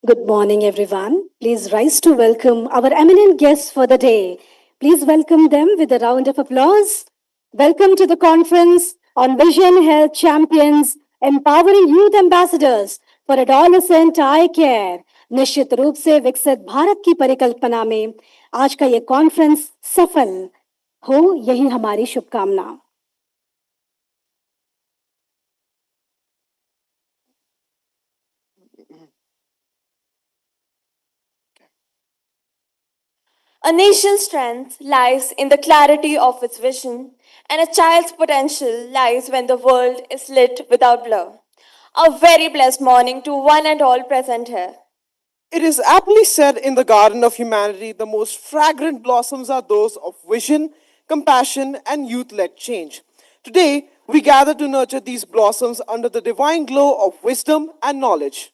Good morning, everyone. Please rise to welcome our eminent guests for the day. Please welcome them with a round of applause. Welcome to the conference on Vision Health Champions, Empowering Youth Ambassadors for Adolescent Eye Care. निश्चित रूप से विकसित भारत की परिकल्पना में आज का ये कॉन्फ्रेंस सफल हो, यही हमारी शुभकामना। A nation's strength lies in the clarity of its vision, and a child's potential lies when the world is lit without blur. A very blessed morning to one and all present here. It is aptly said in the garden of humanity, the most fragrant blossoms are those of vision, compassion, and youth led change. Today, we gather to nurture these blossoms under the divine glow of wisdom and knowledge.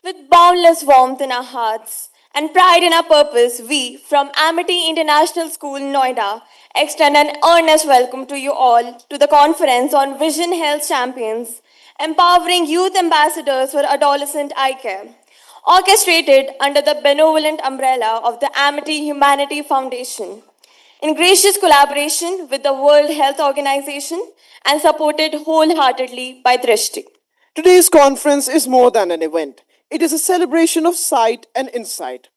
With boundless warmth in our hearts and pride in our purpose, we, from Amity International School, Noida, extend an earnest welcome to you all to the conference on Vision Health Champions, Empowering Youth Ambassadors for Adolescent Eye Care, orchestrated under the benevolent umbrella of the Amity Humanity Foundation, in gracious collaboration with the World Health Organization and supported wholeheartedly by Drishti. Today's conference is more than an event. It is a celebration of sight and insight,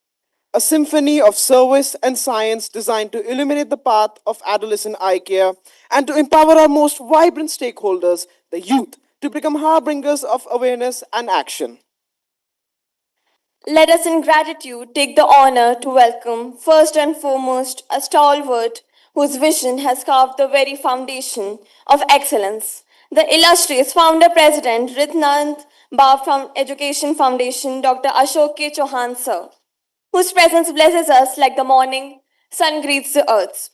a symphony of service and science designed to illuminate the path of adolescent eye care and to empower our most vibrant stakeholders, the youth, to become harbingers of awareness and action. Let us in gratitude take the honor to welcome, first and foremost, a stalwart whose vision has carved the very foundation of excellence, the illustrious founder president, Ritnand Bhav Education Foundation, Dr. Ashok K. Chauhan, sir, whose presence blesses us like the morning sun greets the earth.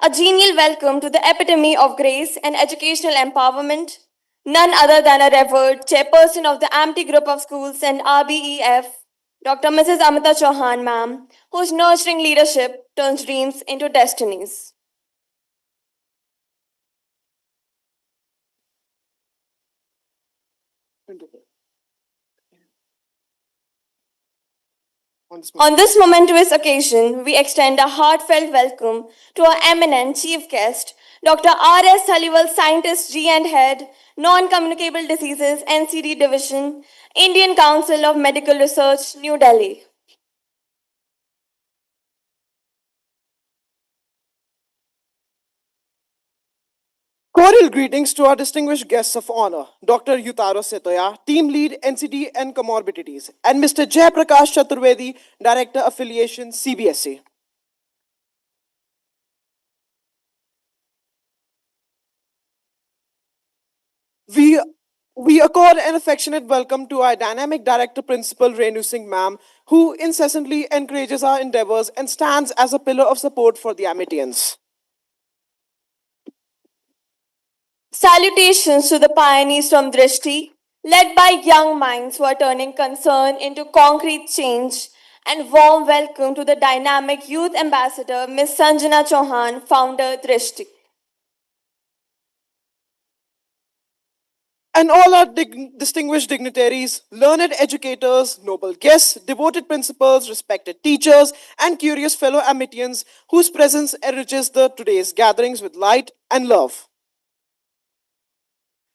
A genial welcome to the epitome of grace and educational empowerment, none other than a revered chairperson of the Amity Group of Schools and RBEF, Dr. Mrs. Amita Chauhan, ma'am, whose nurturing leadership turns dreams into destinies. On this momentous occasion, we extend a heartfelt welcome to our eminent chief guest, Dr. R.S. Salival, Scientist, G and Head, Non-Communicable Diseases, NCD Division, Indian Council of Medical Research, New Delhi. Cordial greetings to our distinguished guests of honor, Dr. Yutaro Setoya, Team Lead NCD and Comorbidities, and Mr. Jayaprakash Chaturvedi, Director Affiliation CBSE. We accord an affectionate welcome to our dynamic Director Principal Renu Singh ma'am, who incessantly encourages our endeavors and stands as a pillar of support for the Amitians. Salutations to the pioneers from Drishti, led by young minds who are turning concern into concrete change, and warm welcome to the dynamic youth ambassador, Ms. Sanjana Chauhan, founder Drishti. And all our distinguished dignitaries, learned educators, noble guests, devoted principals, respected teachers, and curious fellow Amitians whose presence enriches the today's gatherings with light and love.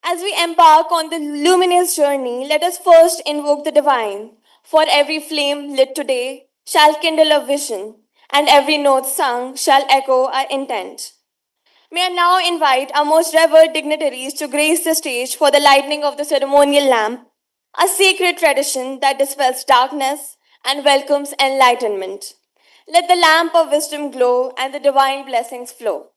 As we embark on the luminous journey, let us first invoke the divine. For every flame lit today shall kindle a vision, and every note sung shall echo our intent. May I now invite our most revered dignitaries to grace the stage for the lighting of the ceremonial lamp, a sacred tradition that dispels darkness and welcomes enlightenment. Let the lamp of wisdom glow and the divine blessings flow.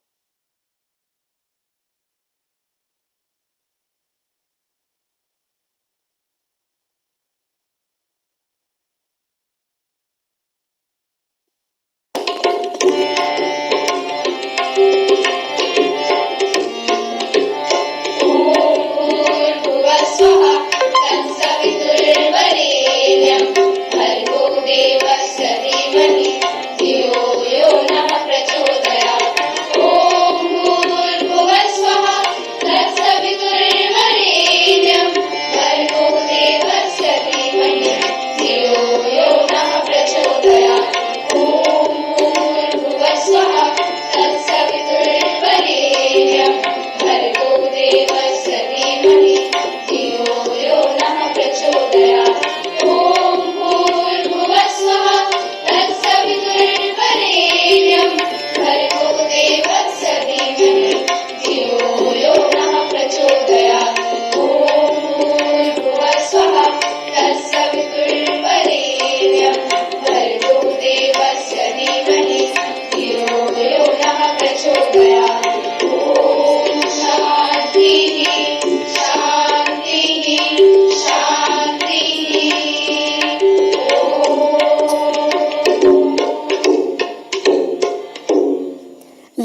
देवस्य धीमहि धियो यो नः प्रचोदयात्।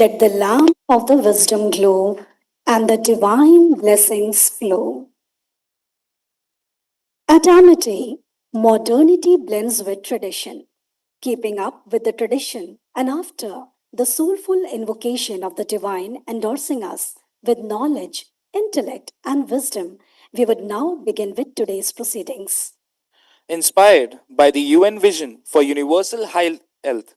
Let the lamp of the wisdom glow and the divine blessings flow. At Amity, modernity blends with tradition, keeping up with the tradition, and after the soulful invocation of the divine endorsing us with knowledge, intellect, and wisdom, we would now begin with today's proceedings. Inspired by the UN Vision for Universal Health,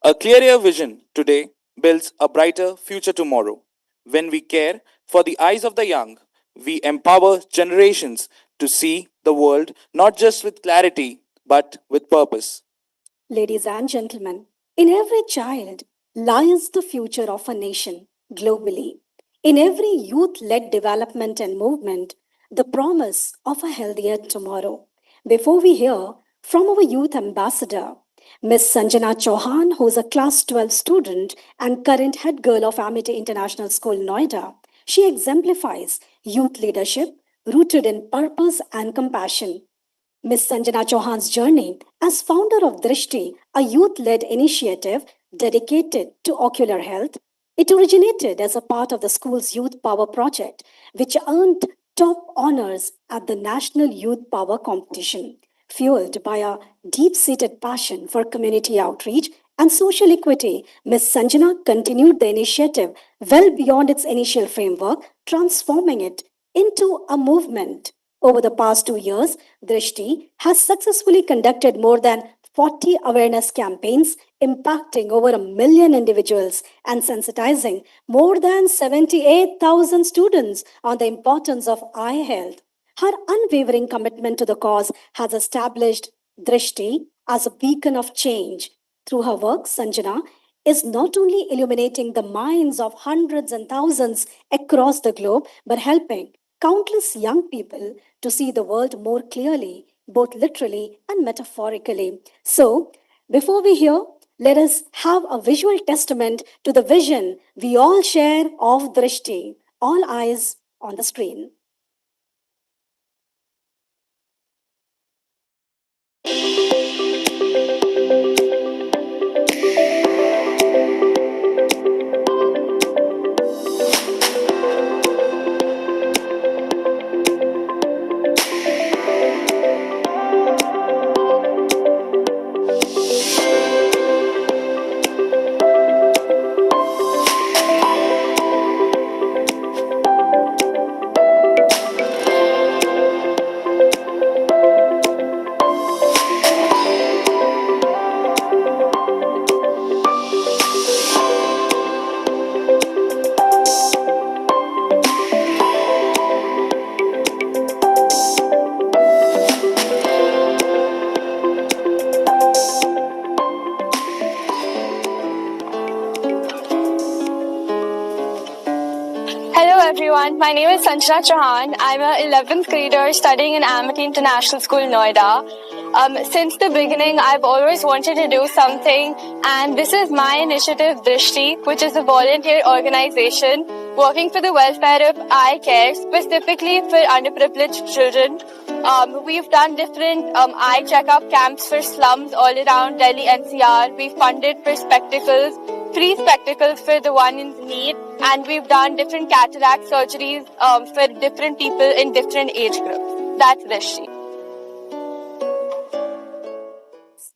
a clearer vision today builds a brighter future tomorrow. When we care for the eyes of the young, we empower generations to see the world not just with clarity but with purpose. Ladies and gentlemen, in every child lies the future of a nation globally. In every youth led development and movement, the promise of a healthier tomorrow. Before we hear from our youth ambassador, Miss Sanjana Chauhan, who is a class 12 student and current head girl of Amity International School, Noida, she exemplifies youth leadership rooted in purpose and compassion. Ms. Sanjana Chauhan's journey as founder of Drishti, a youth led initiative dedicated to ocular health, it originated as a part of the school's Youth Power Project, which earned top honors at the National Youth Power Competition. Fueled by a deep seated passion for community outreach and social equity, Ms. Sanjana continued the initiative well beyond its initial framework, transforming it into a movement. Over the past 2 years, Drishti has successfully conducted more than 40 awareness campaigns, impacting over 1 million individuals and sensitizing more than 78,000 students on the importance of eye health. Her unwavering commitment to the cause has established Drishti as a beacon of change. Through her work, Sanjana is not only illuminating the minds of hundreds and thousands across the globe, but helping countless young people to see the world more clearly, both literally and metaphorically. So, before we hear, let us have a visual testament to the vision we all share of Drishti. All eyes on the screen. Hello everyone, my name is Sanjana Chauhan. I'm an 11th grader studying in Amity International School, Noida. Since the beginning, I've always wanted to do something, and this is my initiative, Drishti, which is a volunteer organization working for the welfare of eye care, specifically for underprivileged children. We've done different eye checkup camps for slums all around Delhi NCR. We've funded for spectacles, free spectacles for the one in need, and we've done different cataract surgeries for different people in different age groups. That's Drishti.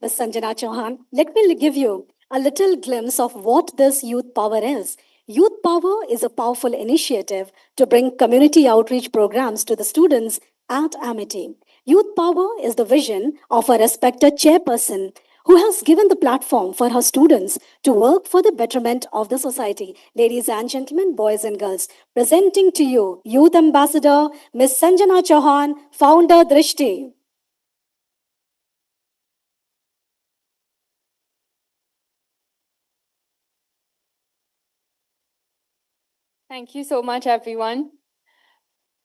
Ms. Sanjana Chauhan, let me give you a little glimpse of what this Youth Power is. Youth Power is a powerful initiative to bring community outreach programs to the students at Amity. Youth Power is the vision of a respected chairperson who has given the platform for her students to work for the betterment of the society. Ladies and gentlemen, boys and girls, presenting to you Youth Ambassador Ms. Sanjana Chauhan, founder Drishti. Thank you so much, everyone.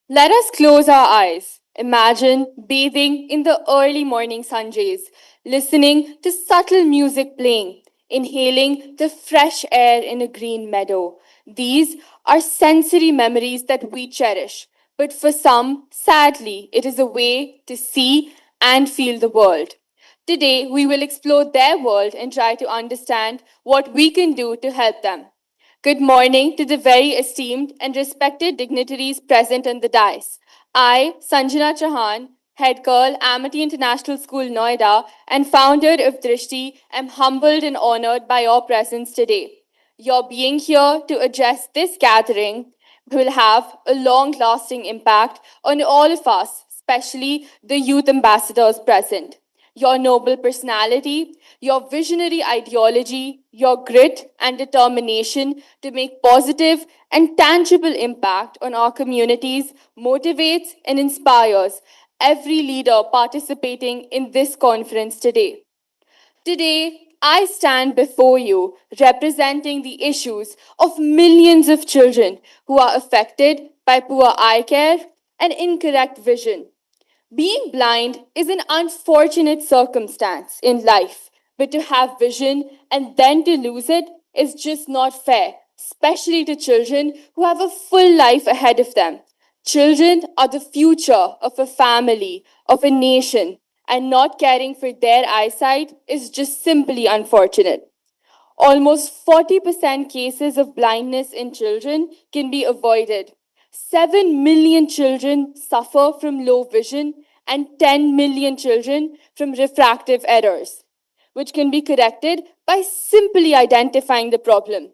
Let us close our eyes. Imagine bathing in the early morning sun rays, listening to subtle music playing, inhaling the fresh air in a green meadow. These are sensory memories that we cherish, but for some, sadly, it is a way to see and feel the world. Today, we will explore their world and try to understand what we can do to help them. Good morning to the very esteemed and respected dignitaries present on the dais. I, Sanjana Chauhan, head girl, Amity International School, Noida, and founder of Drishti, am humbled and honored by your presence today. Your being here to address this gathering will have a long-lasting impact on all of us, especially the youth ambassadors present. Your noble personality, your visionary ideology, your grit and determination to make positive and tangible impact on our communities motivates and inspires every leader participating in this conference today. Today, I stand before you representing the issues of millions of children who are affected by poor eye care and incorrect vision. Being blind is an unfortunate circumstance in life, but to have vision and then to lose it is just not fair, especially to children who have a full life ahead of them. Children are the future of a family, of a nation, and not caring for their eyesight is just simply unfortunate. Almost 40% cases of blindness in children can be avoided. 7 million children suffer from low vision and 10 million children from refractive errors, which can be corrected by simply identifying the problem.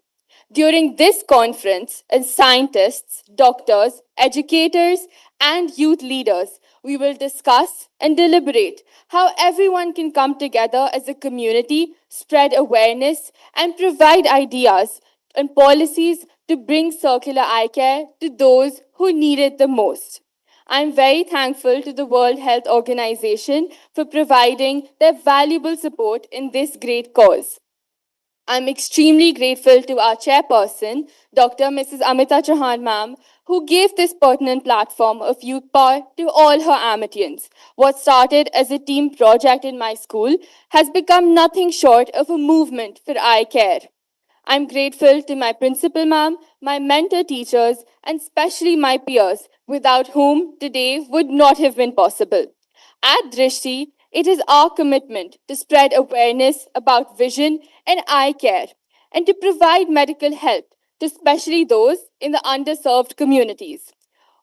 During this conference, as scientists, doctors, educators, and youth leaders, we will discuss and deliberate how everyone can come together as a community, spread awareness, and provide ideas and policies to bring circular eye care to those who need it the most. I'm very thankful to the World Health Organization for providing their valuable support in this great cause. I'm extremely grateful to our chairperson, Dr. Mrs. Amita Chauhan ma'am, who gave this pertinent platform of youth power to all her Amitians. What started as a team project in my school has become nothing short of a movement for eye care. I'm grateful to my principal ma'am, my mentor teachers, and especially my peers, without whom today would not have been possible. At Drishti, it is our commitment to spread awareness about vision and eye care and to provide medical help to especially those in the underserved communities.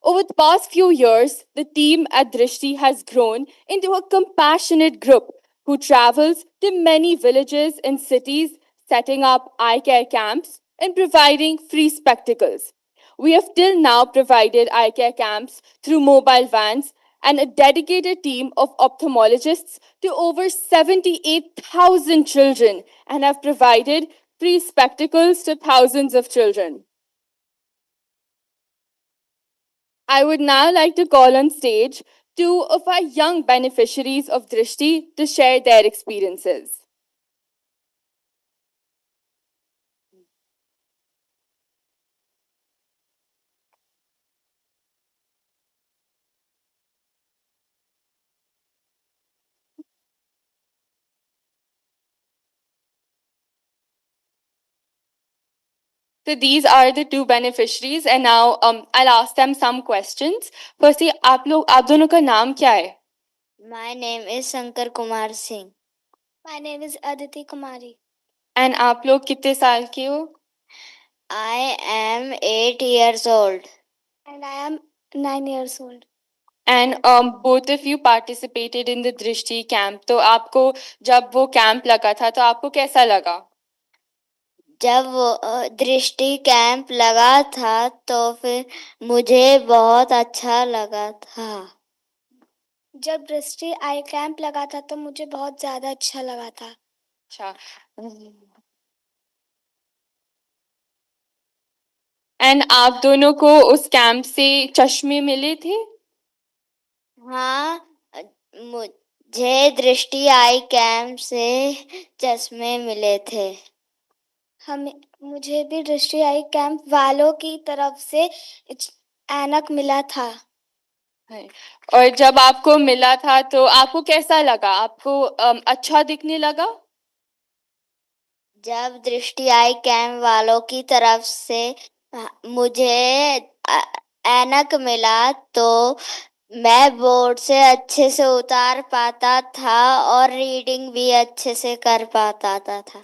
Over the past few years, the team at Drishti has grown into a compassionate group who travels to many villages and cities, setting up eye care camps and providing free spectacles. We have till now provided eye care camps through mobile vans and a dedicated team of ophthalmologists to over 78,000 children and have provided free spectacles to thousands of children. I would now like to call on stage two of our young beneficiaries of Drishti to share their experiences. So these are the two beneficiaries and now I'll ask them some questions. Firstly, आप दोनों का नाम क्या है? My name is Shankar Kumar Singh. My name is Aditi Kumari. And आप लोग कितने साल के हो? I am 8 years old. And I am 9 years old. And both of you participated in the Drishti camp. तो आपको जब वो कैंप लगा था तो आपको कैसा लगा? जब वो दृष्टि कैंप लगा था तो फिर मुझे बहुत अच्छा लगा था. जब दृष्टि आई कैंप लगा था तो मुझे बहुत ज़्यादा अच्छा लगा था. अच्छा. एंड आप दोनों को उस कैंप से चश्मे मिले थे? हाँ, मुझे दृष्टि आई कैंप से चश्मे मिले थे. मुझे भी दृष्टि आई कैंप वालों की तरफ से ऐनक मिला था. और जब आपको मिला था तो आपको कैसा लगा? आपको अच्छा दिखने लगा? जब दृष्टि आई कैंप वालों की तरफ से मुझे ऐनक मिला तो मैं बोर्ड से अच्छे से उतार पाता था और रीडिंग भी अच्छे से कर पाता था.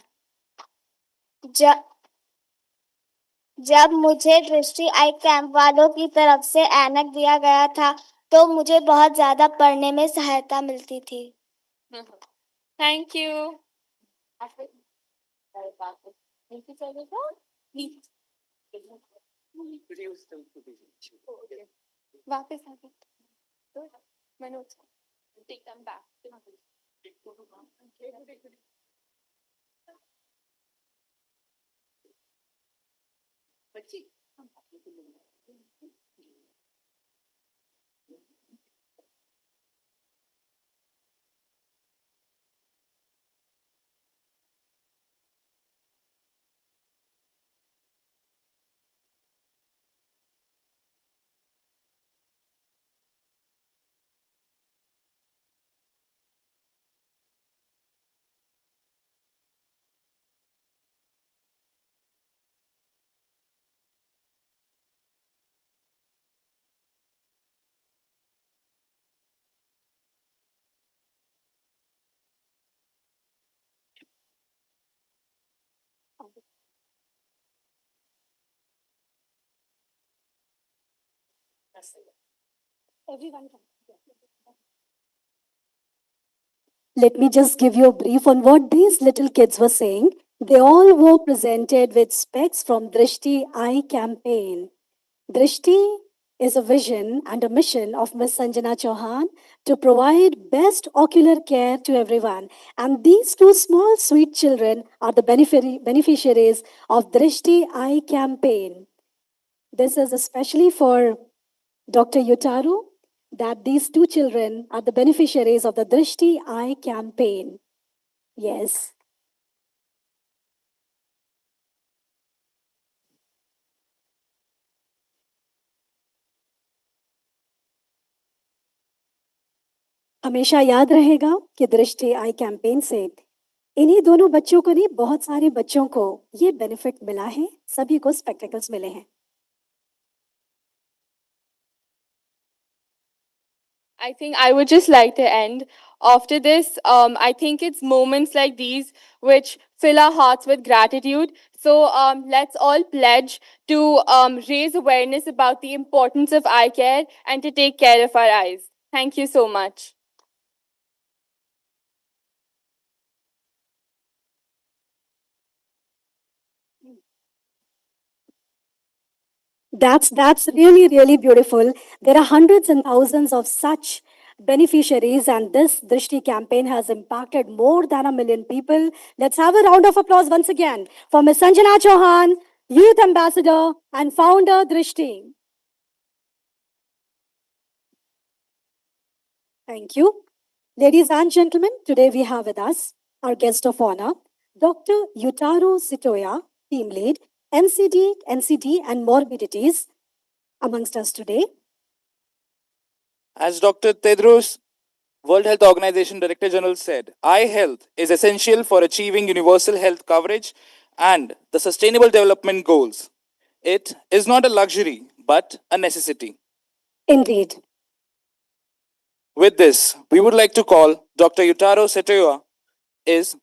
जब मुझे दृष्टि आई कैंप वालों की तरफ से ऐनक दिया गया था तो मुझे बहुत ज्यादा पढ़ने में सहायता मिलती थी। Thank you. वापस आ गए। मैं notes take them back. Let me just give you a brief on what these little kids were saying. They all were presented with specs from Drishti Eye Campaign. Drishti is a vision and a mission of Ms. Sanjana Chauhan to provide best ocular care to everyone. And these two small sweet children are the beneficiaries of Drishti Eye Campaign. This is especially for Dr. Yutaru, that these two children are the beneficiaries of the Drishti Eye Campaign. Yes. हमेशा याद रहेगा कि दृष्टि आई campaign से इन्हीं दोनों बच्चों को नहीं, बहुत सारे बच्चों को ये बेनिफिट मिला है, सभी को स्पेक्टिकल्स मिले हैं। I think I would just like to end. After this, I think it's moments like these which fill our hearts with gratitude. So let's all pledge to raise awareness about the importance of eye care and to take care of our eyes. Thank you so much. That's really beautiful. There are hundreds and thousands of such beneficiaries, and this Drishti campaign has impacted more than 1 million people. Let's have a round of applause once again for Ms. Sanjana Chauhan, Youth Ambassador and Founder Drishti. Thank you. Ladies and gentlemen, today we have with us our guest of honor, Dr. Yutaro Sitoya, Team Lead, NCD and Morbidities, amongst us today. As Dr. Tedros, World Health Organization Director General said, eye health is essential for achieving universal health coverage and the Sustainable Development Goals. It is not a luxury, but a necessity. Indeed. With this, we would like to call Dr. Yutaro Setoya is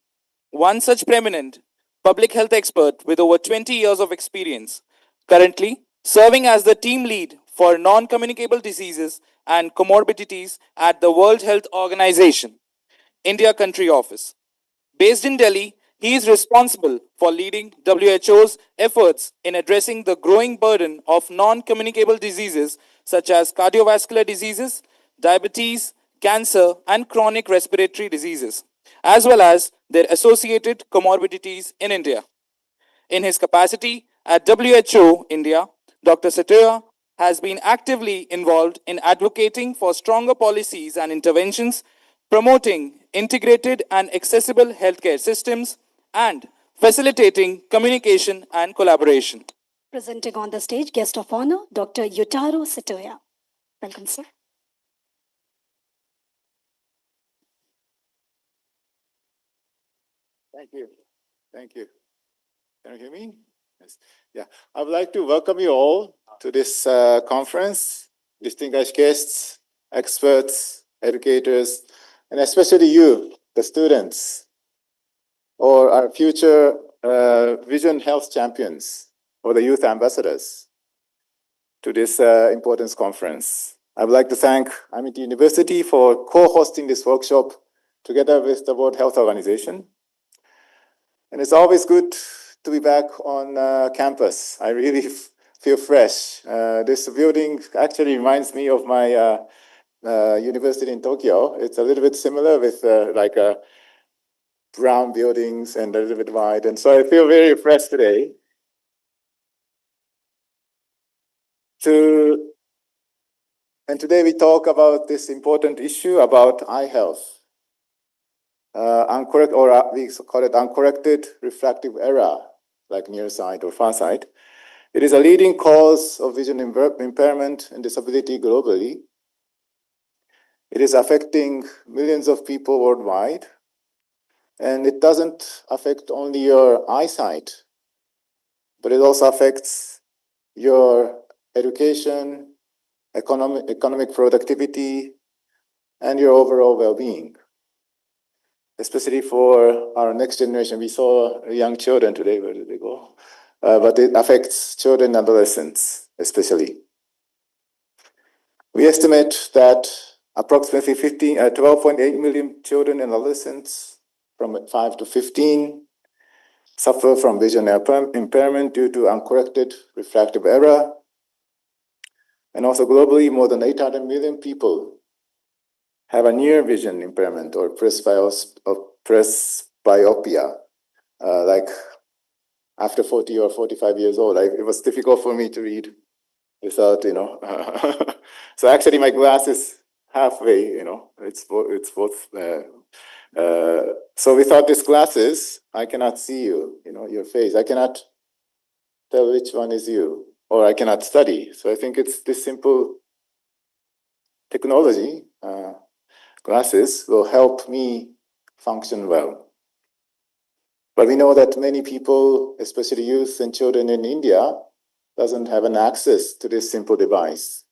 one such preeminent public health expert with over 20 years of experience, currently serving as the team lead for non-communicable diseases and comorbidities at the World Health Organization, India Country Office. Based in Delhi, he is responsible for leading WHO's efforts in addressing the growing burden of non-communicable diseases such as cardiovascular diseases, diabetes, cancer, and chronic respiratory diseases, as well as their associated comorbidities in India. In his capacity at WHO India, Dr. Setoya has been actively involved in advocating for stronger policies and interventions, promoting integrated and accessible healthcare systems, and facilitating communication and collaboration. Presenting on the stage, guest of honor, Dr. Yutaro Sitoya. Welcome, sir. Thank you. Thank you. Can you hear me? Yes. Yeah. I would like to welcome you all to this conference, distinguished guests, experts, educators, and especially you, the students, or our future vision health champions. or the youth ambassadors to this important conference. I would like to thank Amity University for co-hosting this workshop together with the World Health Organization. And it's always good to be back on campus. I really feel fresh. This building actually reminds me of my university in Tokyo. It's a little bit similar with like brown buildings and a little bit wide. And so I feel very refreshed today and today we talk about this important issue about eye health. We call it uncorrected refractive error, like nearsight or farsight. It is a leading cause of vision impairment and disability globally. It is affecting millions of people worldwide. And it doesn't affect only your eyesight, but it also affects your education, economic productivity, and your overall well-being. Especially for our next generation. We saw young children today, where did they go? But it affects children and adolescents, especially. We estimate that approximately 12.8 million children and adolescents from 5 to 15 suffer from vision impairment due to uncorrected refractive error. And also globally, more than 800 million people have a near vision impairment or presbyopia, like after 40 or 45 years old. It was difficult for me to read without, So actually my glass is halfway, it's both. So without these glasses, I cannot see you, your face. I cannot tell which one is you, or I cannot study. So I think it's this simple technology, glasses, will help me function well. But we know that many people, especially youth and children in India, doesn't have an access to this simple device.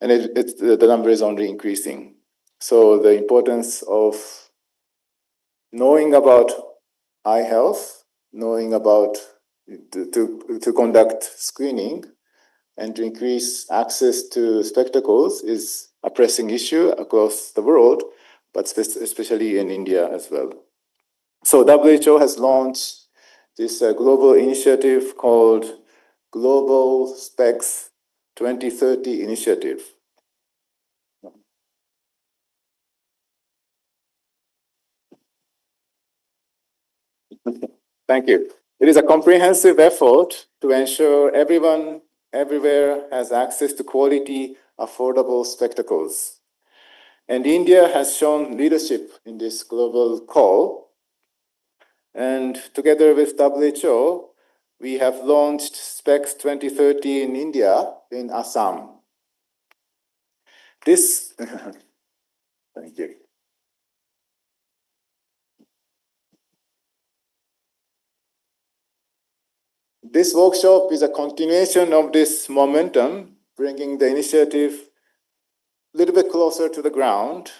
And the number is only increasing. So the importance of knowing about eye health, knowing about to conduct screening and to increase access to spectacles is a pressing issue across the world, but especially in India as well. So WHO has launched this global initiative called Global Specs 2030 Initiative. Thank you. It is a comprehensive effort to ensure everyone, everywhere has access to quality, affordable spectacles. And India has shown leadership in this global call. And together with WHO, we have launched Specs 2030 in India, in Assam. This, thank you. This workshop is a continuation of this momentum, bringing the initiative a little bit closer to the ground,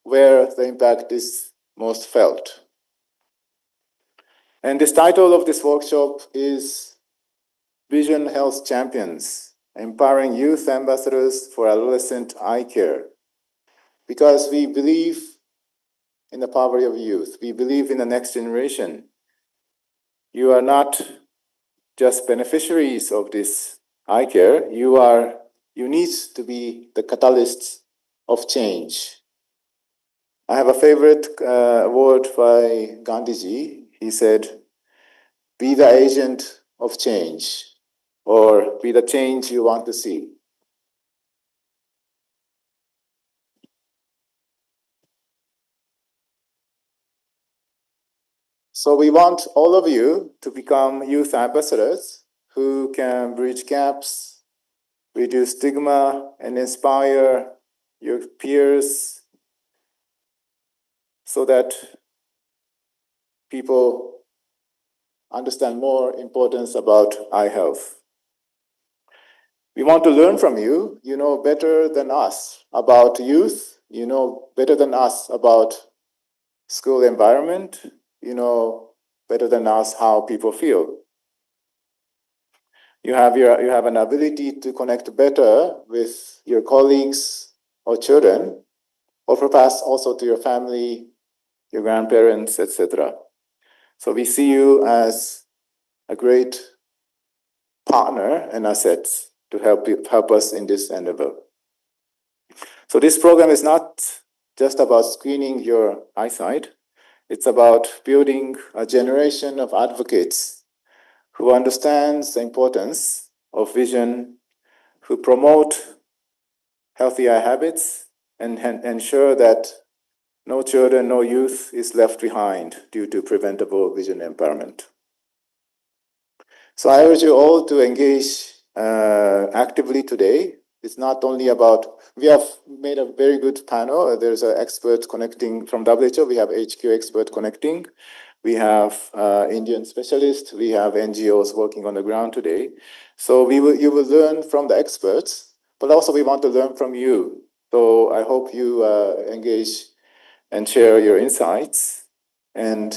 where the impact is most felt. And this title of this workshop is Vision Health Champions, Empowering Youth Ambassadors for Adolescent Eye Care. Because we believe in the power of youth. We believe in the next generation. You are not just beneficiaries of this eye care. You need to be the catalysts of change. I have a favorite word by Gandhiji. He said, be the agent of change, or be the change you want to see. So we want all of you to become youth ambassadors who can bridge gaps, reduce stigma, and inspire your peers so that people understand more importance about eye health. We want to learn from you. You know better than us about youth. You know better than us about school environment. You know better than us how people feel. You have an ability to connect better with your colleagues or children, or perhaps also to your family, your grandparents, etc. So we see you as a great partner and asset to help us in this endeavor. So this program is not just about screening your eyesight. It's about building a generation of advocates who understands the importance of vision, who promote healthy eye habits, and ensure that no children, no youth is left behind due to preventable vision impairment. So I urge you all to engage actively today. It's not only about, we have made a very good panel. There's an expert connecting from WHO. We have HQ expert connecting. We have Indian specialists. We have NGOs working on the ground today. So you will learn from the experts, but also we want to learn from you. So I hope you engage and share your insights and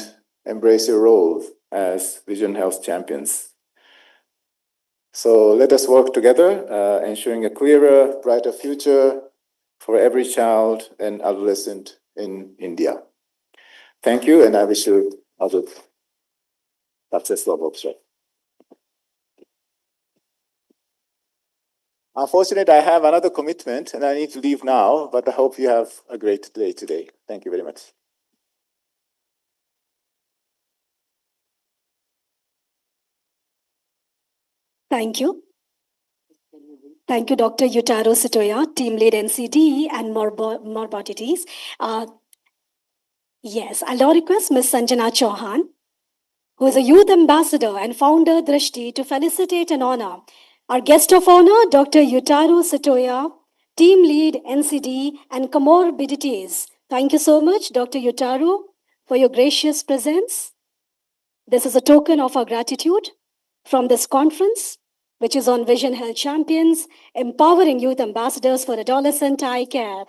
embrace your role as Vision Health champions. So let us work together, ensuring a clearer, brighter future for every child and adolescent in India. Thank you, and I wish you all the success of observe. Unfortunately, I have another commitment and I need to leave now, but I hope you have a great day today. Thank you very much. Thank you. Thank you, Dr. Yutaro Sitoya, Team Lead NCD and Morbidities. Yes, I'll now request Ms. Sanjana Chauhan, who is a Youth Ambassador and Founder Drishti, to felicitate and honor our guest of honor, Dr. Yutaro Sitoya, Team Lead NCD and Comorbidities. Thank you so much, Dr. Yutaro, for your gracious presence. This is a token of our gratitude from this conference, which is on Vision Health Champions, empowering youth ambassadors for adolescent eye care.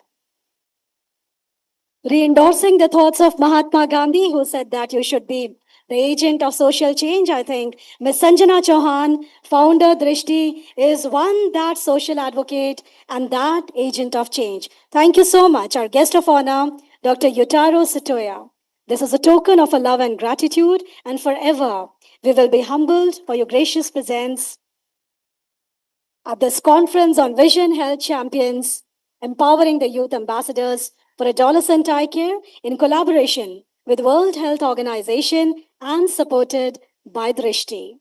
Re-endorsing the thoughts of Mahatma Gandhi, who said that you should be the agent of social change, I think Ms. Sanjana Chauhan, founder Drishti, is one that social advocate and that agent of change. Thank you so much. Our guest of honor, Dr. Yutaro Sitoya. This is a token of our love and gratitude, and forever we will be humbled for your gracious presence at this conference on Vision Health Champions, empowering the youth ambassadors for adolescent eye care in collaboration with World Health Organization and supported by Drishti.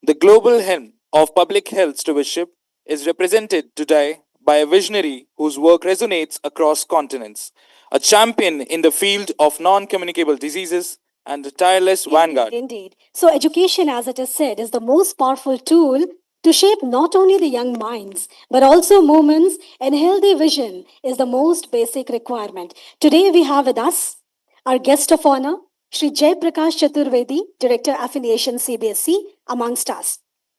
The global helm of public health stewardship is represented today by a visionary whose work resonates across continents, a champion in the field of non-communicable diseases and a tireless vanguard. Indeed. So education, as it is said, is the most powerful tool to shape not only the young minds, but also movements, and healthy vision is the most basic requirement. Today we have with us our guest of honor, Shri Jai Prakash Chaturvedi, Director Affiliation CBSE, amongst us.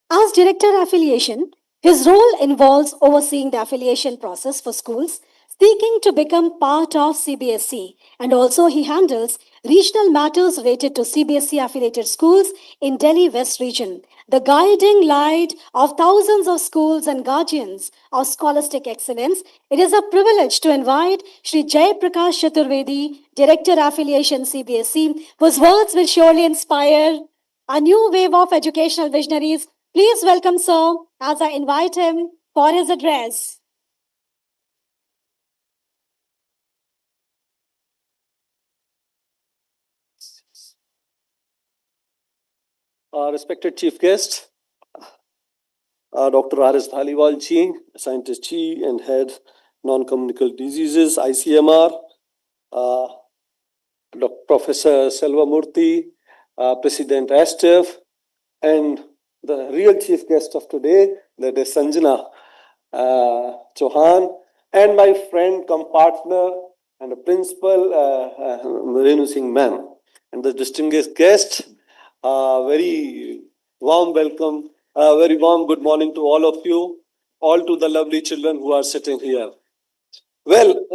As Director Affiliation, his role involves overseeing the affiliation process for schools seeking to become part of CBSE, and also he handles regional matters related to CBSE affiliated schools in Delhi West region, the guiding light of thousands of schools and guardians of scholastic excellence. It is a privilege to invite Shri Jai Prakash Chaturvedi, Director Affiliation CBSE, whose words will surely inspire a new wave of educational visionaries. Please welcome sir as I invite him for his address. Respected Chief Guest, Dr. R.S. Dhaliwal ji, Scientist Chi and Head Non-Communicable Diseases, ICMR, Professor Selva Murthy, President ASTEF, and the real Chief Guest of today, that is Sanjana Chauhan, and my friend, partner, and a principal, Renu Singh ma'am, and the distinguished guest. Very warm welcome, very warm good morning to all of you. all to the lovely children who are sitting here. Well,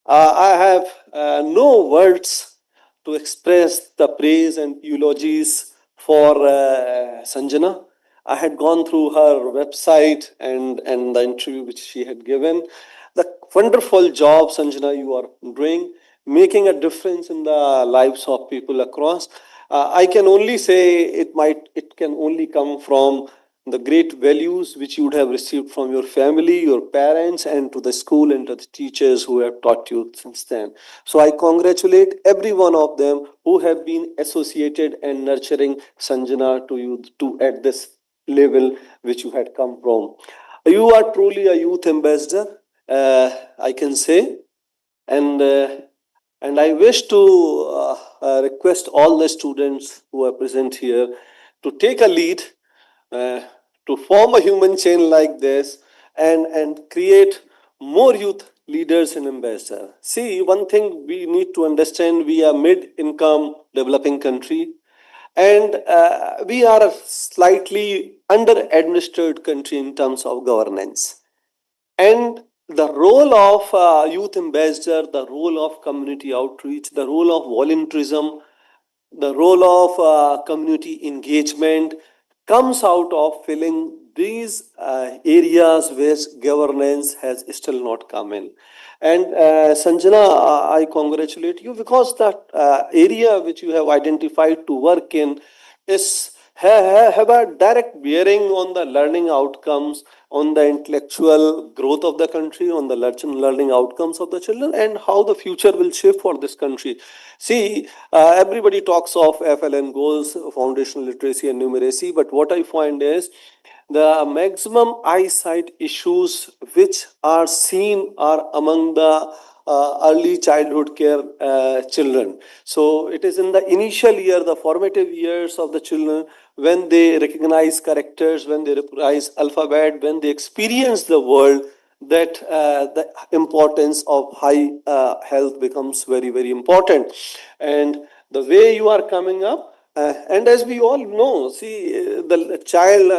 I have no words to express the praise and eulogies for Sanjana. I had gone through her website and the interview which she had given. The wonderful job, Sanjana, you are doing, making a difference in the lives of people across. I can only say it can only come from the great values which you would have received from your family, your parents, and to the school and to the teachers who have taught you since then. So I congratulate every one of them who have been associated and nurturing Sanjana to you to at this level which you had come from. You are truly a youth ambassador, I can say, and I wish to request all the students who are present here to take a lead, to form a human chain like this and create more youth leaders and ambassadors. See, one thing we need to understand, we are mid-income developing country, and we are a slightly under-administered country in terms of governance. And the role of youth ambassador, the role of community outreach, the role of volunteerism, the role of community engagement comes out of filling these areas where governance has still not come in. And Sanjana, I congratulate you because that area which you have identified to work in is have a direct bearing on the learning outcomes, on the intellectual growth of the country, on the learning outcomes of the children, and how the future will shape for this country. See, everybody talks of FLN goals, foundational literacy and numeracy, but what I find is the maximum eyesight issues which are seen are among the early childhood care children. So it is in the initial year, the formative years of the children, when they recognize characters, when they recognize alphabet, when they experience the world, that the importance of high health becomes very, very important. And the way you are coming up, and as we all know, see, the child,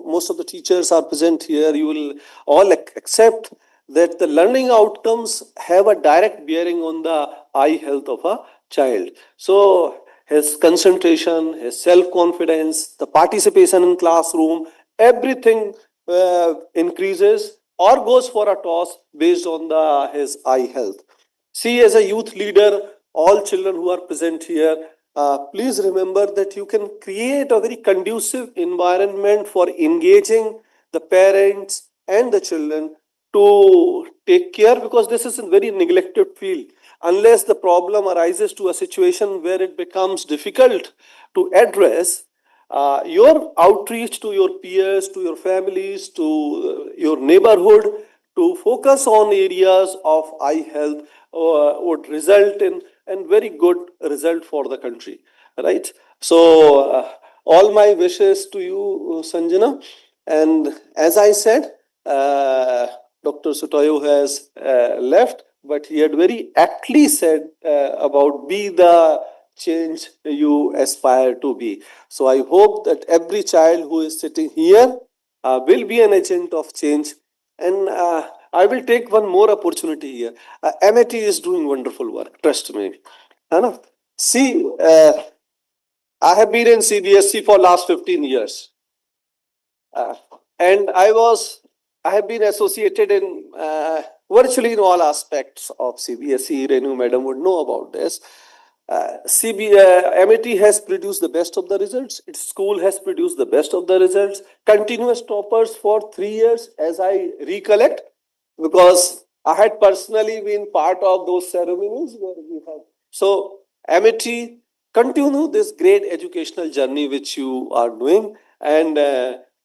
most of the teachers are present here, you will all accept that the learning outcomes have a direct bearing on the eye health of a child. So his concentration, his self-confidence, the participation in classroom, everything increases or goes for a toss based on his eye health. See, as a youth leader, all children who are present here, please remember that you can create a very conducive environment for engaging the parents and the children to take care, because this is a very neglected field. Unless the problem arises to a situation where it becomes difficult to address, your outreach to your peers, to your families, to your neighborhood, to focus on areas of eye health would result in a very good result for the country, right? So all my wishes to you, Sanjana. And as I said, Dr. Sutoyo has left, but he had very aptly said about be the change you aspire to be. So I hope that every child who is sitting here will be an agent of change. And I will take one more opportunity here. MIT is doing wonderful work, trust me. See, I have been in CBSE for last 15 years. And I have been associated in virtually in all aspects of CBSE. Renu madam would know about this. MIT has produced the best of the results. Its school has produced the best of the results. Continuous toppers for 3 years, as I recollect, because I had personally been part of those ceremonies where we have. So, MIT, continue this great educational journey which you are doing, and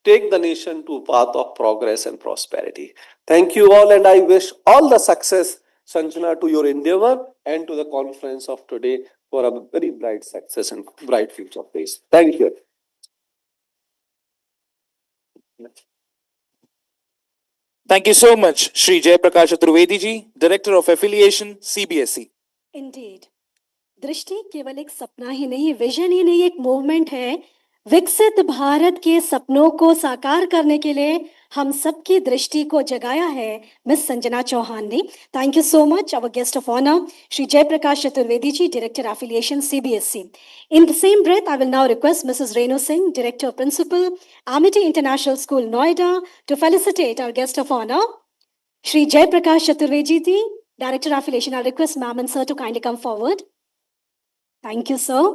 take the nation to a path of progress and prosperity. Thank you all, and I wish all the success, Sanjana, to your endeavor and to the conference of today for a very bright success and bright future, please. Thank you. Thank you so much, Shri Jayaprakash Chaturvedi ji, Director of Affiliation, CBSE. Indeed. दृष्टि केवल एक सपना ही नहीं, vision ही नहीं, एक movement है विकसित भारत के सपनों को साकार करने के लिए हम सबकी दृष्टि को जगाया है मिस संजना चौहान ने. Thank you so much, our guest of honor, Shri Jaiprakash Chaturvedi ji, Director Affiliation CBSE. In the same breath, I will now request Mrs. Renu Singh, Director Principal, Amity International School, Noida, to felicitate our guest of honor, Shri Jaiprakash Chaturvedi ji, Director Affiliation. I'll request ma'am and sir to kindly come forward. Thank you, sir,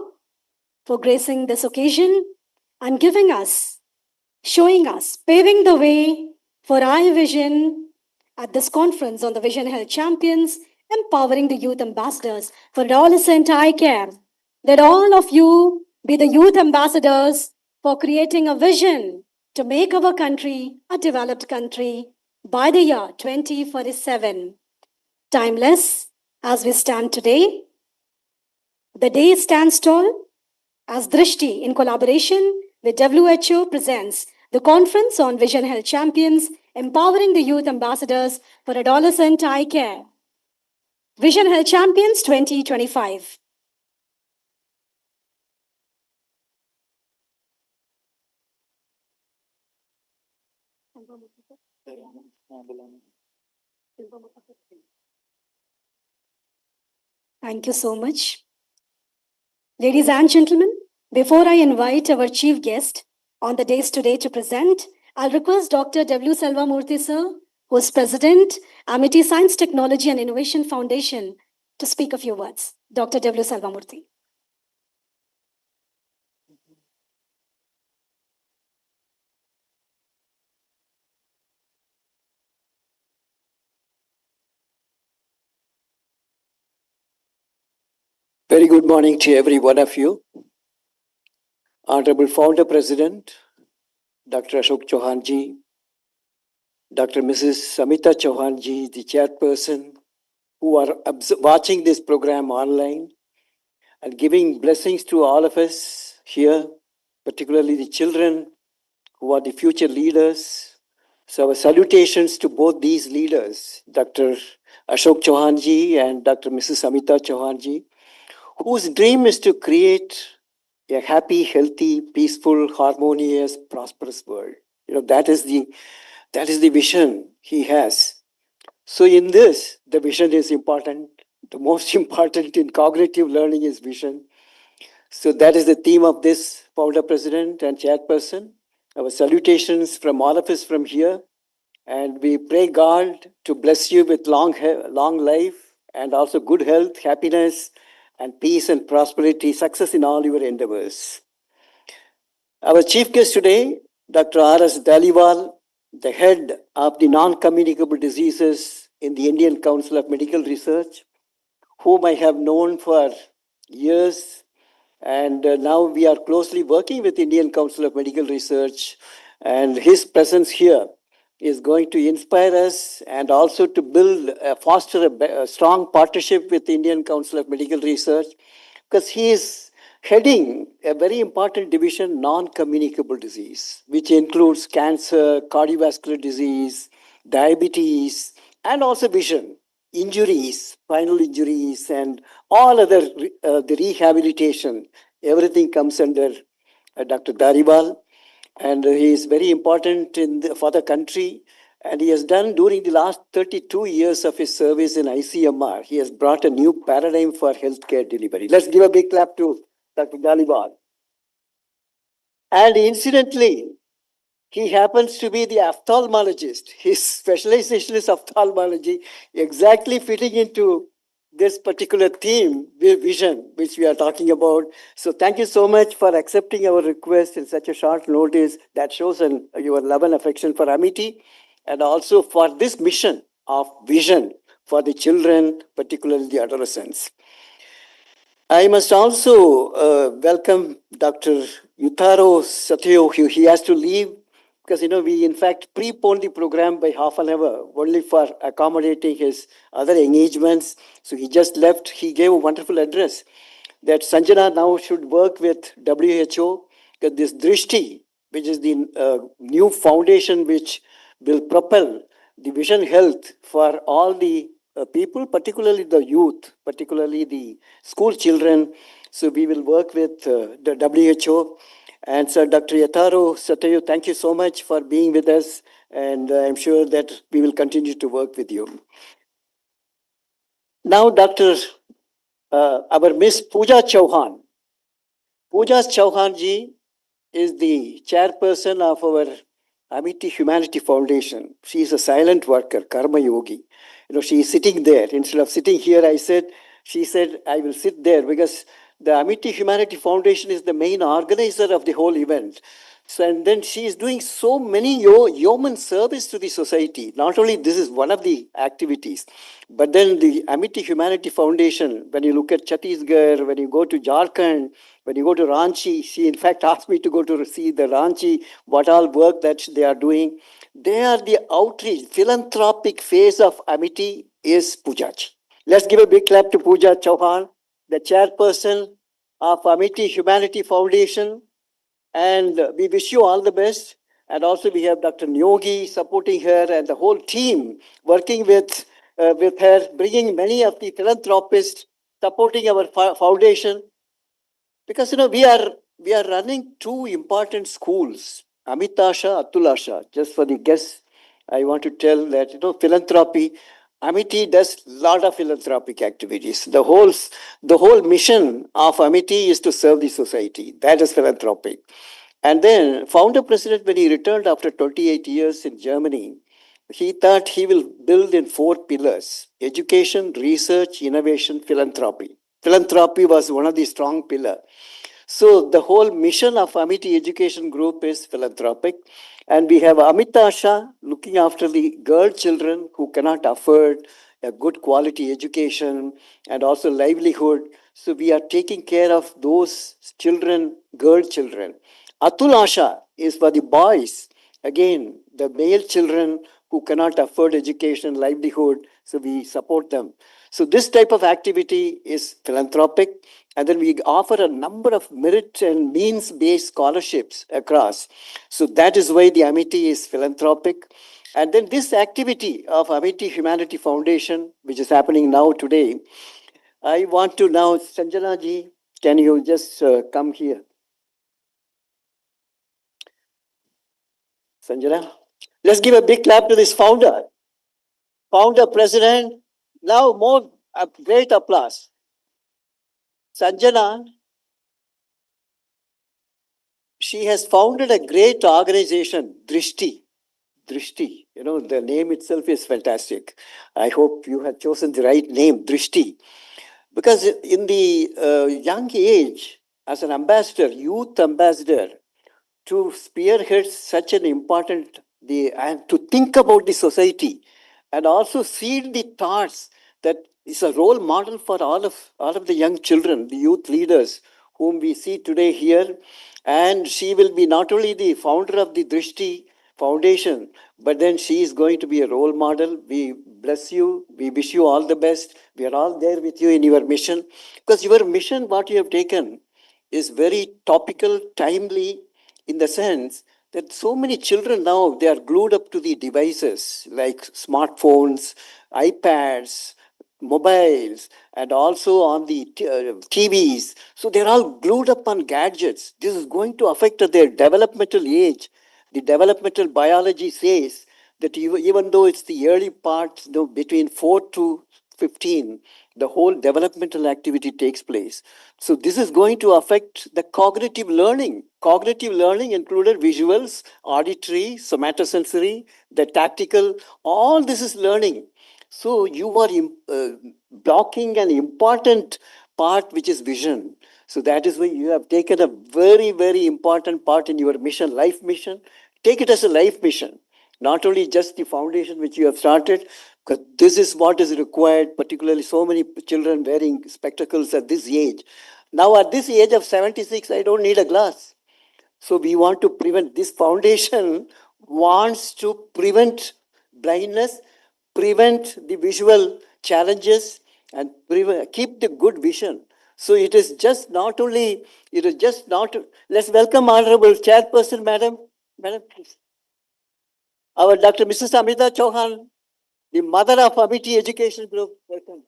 for gracing this occasion and giving us, showing us, paving the way for iVision at this conference on the Vision Health Champions, empowering the youth ambassadors for adolescent eye care. That all of you be the youth ambassadors for creating a vision to make our country a developed country by the year 2047. Timeless as we stand today, the day stands tall as Drishti, in collaboration with WHO, presents the Conference on Vision Health Champions, empowering the youth ambassadors for adolescent eye care. Vision Health Champions 2025. Thank you so much. Ladies and gentlemen, before I invite our chief guest on the days today to present, I'll request Dr. W. Selvamurthy sir, who is President, Amity Science, Technology and Innovation Foundation, to speak a few words. Dr. W. Selvamurthy. Very good morning to every one of you. Honorable Founder President, Dr. Ashok Chauhan ji, Dr. Mrs. Samita Chauhan ji, the chairperson, who are watching this program online and giving blessings to all of us here, particularly the children who are the future leaders. So our salutations to both these leaders, Dr. Ashok Chauhan ji and Dr. Mrs. Samita Chauhan ji, whose dream is to create a happy, healthy, peaceful, harmonious, prosperous world. That is the vision he has. So in this, the vision is important. The most important in cognitive learning is vision. So that is the theme of this founder president and chairperson. Our salutations from all of us from here. And we pray God to bless you with long life and also good health, happiness, and peace and prosperity, success in all your endeavors. Our chief guest today, Dr. R.S. Dhaliwal, the head of the non-communicable diseases in the Indian Council of Medical Research, whom I have known for years. And now we are closely working with Indian Council of Medical Research, and his presence here is going to inspire us and also to foster a strong partnership with the Indian Council of Medical Research, because he is heading a very important division, non-communicable disease, which includes cancer, cardiovascular disease, diabetes, and also vision, injuries, spinal injuries, and all other the rehabilitation. Everything comes under Dr. Dhaliwal. And he is very important for the country. And he has done during the last 32 years of his service in ICMR. He has brought a new paradigm for healthcare delivery. Let's give a big clap to Dr. Dhaliwal. And incidentally, he happens to be the ophthalmologist. His specialization is ophthalmology, exactly fitting into this particular theme, vision, which we are talking about. So thank you so much for accepting our request in such a short notice. That shows your love and affection for Amity, and also for this mission of vision for the children, particularly the adolescents. I must also welcome Dr. Yutaro Satyo. He has to leave because, we in fact preponed the program by half an hour only for accommodating his other engagements. So he just left. He gave a wonderful address that Sanjana now should work with WHO, because this Drishti, which is the new foundation which will propel the vision health for all the people, particularly the youth, particularly the school children. So we will work with the WHO. And so Dr. Yataro Satayu, thank you so much for being with us. And I'm sure that we will continue to work with you. Now, our Miss Pooja Chauhan. Pooja Chauhan ji is the chairperson of our Amity Humanity Foundation. She is a silent worker, Karma Yogi. She is sitting there. Instead of sitting here, she said, I will sit there because the Amity Humanity Foundation is the main organizer of the whole event. So, and then she is doing so many yeoman service to the society. Not only this is one of the activities, but then the Amity Humanity Foundation, when you look at Chhattisgarh, when you go to Jharkhand, when you go to Ranchi, she in fact asked me to go to see the Ranchi, what all work that they are doing. They are the outreach, philanthropic phase of Amity is Poojaji. Let's give a big clap to Pooja Chauhan, the chairperson of Amity Humanity Foundation. And we wish you all the best. And also we have Dr. Nyogi supporting her and the whole team working with her, bringing many of the philanthropists supporting our foundation. Because, we are running two important schools, Amitasha, Atulasha. Just for the guests, I want to tell that, philanthropy, Amity does a lot of philanthropic activities. The whole mission of Amity is to serve the society. That is philanthropic. And then founder president, when he returned after 28 years in Germany, he thought he will build in 4 pillars: education, research, innovation, philanthropy. Philanthropy was one of the strong pillars. So the whole mission of Amity Education Group is philanthropic. And we have Amitasha looking after the girl children who cannot afford a good quality education and also livelihood. So we are taking care of those children, girl children. Atulasha is for the boys. Again, the male children who cannot afford education, livelihood, so we support them. So this type of activity is philanthropic. And then we offer a number of merit and means-based scholarships across. So that is why the Amity is philanthropic. And then this activity of Amity Humanity Foundation, which is happening now today, I want to now, Sanjana ji, can you just come here? Sanjana, let's give a big clap to this founder, president. Now more great applause. Sanjana, she has founded a great organization, Drishti. Drishti, the name itself is fantastic. I hope you have chosen the right name, Drishti. Because in the young age, as an ambassador, youth ambassador, to spearhead such an important, and to think about the society, and also seed the thoughts that is a role model for all of the young children, the youth leaders whom we see today here. And she will be not only the founder of the Drishti Foundation, but then she is going to be a role model. We bless you. We wish you all the best. We are all there with you in your mission. Because your mission, what you have taken, is very topical, timely, in the sense that so many children now, they are glued up to the devices like smartphones, iPads, mobiles, and also on the TVs. So they're all glued up on gadgets. This is going to affect their developmental age. The developmental biology says that even though it's the early part, between 4 to 15, the whole developmental activity takes place. So this is going to affect the cognitive learning. Cognitive learning included visuals, auditory, somatosensory, the tactical, all this is learning. So you are blocking an important part, which is vision. So that is why you have taken a very, very important part in your mission, life mission. Take it as a life mission, not only just the foundation which you have started, because this is what is required, particularly so many children wearing spectacles at this age. Now at this age of 76, I don't need a glass. So we want to prevent, this foundation wants to prevent blindness, prevent the visual challenges, and keep the good vision. So it is just not only, let's welcome Honorable Chairperson, Madam, please. Our Dr. Mrs. Amita Chauhan, the mother of Amity Education Group. Welcome.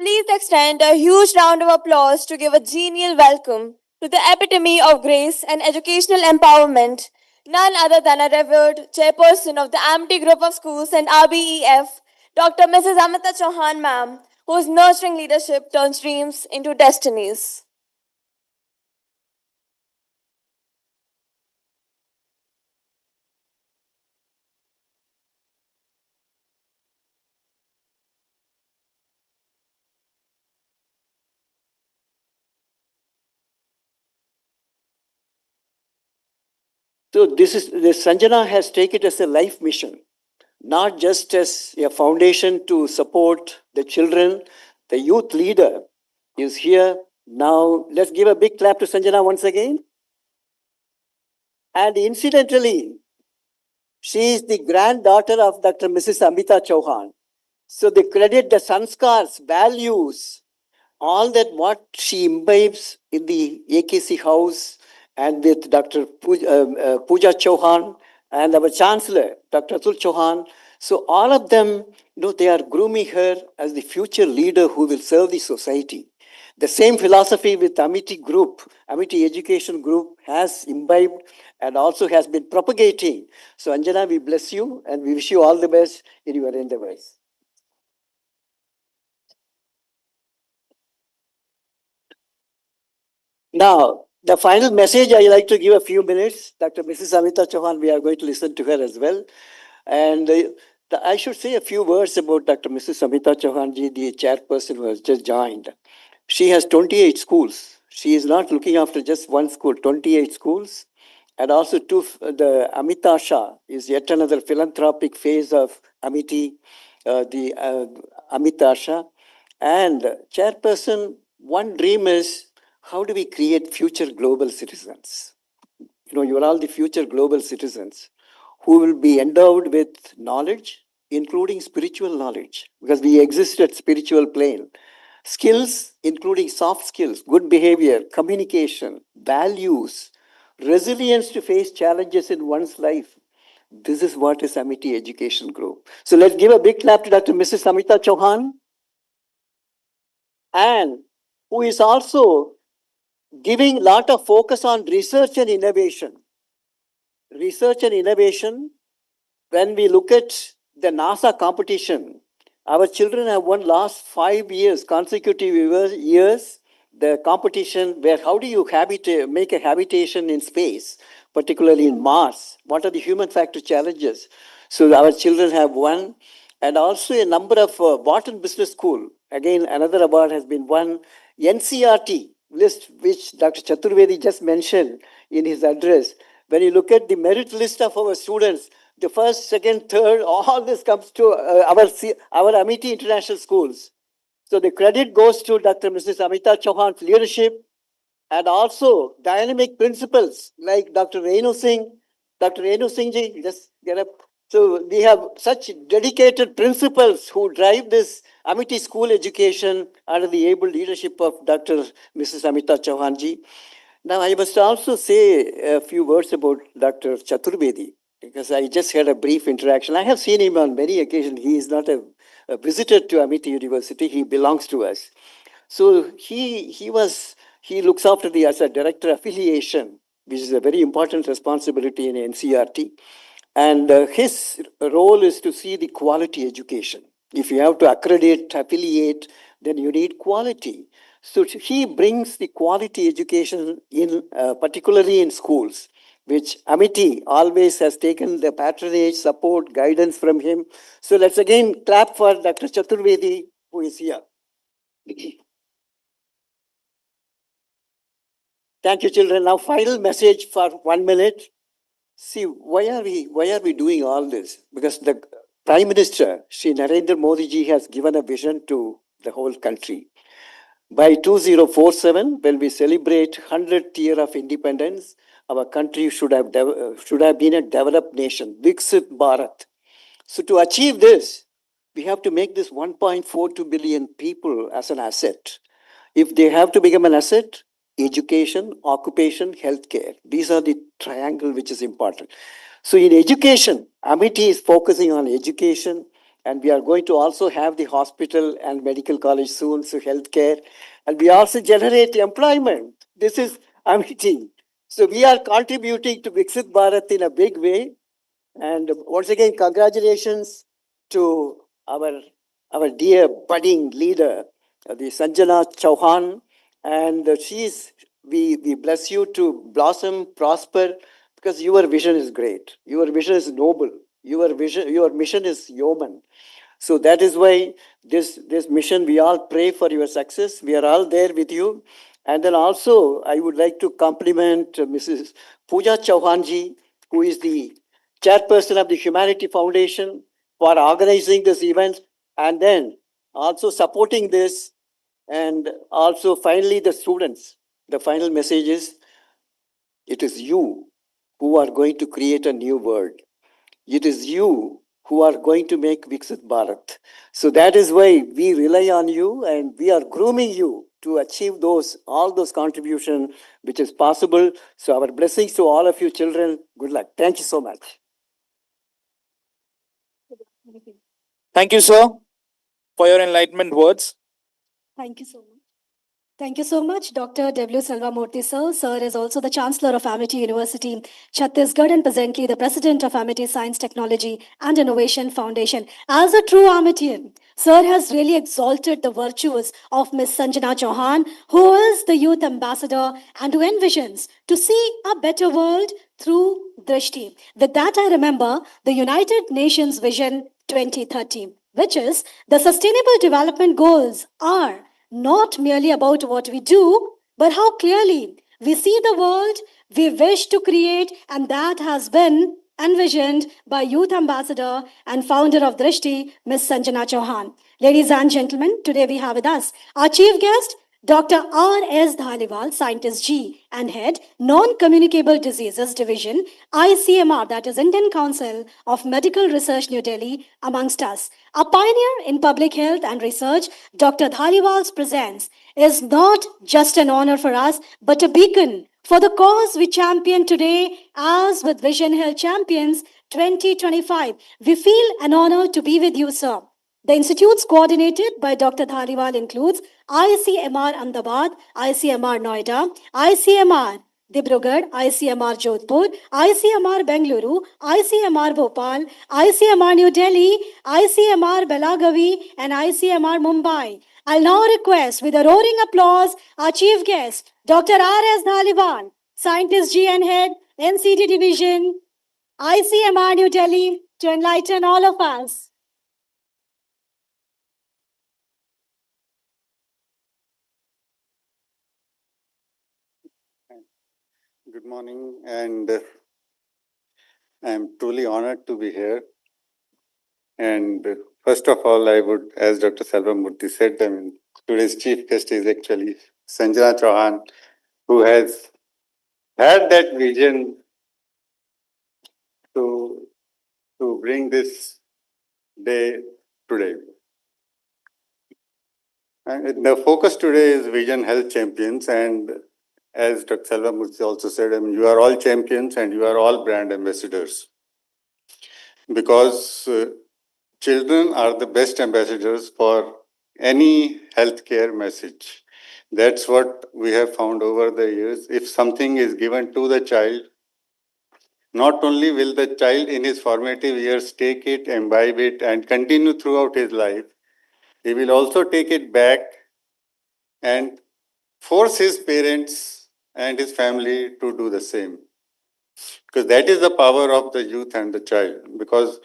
Please extend a huge round of applause to give a genial welcome to the epitome of grace and educational empowerment, none other than a revered chairperson of the Amity Group of Schools and RBEF, Dr. Mrs. Amita Chauhan ma'am, whose nurturing leadership turns dreams into destinies. So this Sanjana has taken it as a life mission, not just as a foundation to support the children. The youth leader is here. Now, let's give a big clap to Sanjana once again. And incidentally, she is the granddaughter of Dr. Mrs. Amita Chauhan. So they credit the sanskars, values, all that what she imbibes in the AKC house and with Dr. Pooja Chauhan and our Chancellor, Dr. Atul Chauhan. So all of them, they are grooming her as the future leader who will serve the society. The same philosophy with Amity Group, Amity Education Group has imbibed and also has been propagating. So Anjana, we bless you and we wish you all the best in your endeavors. Now, the final message I like to give a few minutes. Dr. Mrs. Amita Chauhan, we are going to listen to her as well. And I should say a few words about Dr. Mrs. Amita Chauhan ji, the chairperson who has just joined. She has 28 schools. She is not looking after just one school, 28 schools. And also the Amita Shah is yet another philanthropic phase of Amity, Amita Shah. And chairperson, one dream is, how do we create future global citizens? You are all the future global citizens who will be endowed with knowledge, including spiritual knowledge, because we exist at spiritual plane. Skills, including soft skills, good behavior, communication, values, resilience to face challenges in one's life. This is what is Amity Education Group. So let's give a big clap to Dr. Mrs. Amita Chauhan, and who is also giving a lot of focus on research and innovation. Research and innovation, when we look at the NASA competition, our children have won last 5 years, consecutive years, the competition where how do you make a habitation in space, particularly in Mars? What are the human factor challenges? So our children have won. And also a number of Wharton Business School, again, another award has been won. NCRT list, which Dr. Chaturvedi just mentioned in his address. When you look at the merit list of our students, the first, second, third, all this comes to our Amity International Schools. So the credit goes to Dr. Mrs. Amita Chauhan's leadership, and also dynamic principals like Dr. Renu Singh. Dr. Renu Singh ji, just get up. So we have such dedicated principals who drive this Amity school education under the able leadership of Dr. Mrs. Amita Chauhan ji. Now I must also say a few words about Dr. Chaturvedi, because I just had a brief interaction. I have seen him on many occasions. He is not a visitor to Amity University. He belongs to us. So he looks after as a director affiliation, which is a very important responsibility in NCRT. And his role is to see the quality education. If you have to accredit, affiliate, then you need quality. So he brings the quality education in, particularly in schools, which Amity always has taken the patronage, support, guidance from him. So let's again clap for Dr. Chaturvedi, who is here. Thank you, children. Now, final message for 1 minute. See, why are we doing all this? Because the Prime Minister, Shri Narendra Modi ji, has given a vision to the whole country. By 2047, when we celebrate 100th year of independence, our country should have been a developed nation, Viksit Bharat. So to achieve this, we have to make this 1.42 billion people as an asset. If they have to become an asset, education, occupation, healthcare. These are the triangle which is important. So in education, Amity is focusing on education, And we are going to also have the hospital and medical college soon, so healthcare. And we also generate employment. This is Amity. So we are contributing to Viksit Bharat in a big way. And once again, congratulations to our dear budding leader, the Sanjana Chauhan. And we bless you to blossom, prosper, because your vision is great. Your vision is noble. Your mission is human. So that is why this mission, we all pray for your success. We are all there with you. And then also, I would like to compliment Mrs. Pooja Chauhanji, who is the chairperson of the Humanity Foundation, for organizing this event and then also supporting this. And also, finally, the students. The final message is, it is you who are going to create a new world. It is you who are going to make Viksit Bharat. So that is why we rely on you and we are grooming you to achieve all those contributions which is possible. So our blessings to all of you children. Good luck. Thank you so much. Thank you, sir, for your enlightenment words. Thank you so much. Thank you so much, Dr. W. Selvamurthy, sir. Sir is also the Chancellor of Amity University, Chhattisgarh, and presently the President of Amity Science, Technology and Innovation Foundation. As a true Amitian, sir has really exalted the virtues of Miss Sanjana Chauhan, who is the Youth Ambassador and who envisions to see a better world through Drishti. With that, I remember the United Nations Vision 2030, which is the Sustainable Development Goals are not merely about what we do, but how clearly we see the world we wish to create, and that has been envisioned by Youth Ambassador and founder of Drishti, Ms. Sanjana Chauhan. Ladies and gentlemen, today we have with us our chief guest, Dr. R.S. Dhaliwal, Scientist G and Head, Non-Communicable Diseases Division, ICMR, that is Indian Council of Medical Research, New Delhi, amongst us. A pioneer in public health and research, Dr. Dhaliwal's presence is not just an honor for us, but a beacon for the cause we champion today. As with Vision Health Champions 2025, we feel an honor to be with you, sir. The institutes coordinated by Dr. Dhaliwal includes ICMR Ahmedabad, ICMR Noida, ICMR Dibrugarh, ICMR Jodhpur, ICMR Bengaluru, ICMR Bhopal, ICMR New Delhi, ICMR Belagavi, and ICMR Mumbai. I'll now request, with a roaring applause, our chief guest, Dr. R.S. Dhaliwal, Scientist G and Head, NCD Division, ICMR New Delhi, to enlighten all of us. Good morning, and I'm truly honored to be here. And first of all, I would, as Dr. Selvamurthy said, today's chief guest is actually Sanjana Chauhan, who has had that vision to bring this day today. And the focus today is Vision Health Champions, and as Dr. Selvamurthy also said, you are all champions and you are all brand ambassadors. Because children are the best ambassadors for any healthcare message. That's what we have found over the years. If something is given to the child, not only will the child in his formative years take it, imbibe it, and continue throughout his life, he will also take it back and force his parents and his family to do the same. Because that is the power of the youth and the child. Because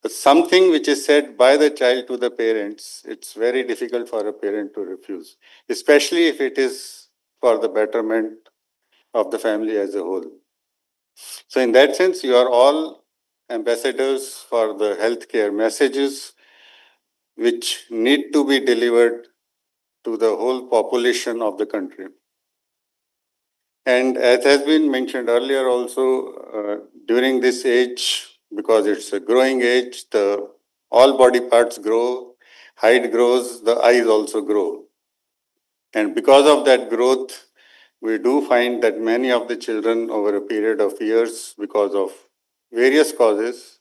something which is said by the child to the parents, it's very difficult for a parent to refuse, especially if it is for the betterment of the family as a whole. So in that sense, you are all ambassadors for the healthcare messages which need to be delivered to the whole population of the country. And as has been mentioned earlier also, during this age, because it's a growing age, all body parts grow, height grows, the eyes also grow. And because of that growth, we do find that many of the children over a period of years, because of various causes,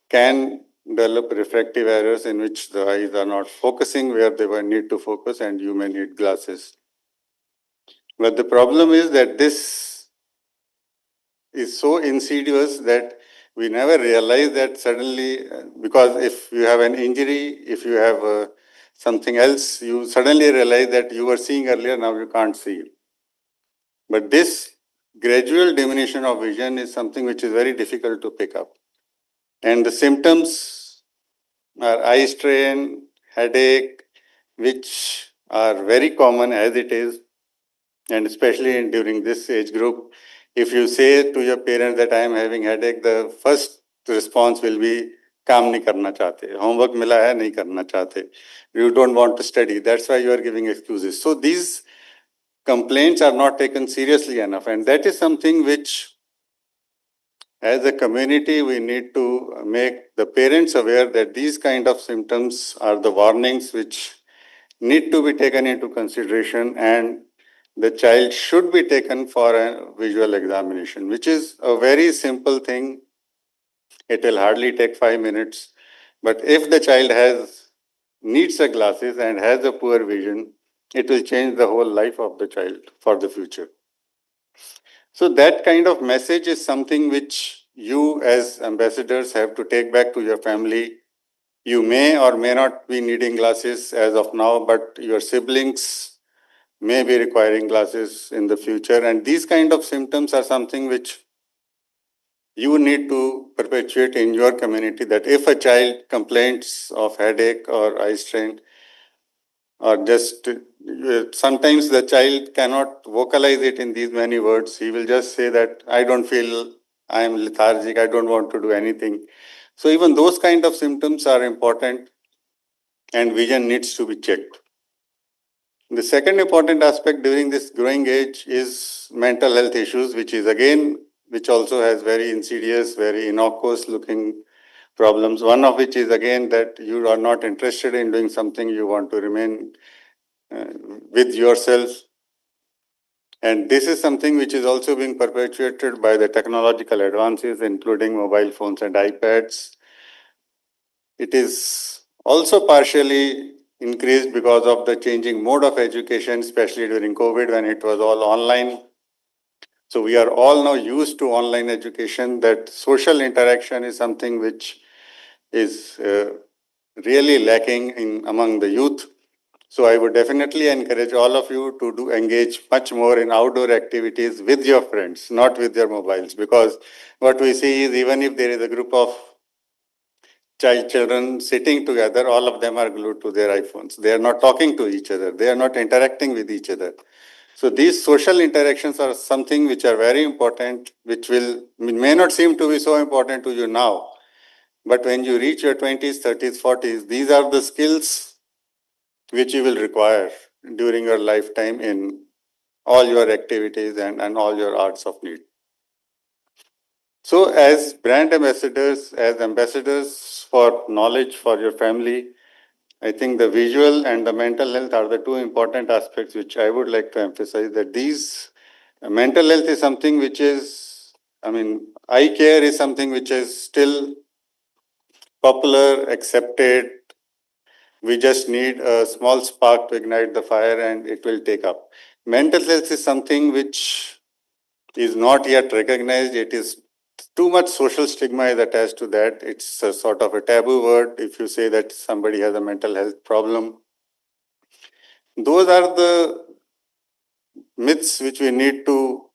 can develop refractive errors in which the eyes are not focusing where they were need to focus, and you may need glasses. But the problem is that this is so insidious that we never realize that suddenly, because if you have an injury, if you have something else, you suddenly realize that you were seeing earlier, now you can't see. But this gradual diminution of vision is something which is very difficult to pick up. And the symptoms are eye strain, headache, which are very common as it is, and especially during this age group. If you say to your parents that I am having headache, the first response will be, काम नहीं करना चाहते, homework मिला है नहीं करना चाहते, you don't want to study, that's why you are giving excuses. So these complaints are not taken seriously enough, and that is something which, as a community, we need to make the parents aware that these kind of symptoms are the warnings which need to be taken into consideration, and the child should be taken for a visual examination, which is a very simple thing. It will hardly take 5 minutes. But if the child needs a glasses and has a poor vision, it will change the whole life of the child for the future. So that kind of message is something which you as ambassadors have to take back to your family. You may or may not be needing glasses as of now, but your siblings may be requiring glasses in the future. And these kind of symptoms are something which you need to perpetuate in your community, that if a child complains of headache or eye strain, or just sometimes the child cannot vocalize it in these many words, he will just say that I don't feel, I am lethargic, I don't want to do anything. So even those kind of symptoms are important, and vision needs to be checked. The second important aspect during this growing age is mental health issues, which also has very insidious, very innocuous looking problems. One of which is again that you are not interested in doing something, you want to remain with yourself. And this is something which is also being perpetuated by the technological advances, including mobile phones and iPads. It is also partially increased because of the changing mode of education, especially during COVID when it was all online. So we are all now used to online education, that social interaction is something which is really lacking among the youth. So I would definitely encourage all of you to engage much more in outdoor activities with your friends, not with your mobiles, because what we see is even if there is a group of children sitting together, all of them are glued to their iPhones. They are not talking to each other. They are not interacting with each other. So these social interactions are something which are very important, which may not seem to be so important to you now. But when you reach your 20s, 30s, 40s, these are the skills which you will require during your lifetime in all your activities and all your arts of need. So as brand ambassadors, as ambassadors for knowledge for your family, I think the visual and the mental health are the two important aspects which I would like to emphasize, that these mental health is something which is, eye care is something which is still popular, accepted. We just need a small spark to ignite the fire and it will take up. Mental health is something which is not yet recognized. It is too much social stigma is attached to that. It's a sort of a taboo word if you say that somebody has a mental health problem. Those are the myths which we need to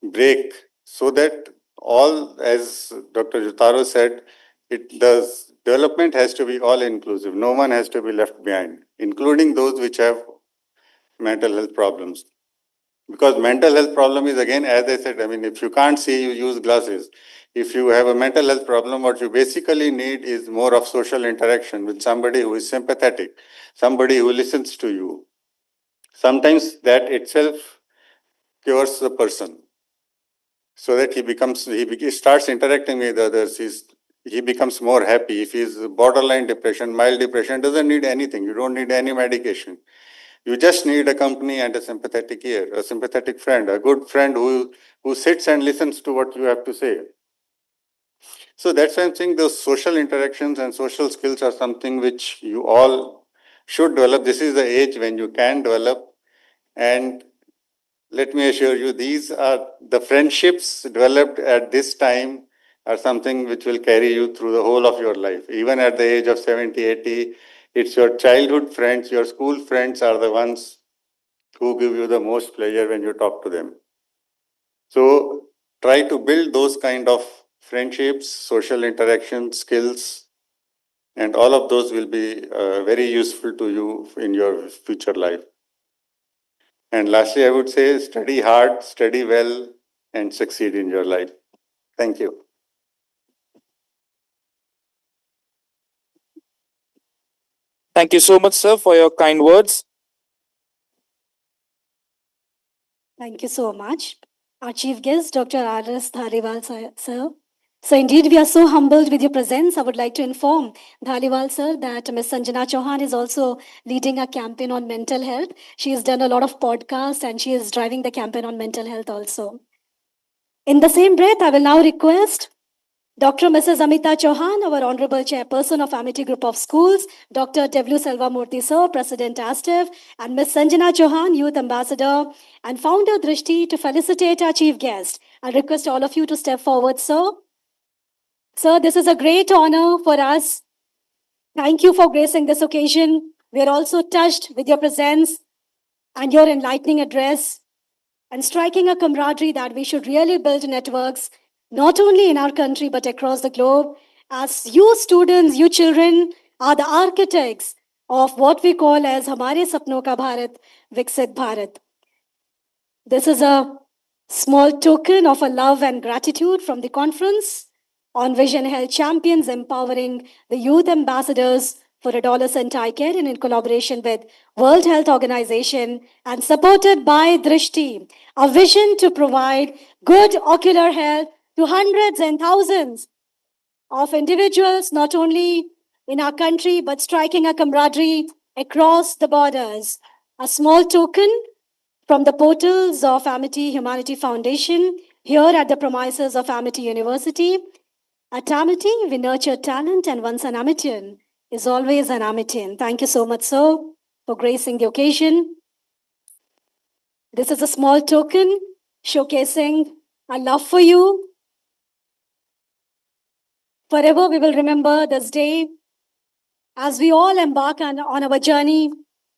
break, so that all, as Dr. Jutaro said, the development has to be all inclusive. No one has to be left behind, including those which have mental health problems. Because mental health problem is, again, as I said, if you can't see, you use glasses. If you have a mental health problem, what you basically need is more of social interaction with somebody who is sympathetic, somebody who listens to you. Sometimes that itself cures the person, so that he starts interacting with others. He becomes more happy. If he's borderline depression, mild depression, doesn't need anything. You don't need any medication. You just need a company and a sympathetic ear, a sympathetic friend, a good friend who sits and listens to what you have to say. So that's why I'm saying those social interactions and social skills are something which you all should develop. This is the age when you can develop. And let me assure you, these are the friendships developed at this time are something which will carry you through the whole of your life. Even at the age of 70, 80, it's your childhood friends, your school friends are the ones who give you the most pleasure when you talk to them. So try to build those kind of friendships, social interaction skills, and all of those will be very useful to you in your future life. And lastly, I would say study hard, study well, and succeed in your life. Thank you. Thank you so much, sir, for your kind words. Thank you so much. Our chief guest, Dr. R.S. Dhaliwal, sir. So indeed, we are so humbled with your presence. I would like to inform Dhaliwal, sir, that Ms. Sanjana Chauhan is also leading a campaign on mental health. She has done a lot of podcasts and she is driving the campaign on mental health also. In the same breath, I will now request Dr. Mrs. Amita Chauhan, our Honorable Chairperson of Amity Group of Schools, Dr. W. Selvamurthy Sir, President ASTEF, and Ms. Sanjana Chauhan, Youth Ambassador and Founder Drishti, to felicitate our chief guest. I request all of you to step forward, sir. Sir, this is a great honor for us. Thank you for gracing this occasion. We are also touched with your presence and your enlightening address and striking a camaraderie that we should really build networks, not only in our country, but across the globe, as you students, you children are the architects of what we call as Hamare Sapno Ka Bharat, Viksit Bharat. This is a small token of a love and gratitude from the conference on Vision Health Champions empowering the youth ambassadors for adolescent eye care in collaboration with World Health Organization and supported by Drishti, a vision to provide good ocular health to hundreds and thousands of individuals, not only in our country, but striking a camaraderie across the borders. A small token from the portals of Amity Humanity Foundation here at the premises of Amity University. At Amity, we nurture talent, and once an Amitian is always an Amitian. Thank you so much, sir, for gracing the occasion. This is a small token showcasing our love for you. Forever we will remember this day as we all embark on our journey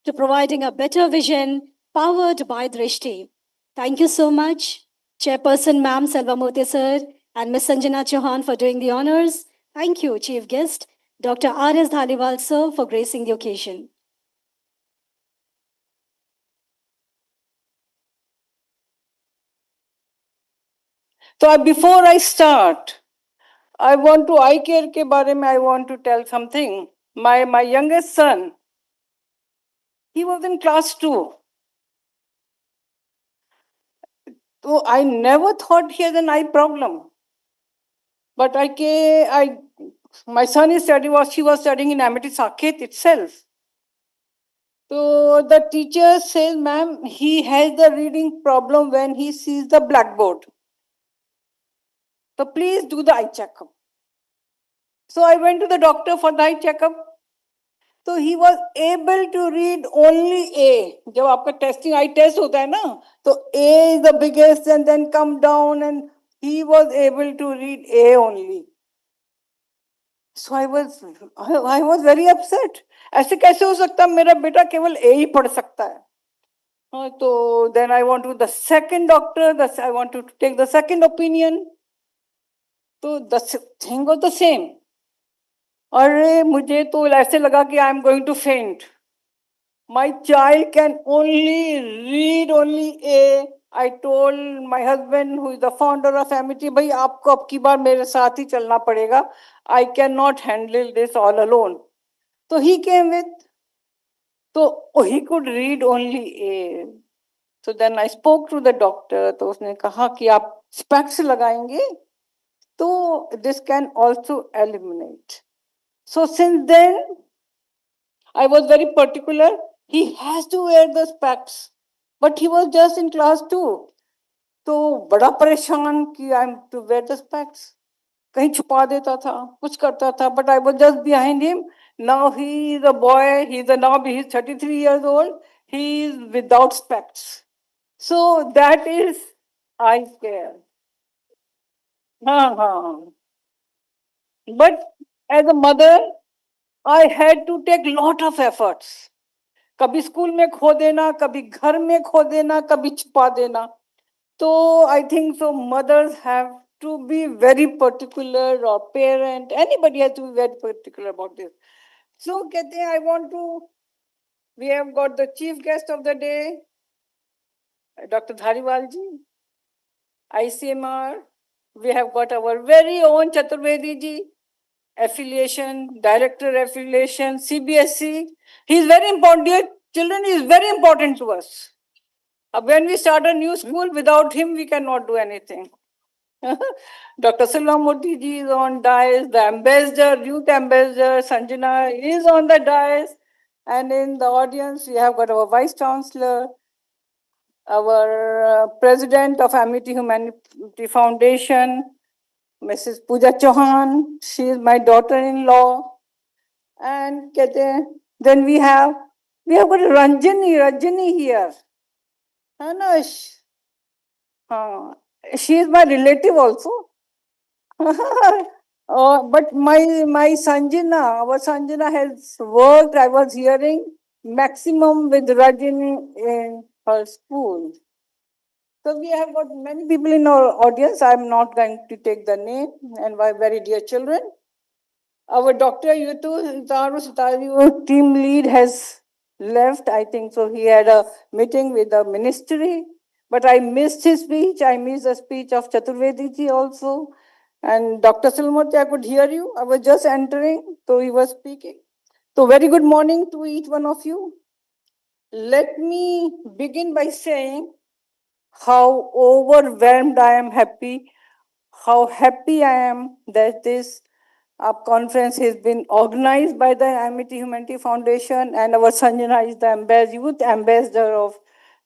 to providing a better vision powered by Drishti. Thank you so much, Chairperson Ma'am Selvamurthy sir and Ms. Sanjana Chauhan for doing the honors. Thank you, Chief Guest, Dr. R.S. Dhaliwal sir, for gracing the occasion. So before I start, I want to eye care के बारे में I want to tell something. My youngest son, he was in class 2. So I never thought he has an eye problem. But my son she was studying in Amity Saket itself. So the teacher says, ma'am, he has the reading problem when he sees the blackboard. So please do the eye checkup. So I went to the doctor for the eye checkup. So he was able to read only A. जब आपका testing eye test होता है ना, तो A is the biggest and then come down, and he was able to read A only. So I was very upset. ऐसे कैसे हो सकता मेरा बेटा केवल A ही पढ़ सकता है? तो then I want to the second doctor. I want to take the second opinion. So the thing was the same. अरे मुझे तो ऐसे लगा कि I am going to faint. My child can only read only A. I told my husband, who is the founder of Amity, भाई आपको अब की बार मेरे साथ ही चलना पड़ेगा. I cannot handle this all alone. So he came with. So he could read only A. So then I spoke to the doctor. तो उसने कहा कि आप specs लगाएंगे, तो this can also eliminate. So since then, I was very particular. He has to wear the specs, but he was just in class 2. तो बड़ा परेशान कि I am to wear the specs. कहीं छुपा देता था, कुछ करता था, but I was just behind him. Now he is a boy, now he is 33 years old, he is without specs. So that is eye care. But as a mother, I had to take lot of efforts. कभी school में खो देना, कभी घर में खो देना, कभी छुपा देना. तो I think so mothers have to be very particular, or parent, anybody has to be very particular about this. So कहते हैं, we have got the chief guest of the day, Dr. Dhariwal ji, ICMR. We have got our very own Chaturvedi ji, affiliation, director affiliation, CBSE. He is very important. Dear children, he is very important to us. When we start a new school, without him, we cannot do anything. Dr. Sulamurthy ji is on dais, the ambassador, youth ambassador, Sanjana is on the dais. And in the audience, we have got our vice chancellor, our president of Amity Humanity Foundation, Mrs. Pooja Chauhan. She is my daughter-in-law. And then we have got Ranjani here. Anush. She is my relative also. But my Sanjana, our Sanjana has worked, I was hearing, maximum with Rajini in her school. So we have got many people in our audience. I'm not going to take the name, and my very dear children. Our Dr. Yutu Sitaru team lead has left. I think so. He had a meeting with the ministry, but I missed his speech. I missed the speech of Chaturvedi ji also. And Dr. Sulmurthy, I could hear you. I was just entering, so he was speaking. So very good morning to each one of you. Let me begin by saying how overwhelmed I am happy, how happy I am that this conference has been organized by the Amity Humanity Foundation, and our Sanjana is the youth ambassador of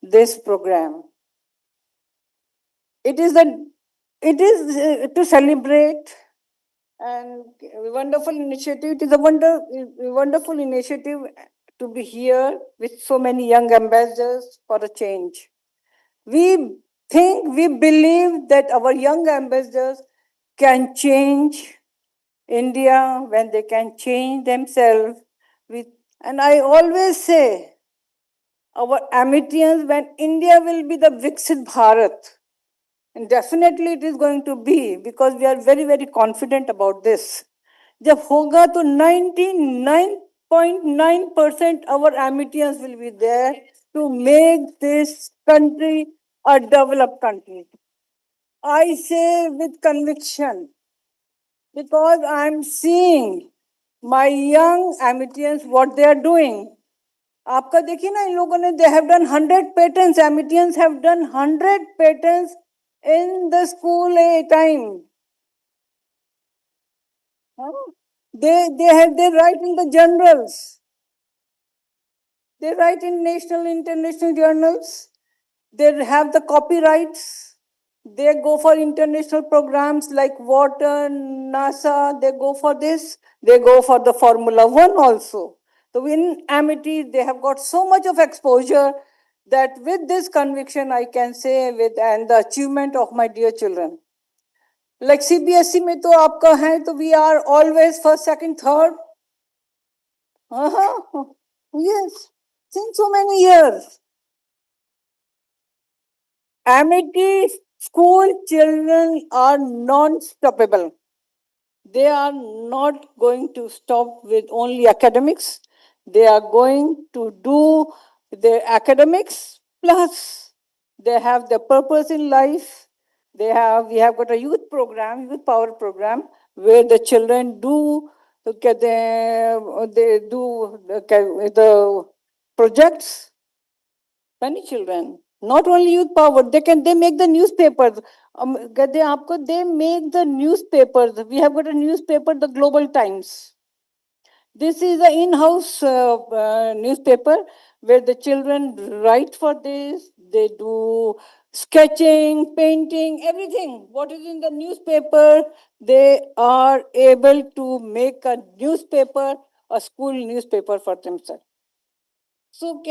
this program. It is to celebrate and a wonderful initiative. It is a wonderful initiative to be here with so many young ambassadors for a change. We believe that our young ambassadors can change India when they can change themselves. And I always say, our Amitians, when India will be the Viksit Bharat, and definitely it is going to be, because we are very, very confident about this. जब होगा तो 99.9% our Amitians will be there to make this country a developed country. I say with conviction, because I'm seeing my young Amitians what they are doing. आपका देखिए ना, इन लोगों ने they have done 100 patents. Amitians have done 100 patents in the school time. They write in the journals. They write in national, international journals. They have the copyrights. They go for international programs like water, NASA. They go for this. They go for the Formula 1 also. So in Amity, they have got so much of exposure that with this conviction, I can say and the achievement of my dear children. Like CBSE में तो आपका है, तो we are always first, second, third. Yes, since so many years. Amity school children are non-stoppable. They are not going to stop with only academics. They are going to do their academics, plus they have their purpose in life. We have got a youth power program, where the children do they do the projects. Many children, not only youth power, they make the newspapers. They make the newspapers. We have got a newspaper, the Global Times. This is an in-house newspaper where the children write for this. They do sketching, painting, everything. What is in the newspaper, they are able to make a newspaper, a school newspaper for themselves. So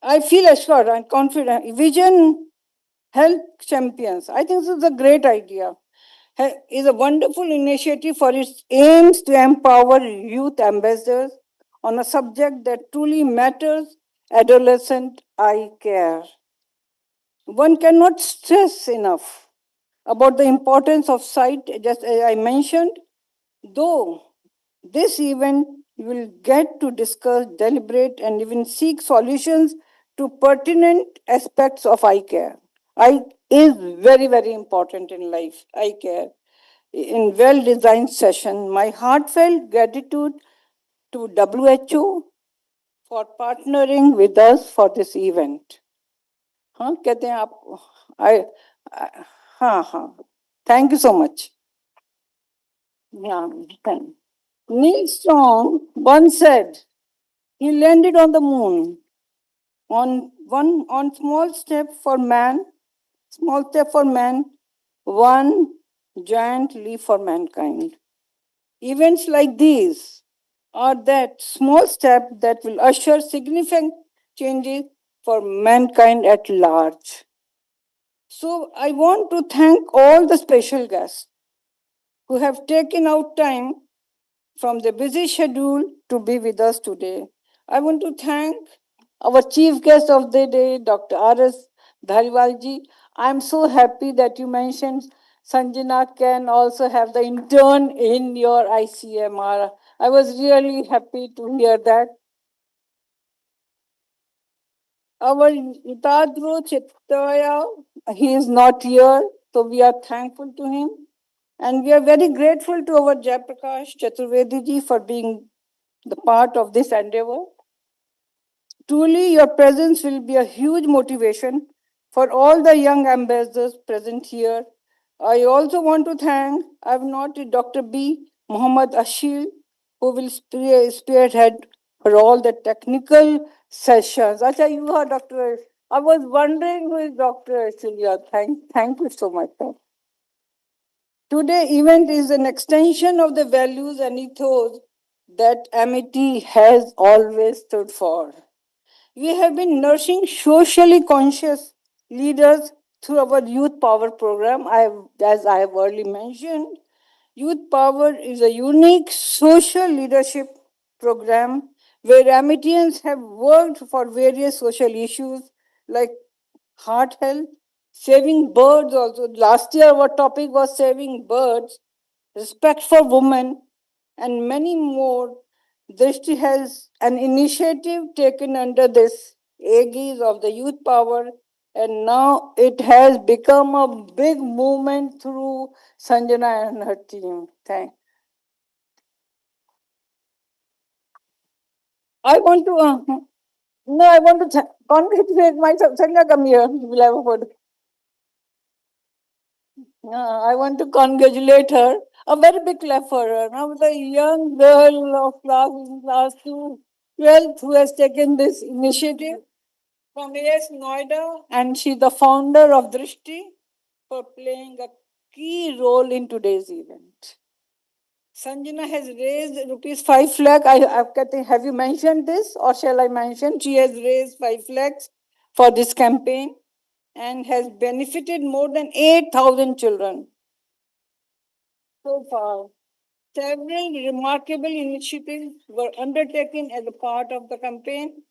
I feel assured and confident. Vision Health Champions. I think this is a great idea. Is a wonderful initiative for its aims to empower youth ambassadors on a subject that truly matters, adolescent eye care. One cannot stress enough about the importance of sight, just as I mentioned, though this event will get to discuss, deliberate, and even seek solutions to pertinent aspects of eye care. Eye is very, very important in life, eye care. In well-designed session, my heartfelt gratitude to WHO for partnering with us for this event. हाँ कहते हैं आप हाँ thank you so much. Yeah, Neil Strong once said he landed on the moon on small step for man, one giant leap for mankind. Events like these are that small step that will usher significant changes for mankind at large. So I want to thank all the special guests who have taken out time from the busy schedule to be with us today. I want to thank our chief guest of the day, Dr. R.S. Dhariwalji. I'm so happy that you mentioned Sanjana can also have the intern in your ICMR. I was really happy to hear that. Our Yutadro Chittaya, he is not here, so we are thankful to him. And we are very grateful to our Jayaprakash Chaturvedi ji for being the part of this endeavor. Truly, your presence will be a huge motivation for all the young ambassadors present here. I also want to thank, I've noted Dr. B. Muhammad Ashil, who will spearhead for all the technical sessions. Acha, you are Dr. I was wondering who is Dr. Ashil. Thank you so much. Today event is an extension of the values and ethos that Amity has always stood for. We have been nourishing socially conscious leaders through our Youth Power program. As I have already mentioned, Youth Power is a unique social leadership program where Amitians have worked for various social issues like heart health, saving birds also. Last year our topic was saving birds, respect for women, and many more. Drishti has an initiative taken under this aegis of the Youth Power, and now it has become a big movement through Sanjana and her team. Thanks. I want to congratulate myself. Sanjana, come here. You will have a word. I want to congratulate her. A very big clap for her. Now, the young girl of class 12th who has taken this initiative from AS Noida, and she's the founder of Drishti for playing a key role in today's event. Sanjana has raised rupees 5 lakh. Have you mentioned this or shall I mention? She has raised 5 lakhs for this campaign and has benefited more than 8,000 children. So far, several remarkable initiatives were undertaken as a part of the campaign,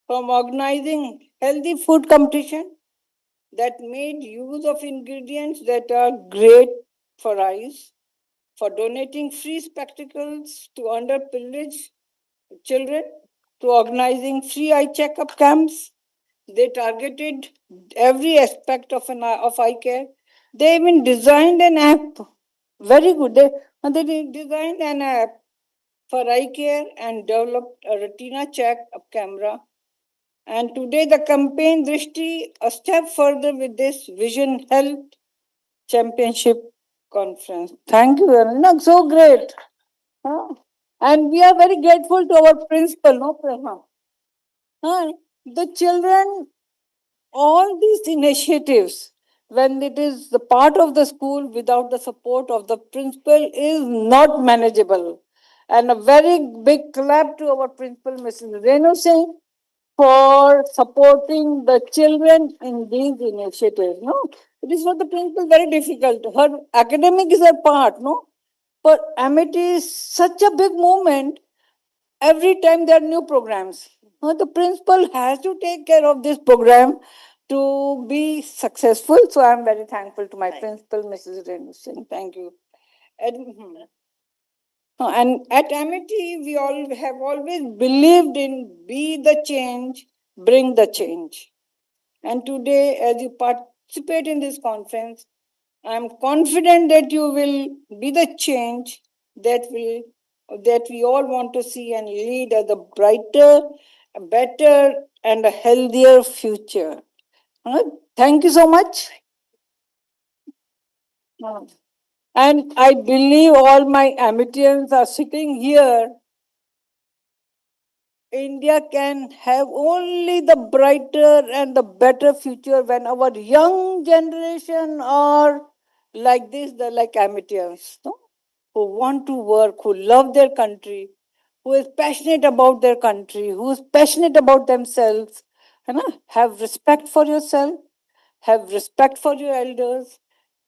from organizing healthy food competition that made use of ingredients that are great for eyes, for donating free spectacles to underprivileged children, to organizing free eye checkup camps. They targeted every aspect of eye care. They even designed an app. Very good. They designed an app for eye care and developed a retina check-up camera. And today the campaign Drishti a step further with this Vision Health Championship Conference. Thank you, Aruna. So great. And we are very grateful to our principal, no, Prema? The children all these initiatives, when it is the part of the school without the support of the principal, is not manageable. And a very big clap to our principal, Mrs. Renu Singh, for supporting the children in these initiatives. No, it is for the principal very difficult. Her academic is her part, no, but Amity is such a big movement. Every time there are new programs, the principal has to take care of this program to be successful. So I am very thankful to my principal, Mrs. Renu Singh. Thank you. And at Amity, we all have always believed in be the change, bring the change. And today, as you participate in this conference, I am confident that you will be the change that we all want to see and lead a brighter, a better, and a healthier future. Thank you so much. And I believe all my Amitians are sitting here. India can have only the brighter and the better future when our young generation are like this, they're like Amitians, no? Who want to work, who love their country, who is passionate about their country, who is passionate about themselves. Have respect for yourself, have respect for your elders,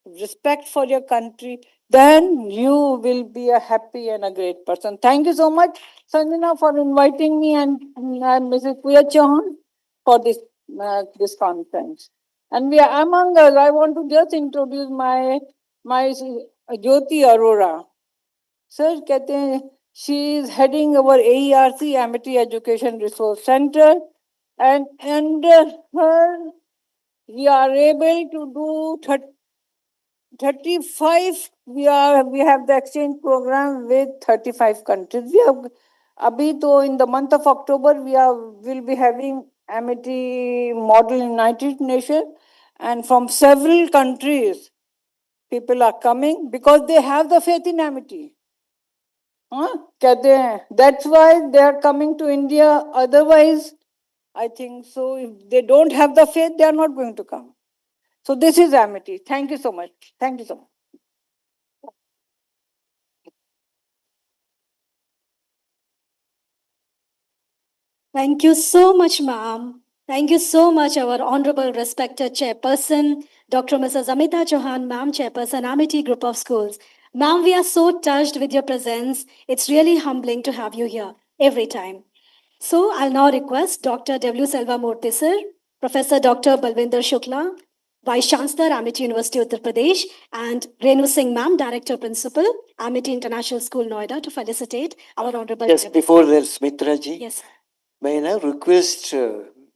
respect for your country, then you will be a happy and a great person. Thank you so much, Sanjana, for inviting me and Mrs. Puya Chauhan for this conference. And we are among us. I want to just introduce my Jyoti Arora. Sir, कहते हैं, she is heading our AERC Amity Education Resource Center, and under her we are able to do 35, we have the exchange program with 35 countries. We have abhi to in the month of October will be having Amity model in United Nations, and from several countries people are coming because they have the faith in Amity. कहते हैं, that's why they are coming to India. Otherwise, I think so, if they don't have the faith, they are not going to come. So this is Amity. Thank you so much. Thank you so much. Thank you so much, ma'am. Thank you so much, our honorable, respected chairperson, Dr. Mrs. Amita Chauhan, ma'am, chairperson, Amity Group of Schools. Ma'am, we are so touched with your presence. It's really humbling to have you here every time. So I'll now request Dr. W. Selva Murthy, sir, Professor Dr. Balvinder Shukla, Vice Chancellor, Amity University, Uttar Pradesh, and Renu Singh, ma'am, Director Principal, Amity International School, Noida, to felicitate our honorable. Yes, before there's Mitra ji. Yes. May I now request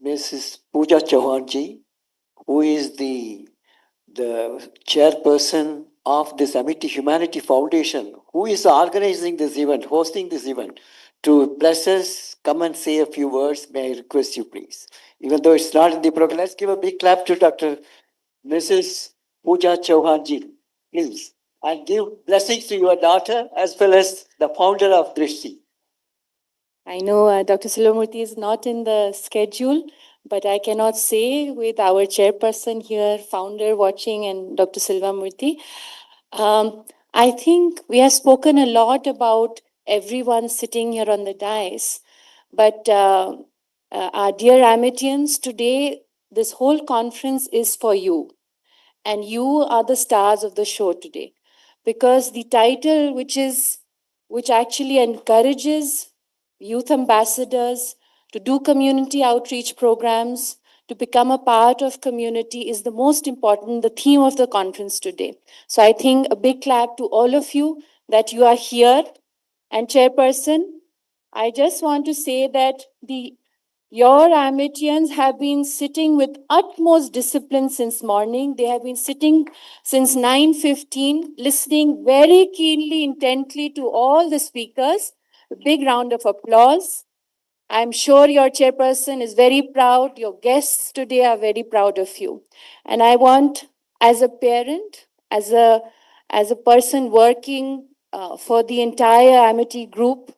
Mrs. Pooja Chauhan ji, who is the chairperson of this Amity Humanity Foundation, who is organizing this event, hosting this event, to bless us, come and say a few words. May I request you, please? Even though it's not in the program, let's give a big clap to Dr. Mrs. Pooja Chauhan ji, please. And give blessings to your daughter as well as the founder of Drishti. I know Dr. Silvamurthy is not in the schedule, but I cannot say with our chairperson here, founder watching, and Dr. Silvamurthy. I think we have spoken a lot about everyone sitting here on the dais, but our dear Amitians, today this whole conference is for you, and you are the stars of the show today, because the title, which actually encourages youth ambassadors to do community outreach programs, to become a part of community, is the most important, the theme of the conference today. So I think a big clap to all of you that you are here. And chairperson, I just want to say that your Amitians have been sitting with utmost discipline since morning. They have been sitting since 9:15, listening very keenly, intently to all the speakers. A big round of applause. I'm sure your chairperson is very proud. Your guests today are very proud of you. And I want, as a parent, as a person working for the entire Amity group,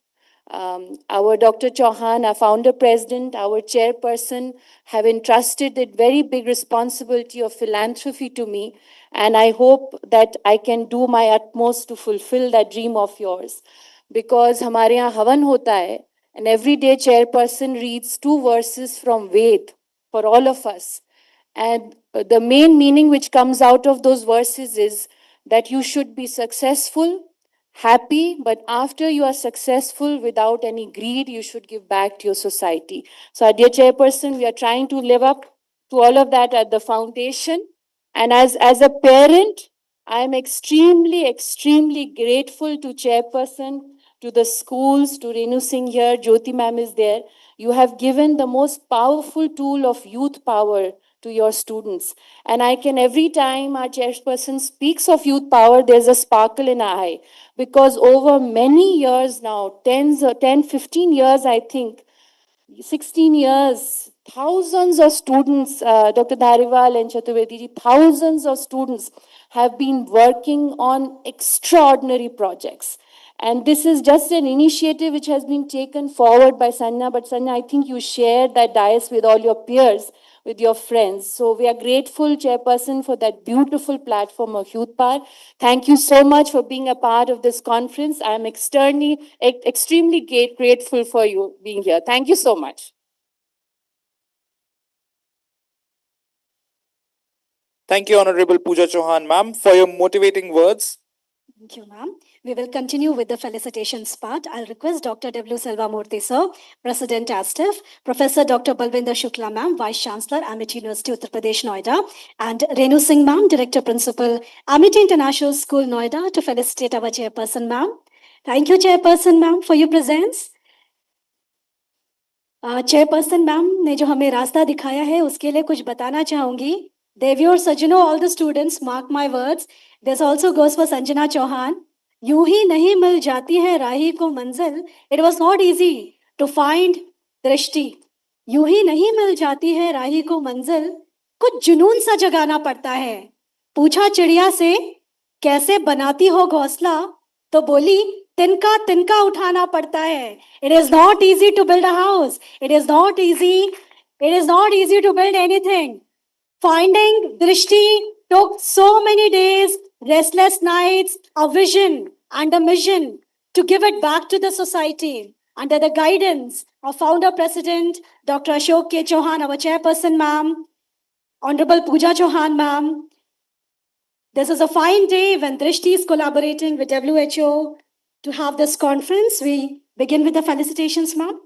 Our Dr. Chauhan, our founder president, our chairperson, have entrusted a very big responsibility of philanthropy to me. And I hope that I can do my utmost to fulfill that dream of yours. Because हमारे यहाँ हवन होता है, and every day chairperson reads 2 verses from Ved for all of us. And the main meaning which comes out of those verses is that you should be successful, happy, but after you are successful without any greed, you should give back to your society. So, our dear chairperson, we are trying to live up to all of that at the foundation. And as a parent, I am extremely grateful to chairperson, to the schools, to Renu Singh here, Jyoti ma'am is there. You have given the most powerful tool of youth power to your students. And I can, every time our chairperson speaks of youth power, there's a sparkle in our eye. Because over many years now, 15 years, I think, 16 years, thousands of students, Dr. Dhariwal and Chaturvedi ji, thousands of students have been working on extraordinary projects. And this is just an initiative which has been taken forward by Sanya. But Sanya, I think you shared that dais with all your peers, with your friends. So we are grateful, Chairperson, for that beautiful platform of Youth Power. Thank you so much for being a part of this conference. I am extremely grateful for you being here. Thank you so much. Thank you, Honorable Pooja Chauhan, ma'am, for your motivating words. Thank you, ma'am. We will continue with the felicitations part. I'll request Dr. W. Selvamurthy, sir, President ASTIF, Professor Dr. Balvinder Shukla, ma'am, Vice Chancellor, Amity University, Uttar Pradesh, Noida, and Renu Singh, ma'am, Director Principal, Amity International School, Noida, to felicitate our chairperson, ma'am. Thank you, chairperson, ma'am, for your presence. Chairperson ma'am ने जो हमें रास्ता दिखाया है उसके लिए कुछ बताना चाहूंगी. देवी और सज्जनों, all the students, mark my words, this also goes for Sanjana Chauhan. यूं ही नहीं मिल जाती है राही को मंजिल. It was not easy to find Drishti. यूं ही नहीं मिल जाती है राही को मंजिल, कुछ जुनून सा जगाना पड़ता है. पूछा चिड़िया से कैसे बनाती हो घोंसला, तो बोली तिनका तिनका उठाना पड़ता है. It is not easy to build a house. It is not easy to build anything. Finding Drishti took so many days, restless nights, a vision and a mission to give it back to the society under the guidance of Founder President Dr. Ashok K. Chauhan, our chairperson, ma'am, Honorable Pooja Chauhan, ma'am. This is a fine day when Drishti is collaborating with WHO to have this conference. We begin with the felicitations, ma'am.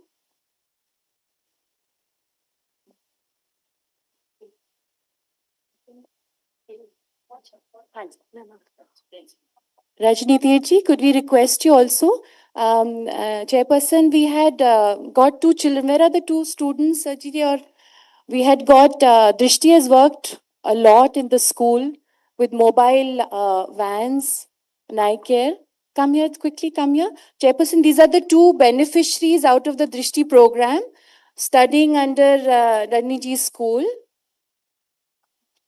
Rajni ji, could we request you also? Chairperson, we had got 2 children. Where are the 2 students, Ji? Or we had got, Drishti has worked a lot in the school with mobile vans and eye care. Come here, quickly come here. Chairperson, these are the 2 beneficiaries out of the Drishti program studying under Rajni ji's school.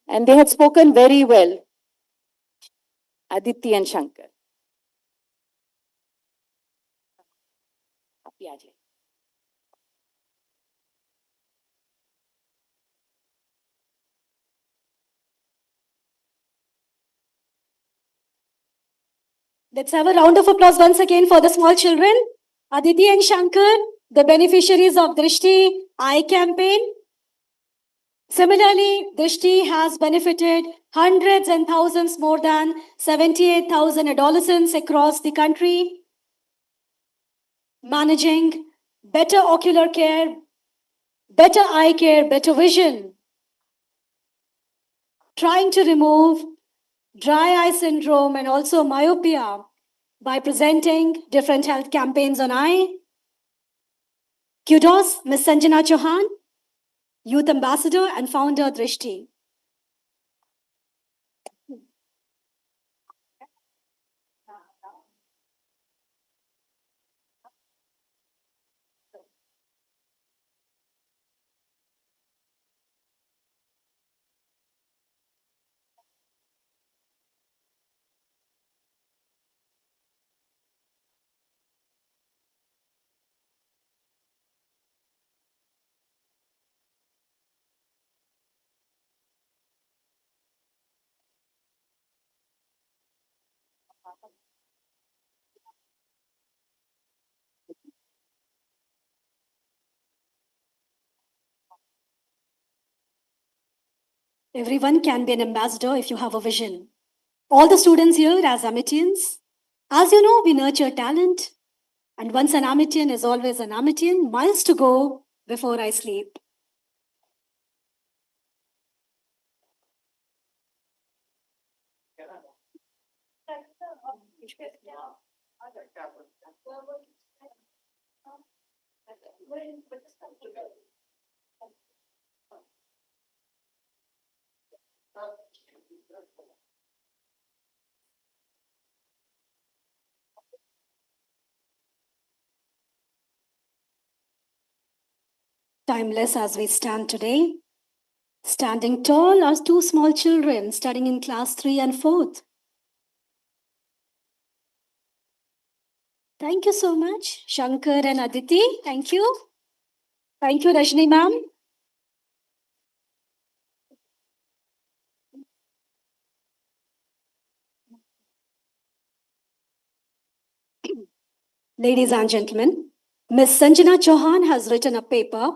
And they had spoken very well. Aditi and Shankar. Let's have a round of applause once again for the small children. Aditi and Shankar, the beneficiaries of Drishti Eye Campaign. Similarly, Drishti has benefited hundreds and thousands, more than 78,000 adolescents across the country, managing better ocular care, better eye care, better vision, trying to remove dry eye syndrome and also myopia by presenting different health campaigns on eye. Kudos, Ms. Sanjana Chauhan, Youth Ambassador and Founder Drishti. Everyone can be an ambassador if you have a vision. All the students here as Amitians, as you know, we nurture talent. And once an Amitian is always an Amitian, miles to go before I sleep. Timeless as we stand today, standing tall as two small children studying in class 3 and 4th. Thank you so much, Shankar and Aditi. Thank you. Thank you, Rajni ma'am. Ladies and gentlemen, Ms. Sanjana Chauhan has written a paper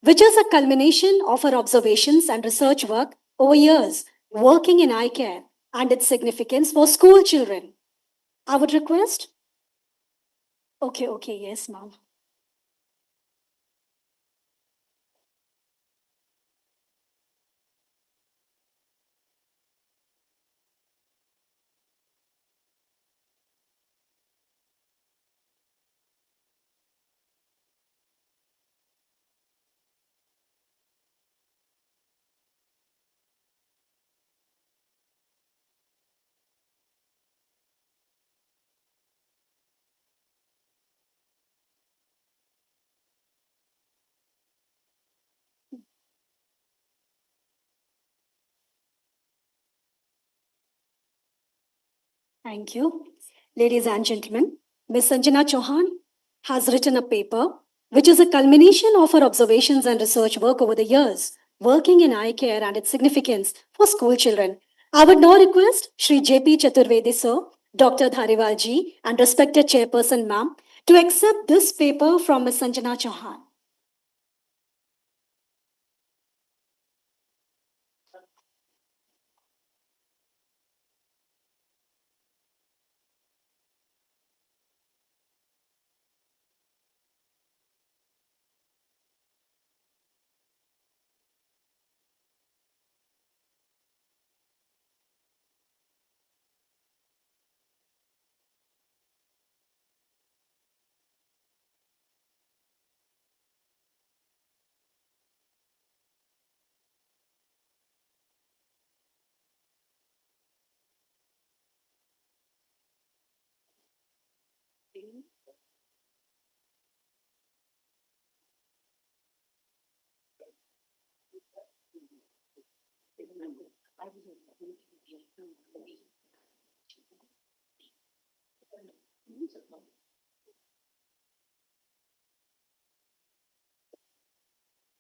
which is a culmination of her observations and research work over years working in eye care and its significance for school children. I would request. Okay, yes, ma'am. Thank you. Ladies and gentlemen, Ms. Sanjana Chauhan has written a paper which is a culmination of her observations and research work over the years, working in eye care and its significance for school children. I would now request Shri J.P. Chaturvedi sir, Dr. Dhariwal ji, and respected chairperson ma'am to accept this paper from Ms. Sanjana Chauhan.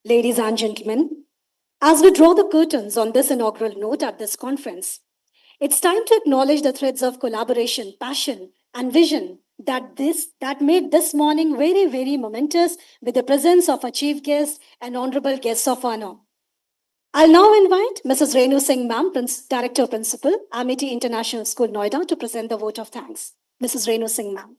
Ladies and gentlemen, as we draw the curtains on this inaugural note at this conference, it's time to acknowledge the threads of collaboration, passion, and vision that made this morning very, very momentous with the presence of our chief guest and honorable guests of honor. I'll now invite Mrs. Renu Singh Ma'am, Director Principal, Amity International School, Noida, to present the vote of thanks. Mrs. Renu Singh Ma'am.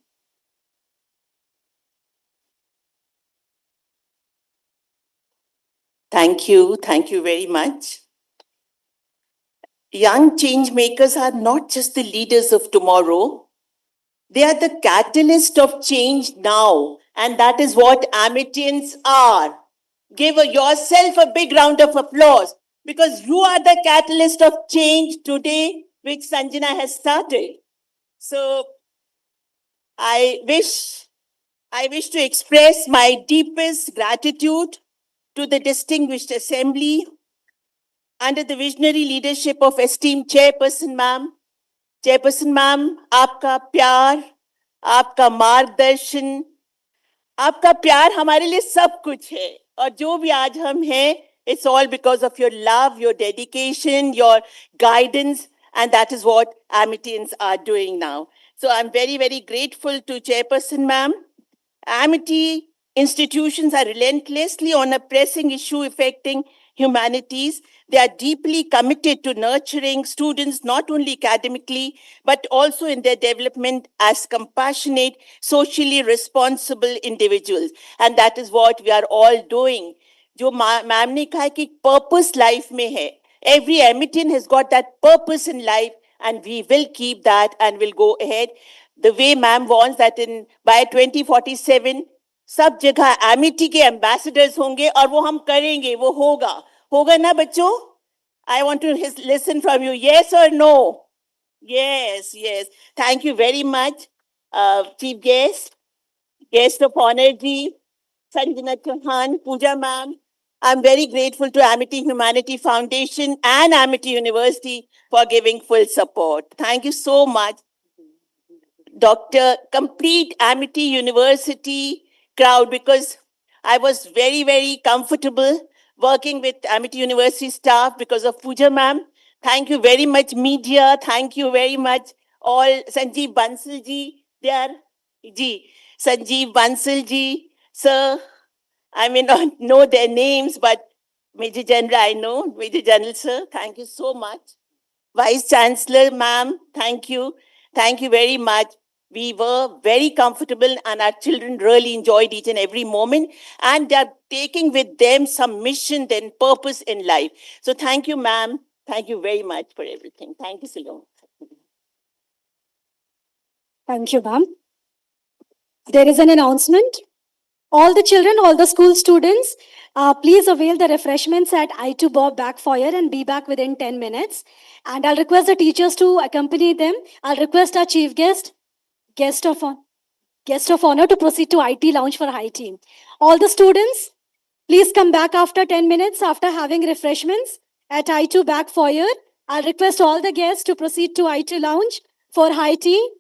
Thank you very much. Young change makers are not just the leaders of tomorrow, they are the catalyst of change now, and that is what Amitians are. Give yourself a big round of applause because you are the catalyst of change today, which Sanjana has started. So I wish to express my deepest gratitude to the distinguished assembly under the visionary leadership of esteemed Chairperson Ma'am. Chairperson Ma'am, आपका प्यार, आपका मार्गदर्शन, आपका प्यार हमारे लिए सब कुछ है और जो भी आज हम हैं, it's all because of your love, your dedication, your guidance. And that is what Amitians are doing now. So I'm very, very grateful to Chairperson Ma'am. Amity institutions are relentlessly on a pressing issue affecting humanities. They are deeply committed to nurturing students not only academically, but also in their development as compassionate, socially responsible individuals. And that is what we are all doing. जो ma'am ने कहा कि purpose life में है. Every Amitian has got that purpose in life, and we will keep that and will go ahead. The way ma'am wants that in by 2047 सब जगह Amity के ambassadors होंगे और वो हम करेंगे, वो होगा ना बच्चों? I want to listen from you. Yes or no? Yes. Thank you very much, Chief Guest, Guest of Honor ji, Sanjana Chauhan, Pooja ma'am. I'm very grateful to Amity Humanity Foundation and Amity University for giving full support. Thank you so much. Dr. Complete Amity University crowd, because I was very, very comfortable working with Amity University staff because of Pooja ma'am. Thank you very much, media. Thank you very much, all. Sanjeev Bansal ji, there. Ji, Sanjeev Bansal ji, sir. I may not know their names, but Major General, I know. Major General, sir, thank you so much. Vice Chancellor, ma'am, thank you. Thank you very much. We were very comfortable and our children really enjoyed each and every moment. And they're taking with them some mission and purpose in life. So thank you, ma'am. Thank you very much for everything. Thank you, Salome. Thank you, ma'am. There is an announcement. All the children, all the school students, please avail the refreshments at I2 Bob back foyer and be back within 10 minutes. And I'll request the teachers to accompany them. I'll request our chief guest of honor to proceed to IT lounge for high tea. All the students, please come back after 10 minutes after having refreshments at I2 back foyer. I'll request all the guests to proceed to IT lounge for high tea.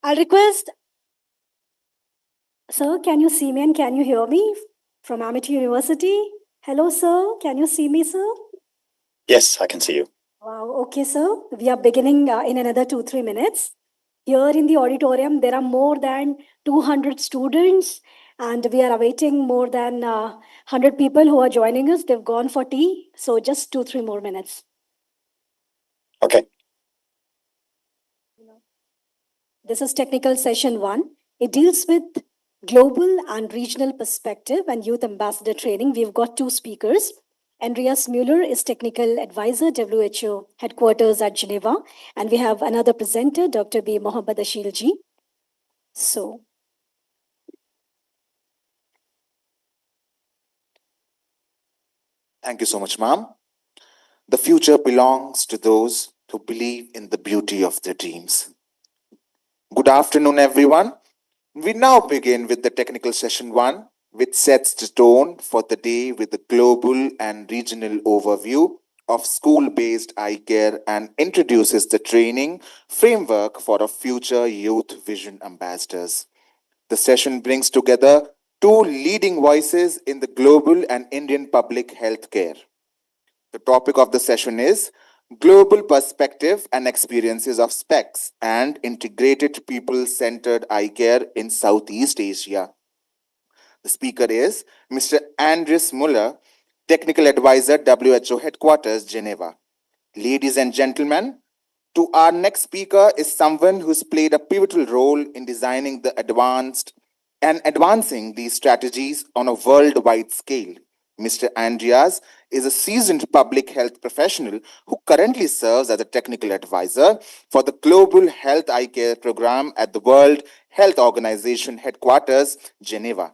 I'll request, sir, can you see me and can you hear me from Amity University? Hello, sir. Can you see me, sir? Yes, I can see you. Wow. Okay, sir. We are beginning in another 2-3 minutes. Here in the auditorium, there are more than 200 students, and we are awaiting more than 100 people who are joining us. They've gone for tea. So just 2-3 more minutes. Okay. This is technical session 1. It deals with global and regional perspective and youth ambassador training. We've got 2 speakers. Andreas Mueller is technical advisor, WHO headquarters at Geneva. And we have another presenter, Dr. B. Mohammad Ashil ji. So, thank you so much, ma'am. The future belongs to those who believe in the beauty of their dreams. Good afternoon, everyone. We now begin with the technical session 1, which sets the tone for the day with a global and regional overview of school-based eye care and introduces the training framework for our future youth vision ambassadors. The session brings together 2 leading voices in the global and Indian public health care. The topic of the session is Global Perspective and Experiences of SPECS and Integrated People-Centered Eye Care in Southeast Asia. The speaker is Mr. Andreas Muller, Technical Advisor, WHO Headquarters, Geneva. Ladies and gentlemen, to our next speaker is someone who's played a pivotal role in designing the advancing these strategies on a worldwide scale. Mr. Andreas is a seasoned public health professional who currently serves as a technical advisor for the Global Health Eye Care Program at the World Health Organization Headquarters, Geneva.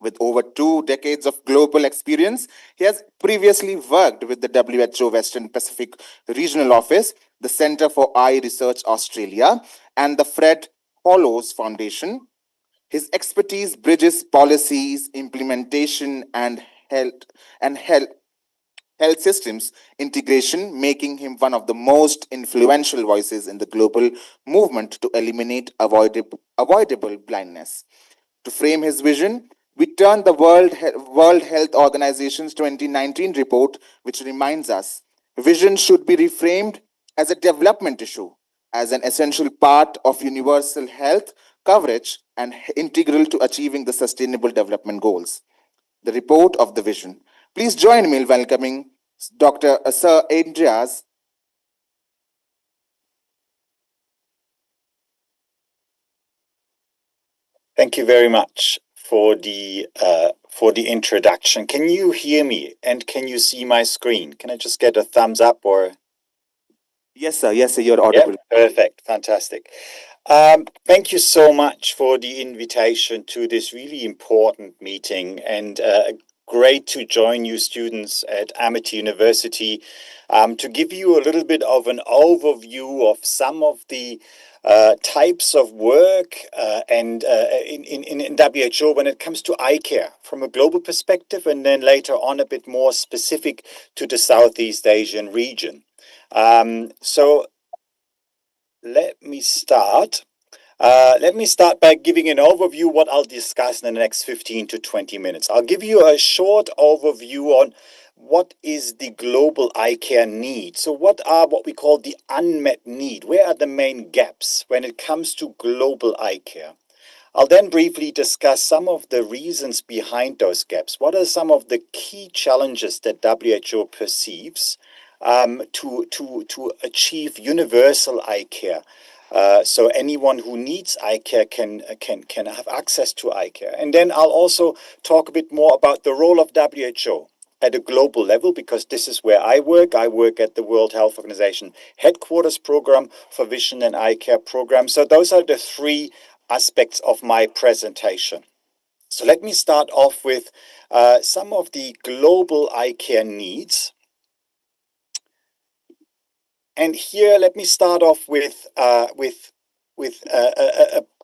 With over 2 decades of global experience, he has previously worked with the WHO Western Pacific Regional Office, the Center for Eye Research Australia, and the Fred Hollows Foundation. His expertise bridges policies, implementation, and health systems integration, making him one of the most influential voices in the global movement to eliminate avoidable blindness. To frame his vision, we turn the World Health Organization's 2019 report, which reminds us, vision should be reframed as a development issue, as an essential part of universal health coverage and integral to achieving the Sustainable Development Goals. The report of the vision. Please join me in welcoming Dr. Sir Andreas. Thank you very much for the introduction. Can you hear me and can you see my screen? Can I just get a thumbs up or? Yes, sir. Yes, sir. You're audible. Yep, perfect. Fantastic. Thank you so much for the invitation to this really important meeting, and great to join you students at Amity University to give you a little bit of an overview of some of the types of work and in WHO when it comes to eye care from a global perspective, and then later on a bit more specific to the Southeast Asian region. So let me start. Let me start by giving an overview what I'll discuss in the next 15 to 20 minutes. I'll give you a short overview on what is the global eye care need. So what we call the unmet need? Where are the main gaps when it comes to global eye care? I'll then briefly discuss some of the reasons behind those gaps. What are some of the key challenges that WHO perceives to achieve universal eye care? So anyone who needs eye care can have access to eye care. And then I'll also talk a bit more about the role of WHO at a global level, because this is where I work. I work at the World Health Organization Headquarters Program for Vision and Eye Care Program. So those are the three aspects of my presentation. So let me start off with some of the global eye care needs. And here, let me start off with a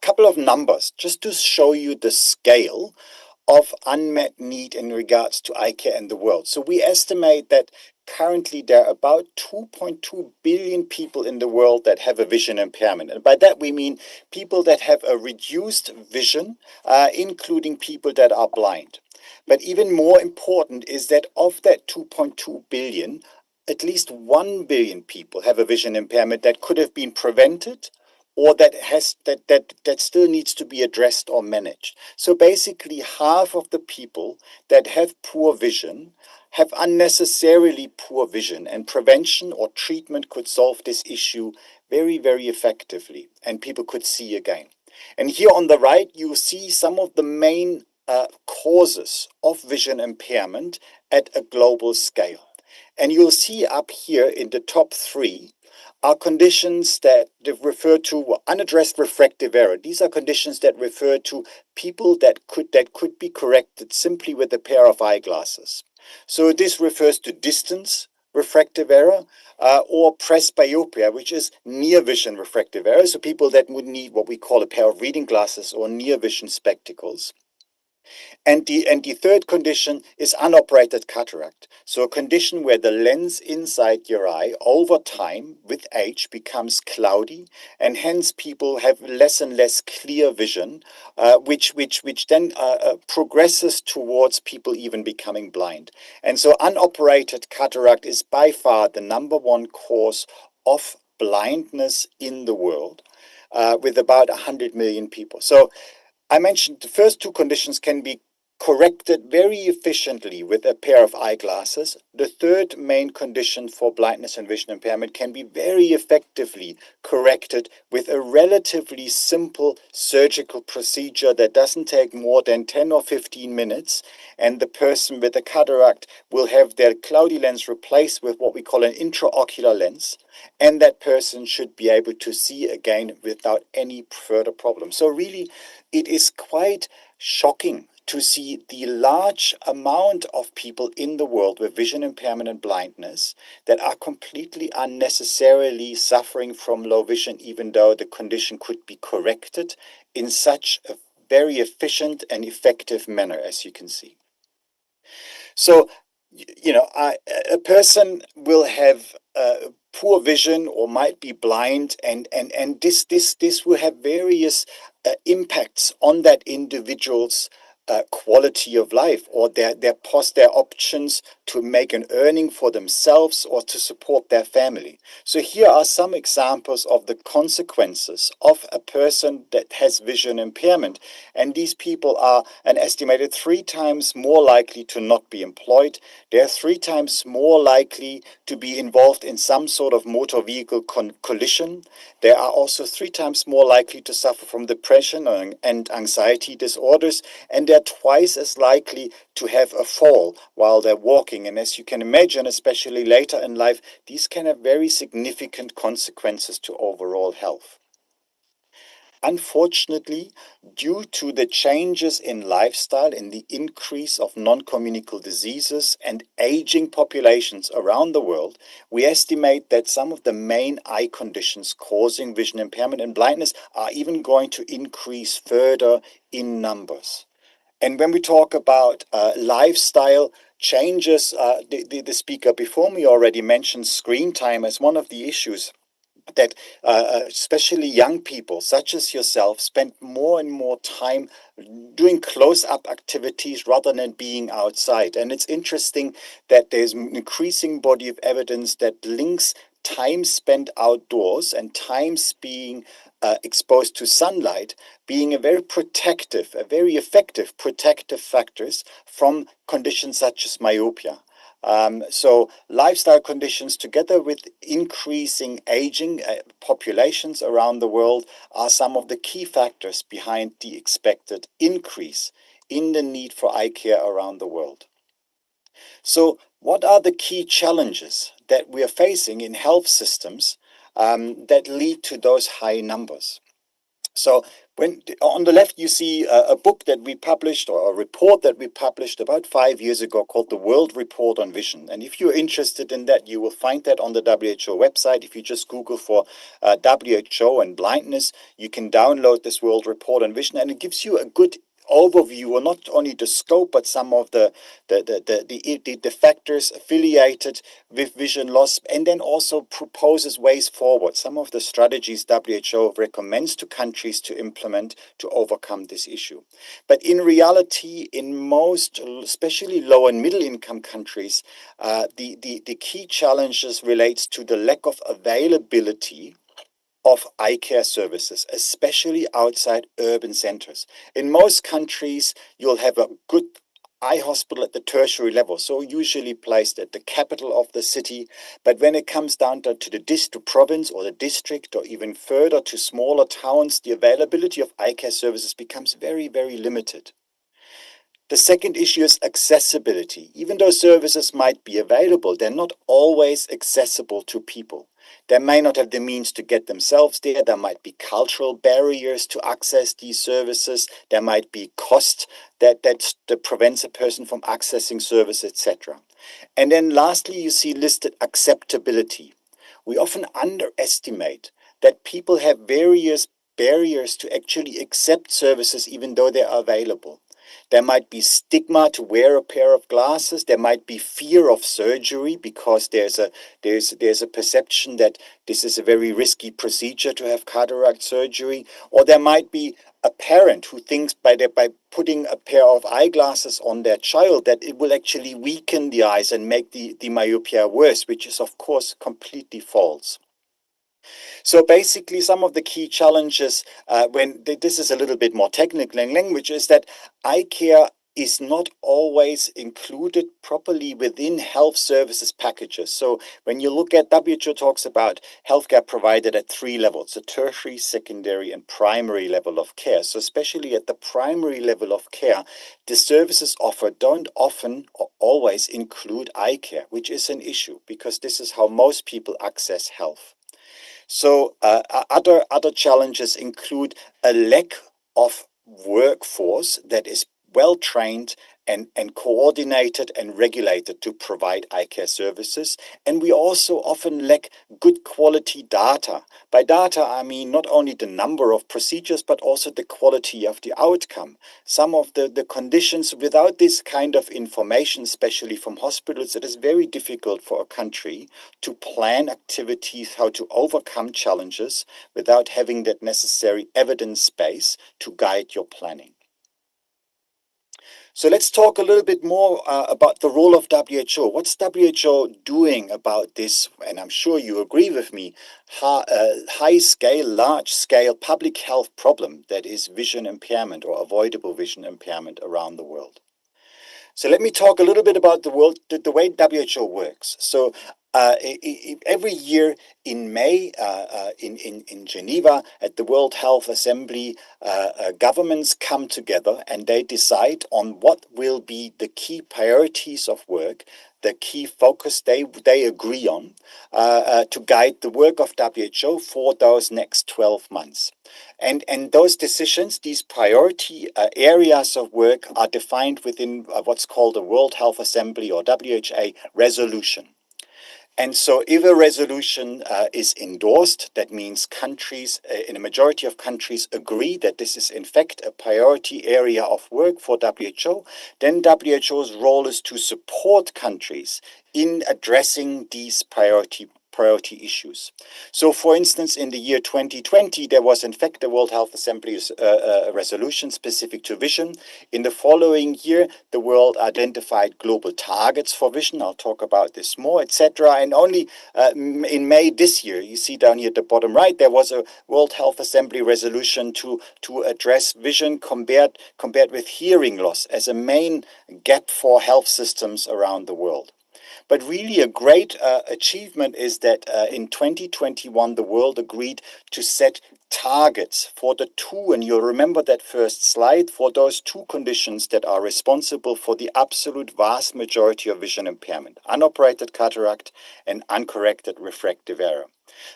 couple of numbers, just to show you the scale of unmet need in regards to eye care in the world. So we estimate that currently there are about 2.2 billion people in the world that have a vision impairment. And by that we mean people that have a reduced vision, including people that are blind. But even more important is that of that 2.2 billion, at least 1 billion people have a vision impairment that could have been prevented, or that still needs to be addressed or managed. So basically, half of the people that have poor vision have unnecessarily poor vision, and prevention or treatment could solve this issue very, very effectively, and people could see again. And here on the right, you see some of the main causes of vision impairment at a global scale. And you'll see up here in the top three are conditions that refer to unaddressed refractive error. These are conditions that refer to people that could be corrected simply with a pair of eyeglasses. So this refers to distance refractive error or presbyopia, which is near vision refractive error. So people that would need what we call a pair of reading glasses or near vision spectacles. And the third condition is unoperated cataract. So a condition where the lens inside your eye over time with age becomes cloudy, and hence people have less and less clear vision, which then progresses towards people even becoming blind. And so unoperated cataract is by far the number one cause of blindness in the world, with about 100 million people. So I mentioned the first two conditions can be corrected very efficiently with a pair of eyeglasses. The third main condition for blindness and vision impairment can be very effectively corrected with a relatively simple surgical procedure that doesn't take more than 10 or 15 minutes, and the person with a cataract will have their cloudy lens replaced with what we call an intraocular lens, and that person should be able to see again without any further problem. So really, it is quite shocking to see the large amount of people in the world with vision impairment and blindness that are completely unnecessarily suffering from low vision, even though the condition could be corrected in such a very efficient and effective manner, as you can see. So, a person will have poor vision or might be blind, and this will have various impacts on that individual's quality of life, or their options to make an earning for themselves or to support their family. So here are some examples of the consequences of a person that has vision impairment. And these people are an estimated 3 times more likely to not be employed. They're 3 times more likely to be involved in some sort of motor vehicle collision. They are also 3 times more likely to suffer from depression and anxiety disorders, and they're twice as likely to have a fall while they're walking. And as you can imagine, especially later in life, these can have very significant consequences to overall health. Unfortunately, due to the changes in lifestyle and the increase of non-communicable diseases and aging populations around the world, we estimate that some of the main eye conditions causing vision impairment and blindness are even going to increase further in numbers. And when we talk about lifestyle changes, the speaker before me already mentioned screen time as one of the issues that especially young people such as yourself spend more and more time doing close-up activities rather than being outside. And it's interesting that there's an increasing body of evidence that links time spent outdoors and times being exposed to sunlight being a very effective protective factors from conditions such as myopia. So lifestyle conditions together with increasing aging populations around the world are some of the key factors behind the expected increase in the need for eye care around the world. So what are the key challenges that we are facing in health systems that lead to those high numbers? So on the left, you see a book that we published or a report that we published about 5 years ago called the World Report on Vision. And if you're interested in that, you will find that on the WHO website. If you just Google for WHO and blindness, you can download this World Report on Vision, and it gives you a good overview, or not only the scope, but some of the factors affiliated with vision loss, and then also proposes ways forward, some of the strategies WHO recommends to countries to implement to overcome this issue. But in reality, in most, especially low and middle income countries, the key challenges relates to the lack of availability of eye care services, especially outside urban centers. In most countries, you'll have a good eye hospital at the tertiary level, so usually placed at the capital of the city. But when it comes down to the province or the district, or even further to smaller towns, the availability of eye care services becomes very, very limited. The second issue is accessibility. Even though services might be available, they're not always accessible to people. They may not have the means to get themselves there. There might be cultural barriers to access these services. There might be cost that prevents a person from accessing service, etc. And then lastly, you see listed acceptability. We often underestimate that people have various barriers to actually accept services even though they are available. There might be stigma to wear a pair of glasses. There might be fear of surgery because there's a perception that this is a very risky procedure to have cataract surgery. Or there might be a parent who thinks by putting a pair of eyeglasses on their child that it will actually weaken the eyes and make the myopia worse, which is of course completely false. So basically, some of the key challenges, this is a little bit more technical in language, is that eye care is not always included properly within health services packages. So when you look at WHO talks about healthcare provided at 3 levels, a tertiary, secondary, and primary level of care. So especially at the primary level of care, the services offered don't often or always include eye care, which is an issue because this is how most people access health. So other challenges include a lack of workforce that is well trained and coordinated and regulated to provide eye care services. And we also often lack good quality data. By data, I mean not only the number of procedures, but also the quality of the outcome. Some of the conditions without this kind of information, especially from hospitals, it is very difficult for a country to plan activities, how to overcome challenges without having that necessary evidence base to guide your planning. So let's talk a little bit more about the role of WHO. What's WHO doing about this? And I'm sure you agree with me, high scale, large scale public health problem that is vision impairment or avoidable vision impairment around the world. So let me talk a little bit about the way WHO works. So every year in May, in Geneva at the World Health Assembly, governments come together and they decide on what will be the key priorities of work, the key focus they agree on to guide the work of WHO for those next 12 months. And those decisions, these priority areas of work are defined within what's called a World Health Assembly or WHA resolution. And so if a resolution is endorsed, that means countries, in a majority of countries, agree that this is in fact a priority area of work for WHO, then WHO's role is to support countries in addressing these priority issues. So, for instance, in the year 2020, there was in fact a World Health Assembly's resolution specific to vision. In the following year, the world identified global targets for vision. I'll talk about this more, etc. And only in May this year, you see down here at the bottom right, there was a World Health Assembly resolution to address vision compared with hearing loss as a main gap for health systems around the world. But really a great achievement is that in 2021, the world agreed to set targets for the two, and you'll remember that first slide, for those two conditions that are responsible for the absolute vast majority of vision impairment: unoperated cataract and uncorrected refractive error.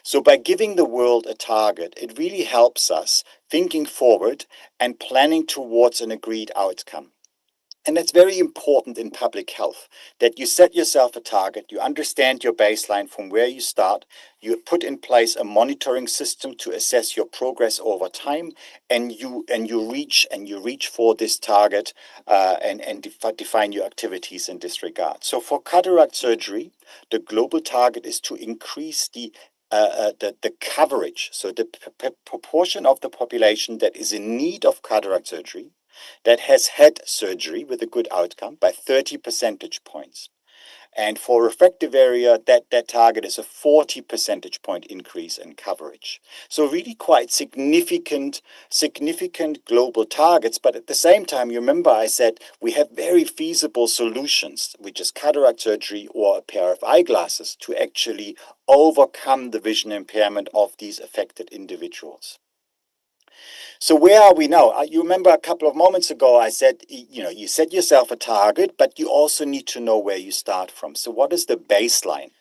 So by giving the world a target, it really helps us thinking forward and planning towards an agreed outcome. And that's very important in public health, that you set yourself a target, you understand your baseline from where you start, you put in place a monitoring system to assess your progress over time, and you reach for this target and define your activities in this regard. So for cataract surgery, the global target is to increase the coverage, so the proportion of the population that is in need of cataract surgery, that has had surgery with a good outcome, by 30 percentage points. And for refractive area, that target is a 40 percentage point increase in coverage. So really quite significant global targets. But at the same time, you remember I said we have very feasible solutions, which is cataract surgery or a pair of eyeglasses, to actually overcome the vision impairment of these affected individuals. So where are we now? You remember a couple of moments ago, I said, you set yourself a target, but you also need to know where you start from. So what is the baseline?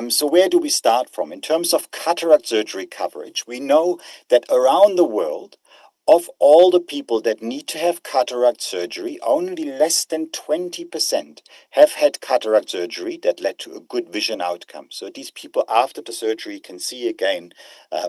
So where do we start from? In terms of cataract surgery coverage, we know that around the world, of all the people that need to have cataract surgery, only less than 20% have had cataract surgery that led to a good vision outcome. So these people after the surgery can see again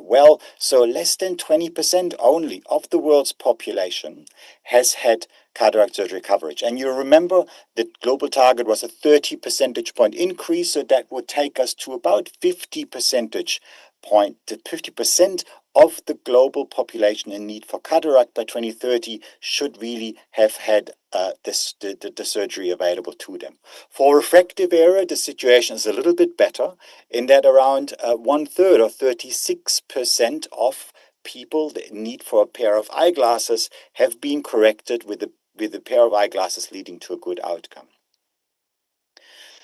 well. So less than 20% only of the world's population has had cataract surgery coverage. And you remember the global target was a 30 percentage point increase, so that would take us to about 50% of the global population in need for cataract by 2030 should really have had the surgery available to them. For refractive error, the situation is a little bit better in that around 1/3 or 36% of people that need for a pair of eyeglasses have been corrected with a pair of eyeglasses, leading to a good outcome.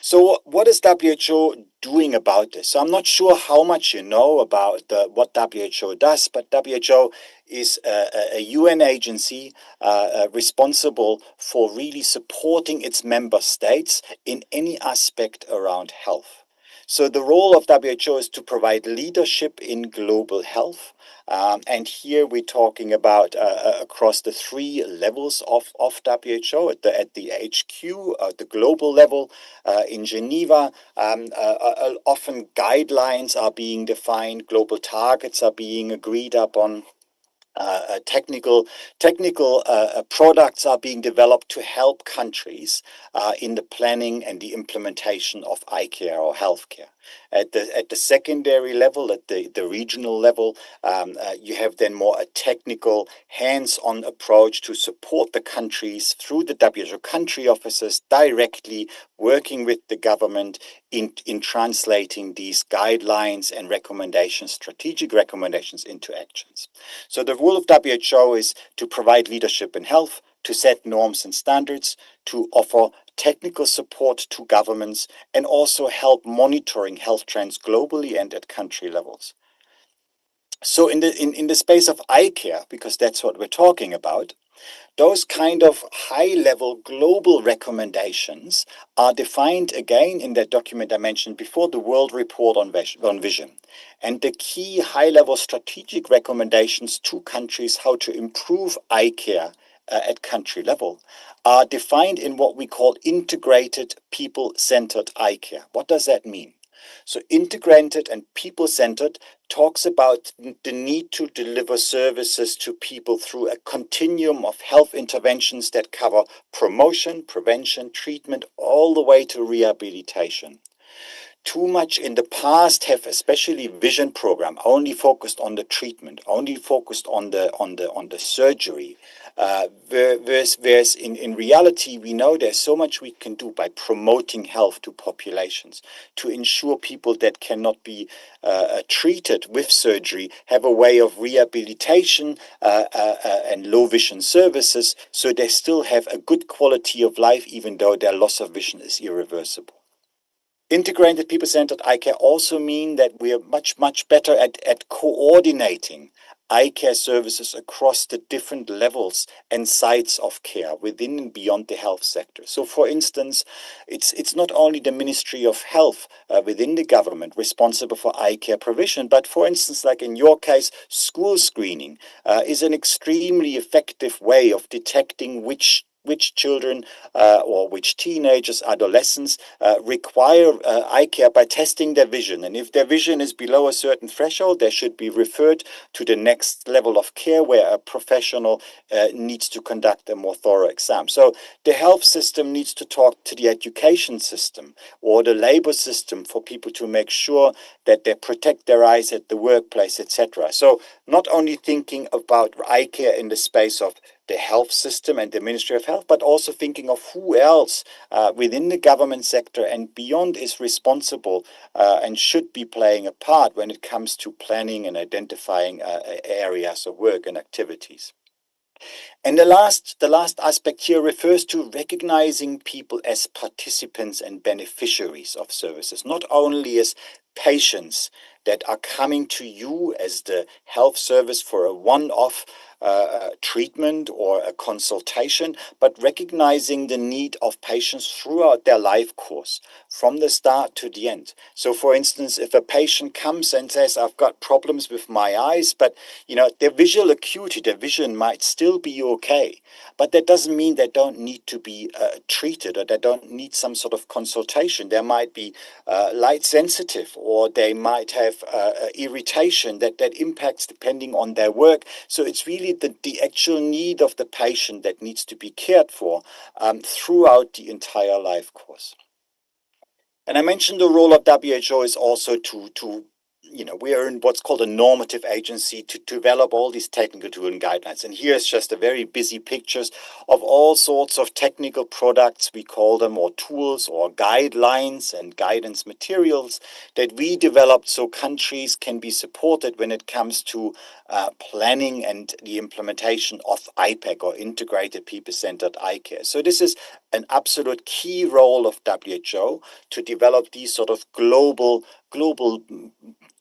So what is WHO doing about this? So I'm not sure how much you know about what WHO does, but WHO is a UN agency responsible for really supporting its member states in any aspect around health. So the role of WHO is to provide leadership in global health. And here we're talking about across the three levels of WHO, at the HQ, the global level, in Geneva. Often guidelines are being defined, global targets are being agreed upon. Technical products are being developed to help countries in the planning and the implementation of eye care or healthcare. At the secondary level, at the regional level, you have then more a technical, hands-on approach to support the countries through the WHO country officers directly working with the government in translating these guidelines and recommendations, strategic recommendations into actions. So the role of WHO is to provide leadership in health, to set norms and standards, to offer technical support to governments, and also help monitoring health trends globally and at country levels. So in the space of eye care, because that's what we're talking about, those kind of high-level global recommendations are defined again in that document I mentioned before, the World Report on Vision. And the key high-level strategic recommendations to countries how to improve eye care at country level are defined in what we call integrated people-centered eye care. What does that mean? So integrated and people-centered talks about the need to deliver services to people through a continuum of health interventions that cover promotion, prevention, treatment, all the way to rehabilitation. Too much in the past have, especially vision program, only focused on the treatment, only focused on the surgery. Whereas in reality, we know there's so much we can do by promoting health to populations, to ensure people that cannot be treated with surgery have a way of rehabilitation and low vision services, so they still have a good quality of life, even though their loss of vision is irreversible. Integrated people-centered eye care also mean that we are much better at coordinating eye care services across the different levels and sites of care within and beyond the health sector. So for instance, it's not only the Ministry of Health within the government responsible for eye care provision, but for instance, like in your case, school screening is an extremely effective way of detecting which children or which teenagers, adolescents require eye care by testing their vision. And if their vision is below a certain threshold, they should be referred to the next level of care where a professional needs to conduct a more thorough exam. So the health system needs to talk to the education system or the labor system for people to make sure that they protect their eyes at the workplace, etc. So not only thinking about eye care in the space of the health system and the Ministry of Health, but also thinking of who else within the government sector and beyond is responsible and should be playing a part when it comes to planning and identifying areas of work and activities. And the last aspect here refers to recognizing people as participants and beneficiaries of services, not only as patients that are coming to you as the health service for a one-off treatment or a consultation, but recognizing the need of patients throughout their life course, from the start to the end. So for instance, if a patient comes and says, I've got problems with my eyes, but their visual acuity, their vision might still be okay, but that doesn't mean they don't need to be treated or they don't need some sort of consultation. They might be light sensitive, or they might have irritation that impacts depending on their work. So it's really the actual need of the patient that needs to be cared for throughout the entire life course. And I mentioned the role of WHO is also to we are in what's called a normative agency to develop all these technical tools and guidelines. And here's just a very busy pictures of all sorts of technical products, we call them, or tools or guidelines and guidance materials that we developed so countries can be supported when it comes to planning and the implementation of IPEC, or Integrated People-Centered Eye Care. So this is an absolute key role of WHO to develop these sort of global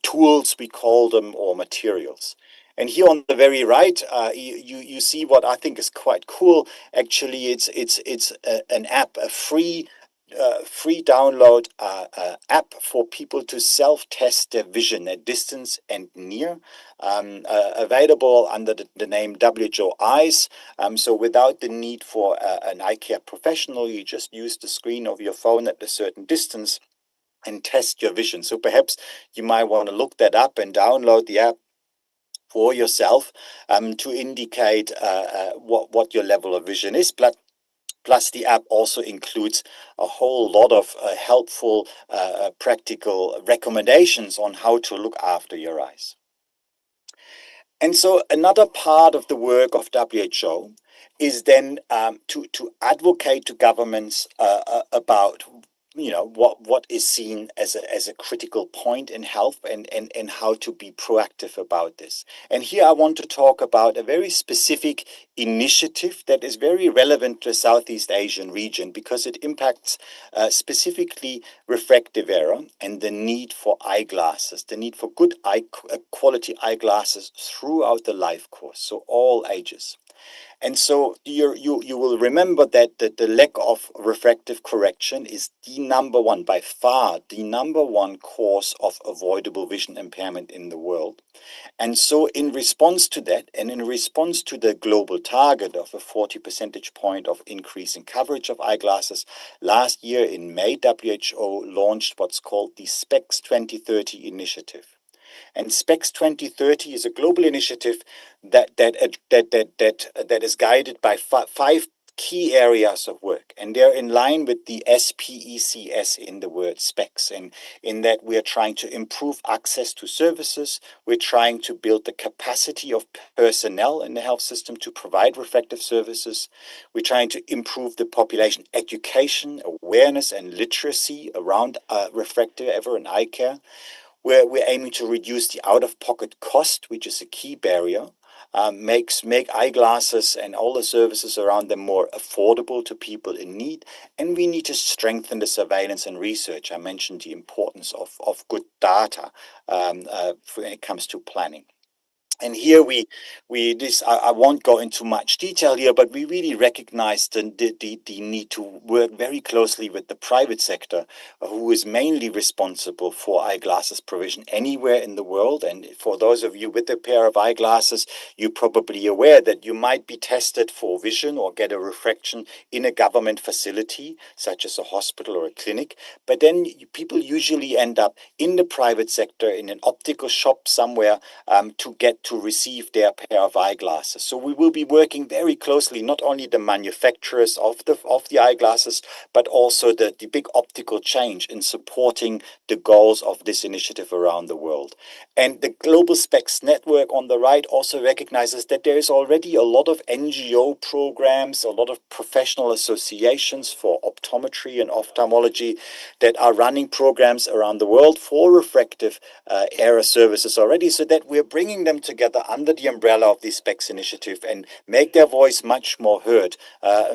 tools, we call them, or materials. And here on the very right, you see what I think is quite cool. Actually, it's an app, a free download app for people to self-test their vision at distance and near, available under the name WHO Eyes. So without the need for an eye care professional, you just use the screen of your phone at a certain distance and test your vision. So perhaps you might want to look that up and download the app for yourself to indicate what your level of vision is. But Plus, the app also includes a whole lot of helpful, practical recommendations on how to look after your eyes. And so another part of the work of WHO is then to advocate to governments about what is seen as a critical point in health and how to be proactive about this. And here I want to talk about a very specific initiative that is very relevant to the Southeast Asian region because it impacts specifically refractive error and the need for eyeglasses, the need for good quality eyeglasses throughout the life course, so all ages. And so you will remember that the lack of refractive correction is the number one, by far, the number one cause of avoidable vision impairment in the world. And so in response to that, and in response to the global target of a 40 percentage point of increase in coverage of eyeglasses, last year in May, WHO launched what's called the SPECS 2030 initiative. And SPECS 2030 is a global initiative that is guided by five key areas of work, and they're in line with the SPECS in the word SPECS, and in that we are trying to improve access to services, we're trying to build the capacity of personnel in the health system to provide refractive services, we're trying to improve the population education, awareness, and literacy around refractive error and eye care. We're aiming to reduce the out-of-pocket cost, which is a key barrier, make eyeglasses and all the services around them more affordable to people in need, and we need to strengthen the surveillance and research. I mentioned the importance of good data when it comes to planning. And here I won't go into much detail here, but we really recognize the need to work very closely with the private sector, who is mainly responsible for eyeglasses provision anywhere in the world. And for those of you with a pair of eyeglasses, you're probably aware that you might be tested for vision or get a refraction in a government facility, such as a hospital or a clinic. But then people usually end up in the private sector, in an optical shop somewhere, to receive their pair of eyeglasses. So we will be working very closely, not only the manufacturers of the eyeglasses, but also the big optical change in supporting the goals of this initiative around the world. And the Global SPECS Network on the right also recognizes that there is already a lot of NGO programs, a lot of professional associations for optometry and ophthalmology that are running programs around the world for refractive error services already, so that we're bringing them together under the umbrella of the SPECS initiative and make their voice much more heard,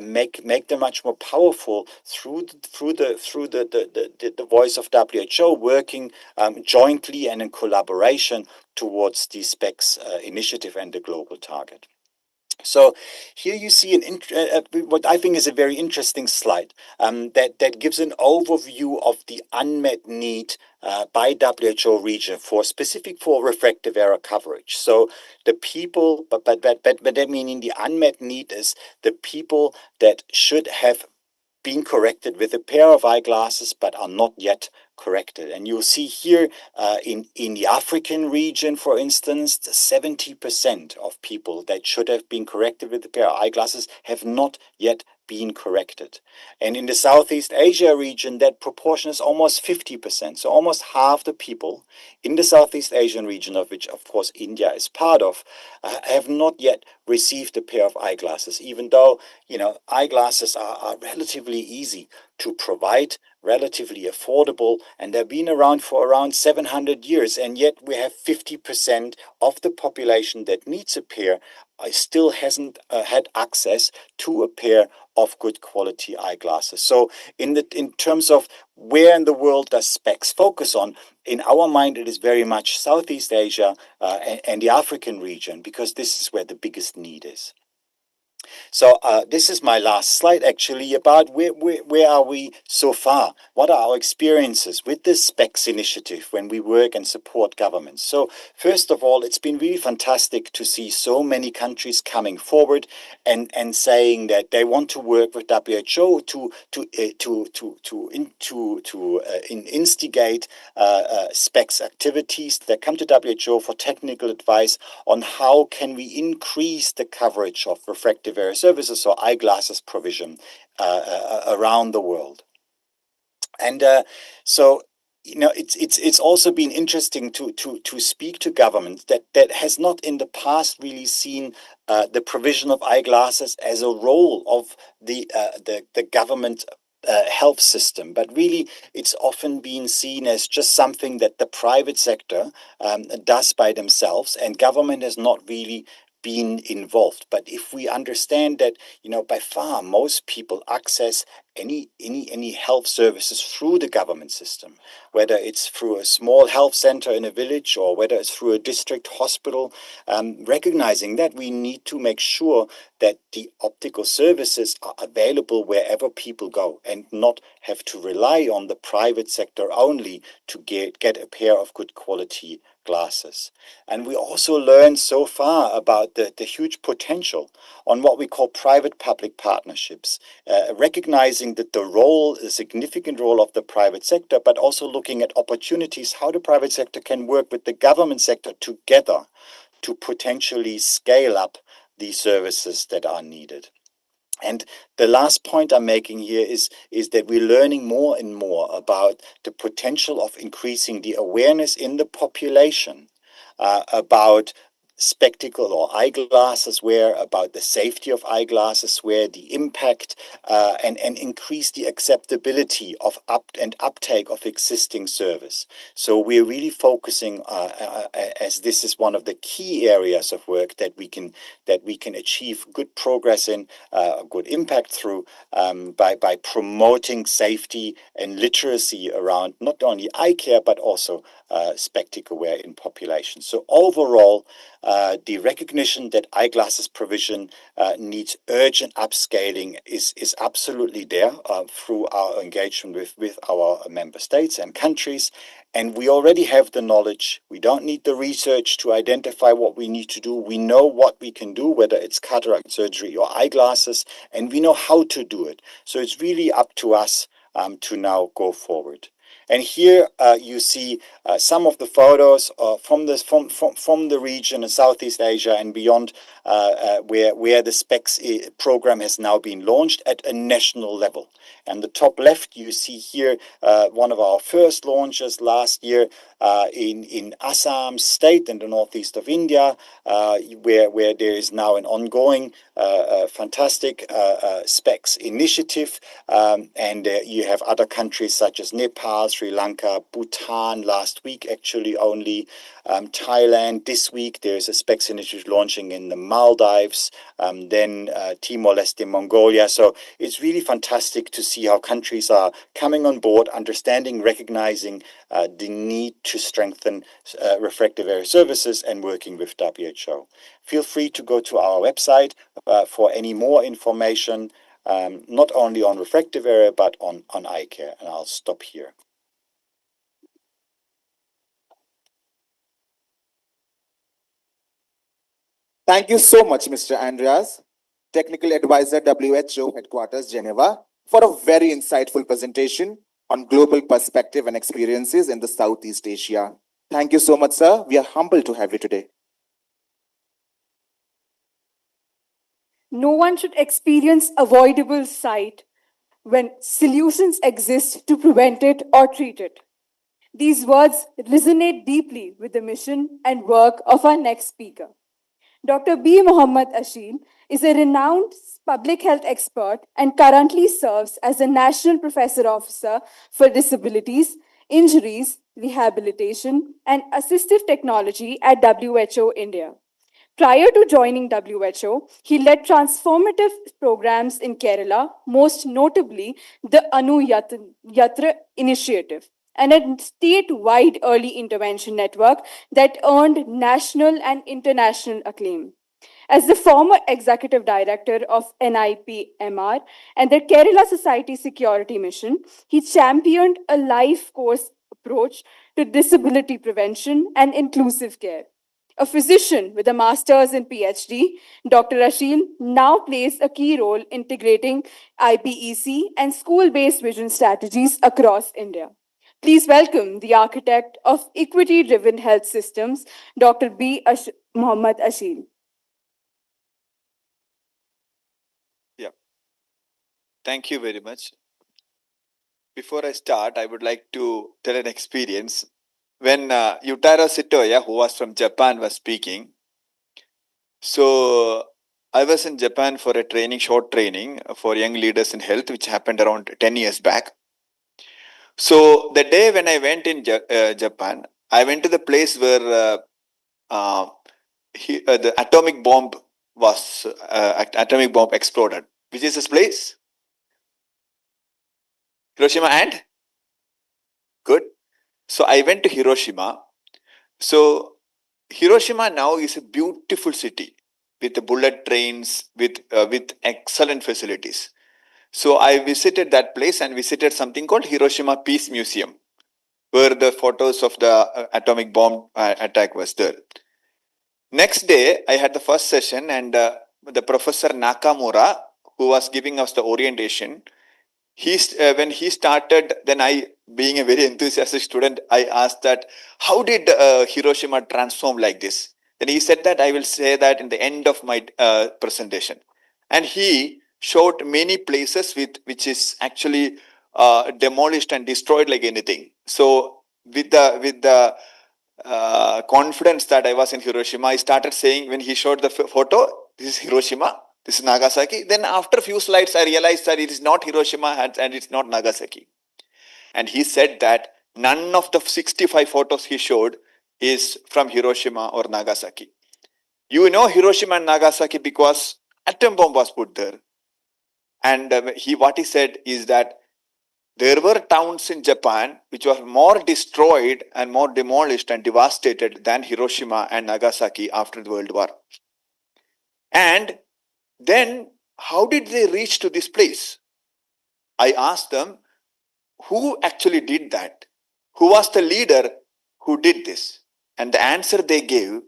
make them much more powerful through the voice of WHO, working jointly and in collaboration towards the SPECS initiative and the global target. So here you see what I think is a very interesting slide that gives an overview of the unmet need by WHO region for refractive error coverage. So the people, but that meaning the unmet need is the people that should have been corrected with a pair of eyeglasses but are not yet corrected. And you'll see here in the African region, for instance, 70% of people that should have been corrected with a pair of eyeglasses have not yet been corrected. And in the Southeast Asia region, that proportion is almost 50%. So almost half the people in the Southeast Asian region, of which, of course, India is part of, have not yet received a pair of eyeglasses, even though, eyeglasses are relatively easy to provide, relatively affordable, and they've been around for around 700 years. And yet we have 50% of the population that needs a pair still hasn't had access to a pair of good quality eyeglasses. So in terms of where in the world does SPECS focus on, in our mind, it is very much Southeast Asia and the African region, because this is where the biggest need is. So this is my last slide, actually, about where are we so far? What are our experiences with this SPECS initiative when we work and support governments? So first of all, it's been really fantastic to see so many countries coming forward and saying that they want to work with WHO to instigate SPECS activities that come to WHO for technical advice on how can we increase the coverage of refractive area services or eyeglasses provision around the world. And so, you know, it's also been interesting to speak to governments that has not in the past really seen the provision of eyeglasses as a role of the government health system, but really it's often been seen as just something that the private sector does by themselves, and government has not really been involved. But if we understand that, you know, by far most people access any health services through the government system, whether it's through a small health center in a village or whether it's through a district hospital, recognizing that we need to make sure that the optical services are available wherever people go and not have to rely on the private sector only to get a pair of good quality glasses. And we also learned so far about the huge potential on what we call private-public partnerships, recognizing that the significant role of the private sector, but also looking at opportunities, how the private sector can work with the government sector together to potentially scale up the services that are needed. And the last point I'm making here is that we're learning more and more about the potential of increasing the awareness in the population about spectacle or eyeglasses wear, about the safety of eyeglasses wear, the impact, and increase the acceptability of uptake of existing service. So we're really focusing, as this is one of the key areas of work that we can achieve good progress in, good impact through, by promoting safety and literacy around not only eye care but also spectacle wear in population. So overall, the recognition that eyeglasses provision needs urgent upscaling is absolutely there through our engagement with our member states and countries. And we already have the knowledge. We don't need the research to identify what we need to do. We know what we can do, whether it's cataract surgery or eyeglasses, and we know how to do it. So it's really up to us to now go forward. And here you see some of the photos from the region in Southeast Asia and beyond, where the SPECS program has now been launched at a national level. And the top left, you see here one of our first launches last year in Assam state in the northeast of India, where there is now an ongoing fantastic SPECS initiative. And you have other countries such as Nepal, Sri Lanka, Bhutan last week, actually only Thailand. This week there's a SPECS initiative launching in the Maldives, then Timor-Leste, Mongolia. So it's really fantastic to see how countries are coming on board, understanding, recognizing the need to strengthen refractive area services and working with WHO. Feel free to go to our website for any more information, not only on refractive area, but on eye care. And I'll stop here. Thank you so much, Mr. Andreas, Technical Advisor, WHO Headquarters, Geneva, for a very insightful presentation on global perspective and experiences in the Southeast Asia. Thank you so much, sir. We are humbled to have you today. No one should experience avoidable sight when solutions exist to prevent it or treat it. These words resonate deeply with the mission and work of our next speaker. Dr. B. Mohammad Asheel is a renowned public health expert and currently serves as a National Professor Officer for Disabilities, Injuries, Rehabilitation, and Assistive Technology at WHO India. Prior to joining WHO, he led transformative programs in Kerala, most notably the Anu Yatra initiative, and a statewide early intervention network that earned national and international acclaim. As the former executive director of NIPMR and the Kerala Society Security Mission, he championed a life course approach to disability prevention and inclusive care. A physician with a master's in PhD, Dr. Asheel now plays a key role integrating IPEC and school-based vision strategies across India. Please welcome the architect of equity-driven health systems, Dr. B. Mohammad Asheel. Thank you very much. Before I start, I would like to tell an experience. When Yutaro Sitoya, who was from Japan, was speaking, so I was in Japan for a training, short training for young leaders in health, which happened around 10 years back. So the day when I went in Japan, I went to the place where the atomic bomb exploded. Which is this place? Hiroshima and? Good. So I went to Hiroshima. So Hiroshima now is a beautiful city with the bullet trains, with excellent facilities. So I visited that place and visited something called Hiroshima Peace Museum, where the photos of the atomic bomb attack was there. Next day, I had the first session, and the professor Nakamura, who was giving us the orientation, when he started, then I, being a very enthusiastic student, I asked that, how did Hiroshima transform like this? Then he said that I will say that in the end of my presentation. And he showed many places which is actually demolished and destroyed like anything. So with the confidence that I was in Hiroshima, I started saying, when he showed the photo, this is Hiroshima, this is Nagasaki. Then after a few slides, I realized that it is not Hiroshima and it's not Nagasaki. And he said that none of the 65 photos he showed is from Hiroshima or Nagasaki. You know Hiroshima and Nagasaki because atom bomb was put there. And what he said is that there were towns in Japan which were more destroyed and more demolished and devastated than Hiroshima and Nagasaki after the World War. And then how did they reach to this place? I asked them, who actually did that? Who was the leader who did this? And the answer they gave,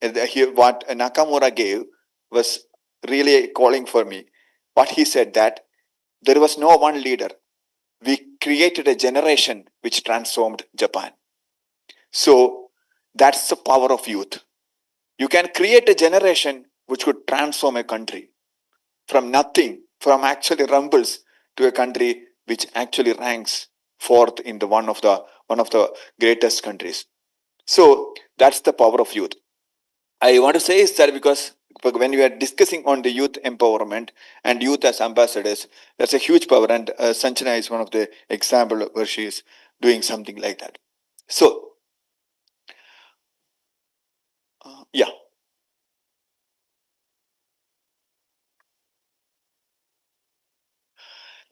what Nakamura gave, was really calling for me. What he said that there was no one leader. We created a generation which transformed Japan. So that's the power of youth. You can create a generation which could transform a country from nothing, from actually rumbles, to a country which actually ranks fourth in the one of the greatest countries. So that's the power of youth. I want to say is that because when we are discussing on the youth empowerment and youth as ambassadors, that's a huge power. And Sanchana is one of the example where she is doing something like that. So, yeah.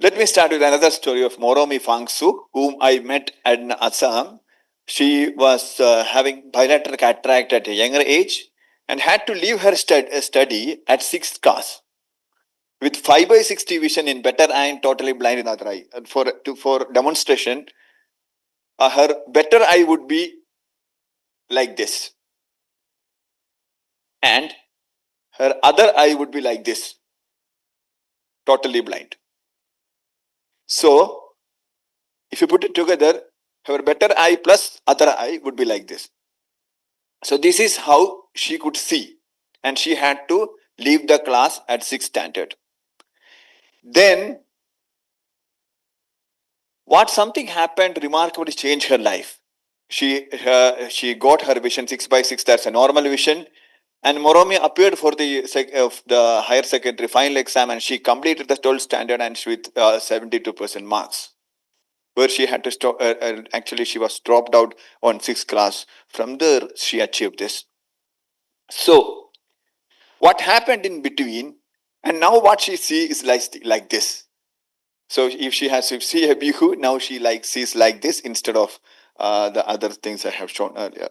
Let me start with another story of Moromi Fangsu, whom I met in Assam. She was having bilateral cataract at a younger age and had to leave her study at 6th class with 5/60 vision in better eye and totally blind in other eye. And for demonstration, her better eye would be like this, and her other eye would be like this, totally blind. So, if you put it together, her better eye plus other eye would be like this. So this is how she could see, and she had to leave the class at 6th standard. Then, something happened remarkably changed her life. She got her vision 6/6, that's a normal vision. And Moromi appeared for the higher secondary final exam, and she completed the 12th standard and with 72% marks. Where she had to stop, actually she was dropped out on 6th class. From there, she achieved this. So, what happened in between, and now what she sees is like this. So, if she has to see a bihu, now she sees like this instead of the other things I have shown earlier.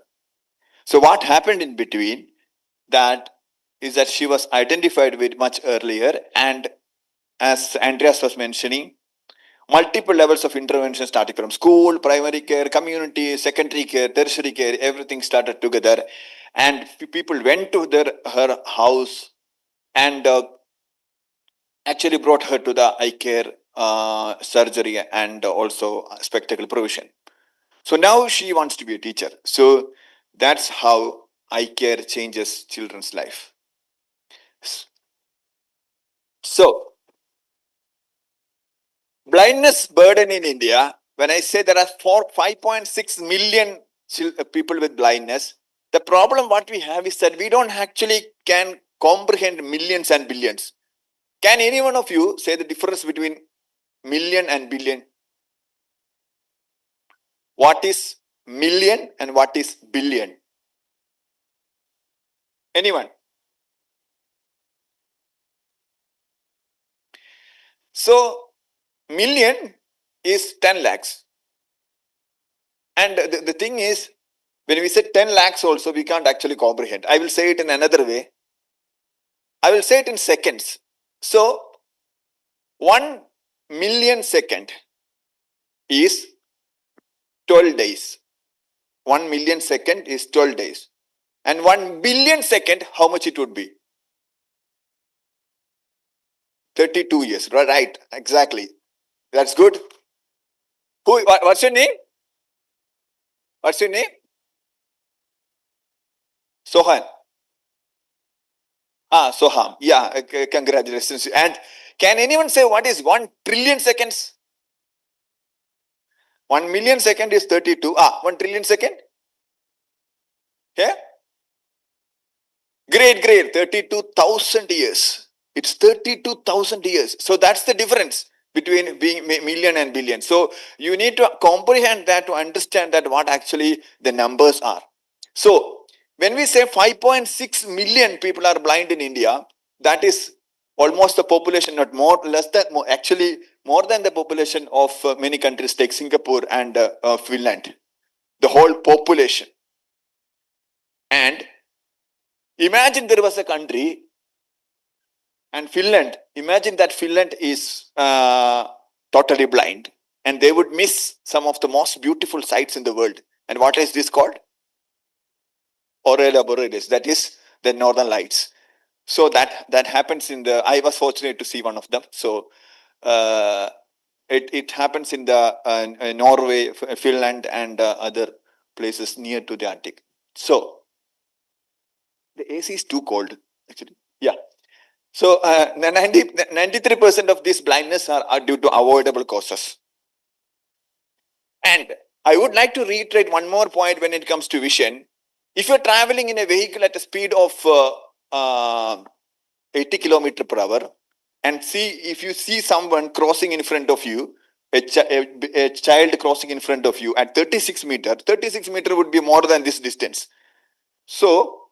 So, what happened in between? That is that she was identified with much earlier, and as Andreas was mentioning, multiple levels of intervention started from school, primary care, community, secondary care, tertiary care, everything started together, and people went to her house and actually brought her to the eye care surgery and also spectacle provision. So now she wants to be a teacher. So that's how eye care changes children's life. So, blindness burden in India, when I say there are 5.6 million people with blindness, the problem what we have is that we don't actually can comprehend millions and billions. Can any one of you say the difference between million and billion? What is million and what is billion? Anyone? So, million is 10 lakhs. And the thing is, when we say 10 lakhs also, we can't actually comprehend. I will say it in another way. I will say it in seconds. So, 1 million second is 12 days. 1 million second is 12 days. And 1 billion second, how much it would be? 32 years. Right, exactly. That's good. What's your name? What's your name? Sohan. Soham. Yeah, congratulations. And can anyone say what is 1 trillion seconds? 1 million second is 32. 1 trillion second? Yeah? Great. 32,000 years. It's 32,000 years. So that's the difference between being million and billion. So you need to comprehend that to understand that what actually the numbers are. So when we say 5.6 million people are blind in India, that is almost the population, not more, less than, more, actually more than the population of many countries like Singapore and Finland. The whole population. And imagine there was a country and Finland, imagine that Finland is totally blind and they would miss some of the most beautiful sights in the world. And what is this called? Aurora Borealis, that is the northern lights. So that happens I was fortunate to see one of them. So it happens in the Norway, Finland and other places near to the Arctic. So the AC is too cold actually. Yeah. So 93% of this blindness are due to avoidable causes. And I would like to reiterate one more point when it comes to vision. If you're traveling in a vehicle at a speed of 80 kilometers per hour and if you see someone crossing in front of you, a child crossing in front of you at 36 meters would be more than this distance. So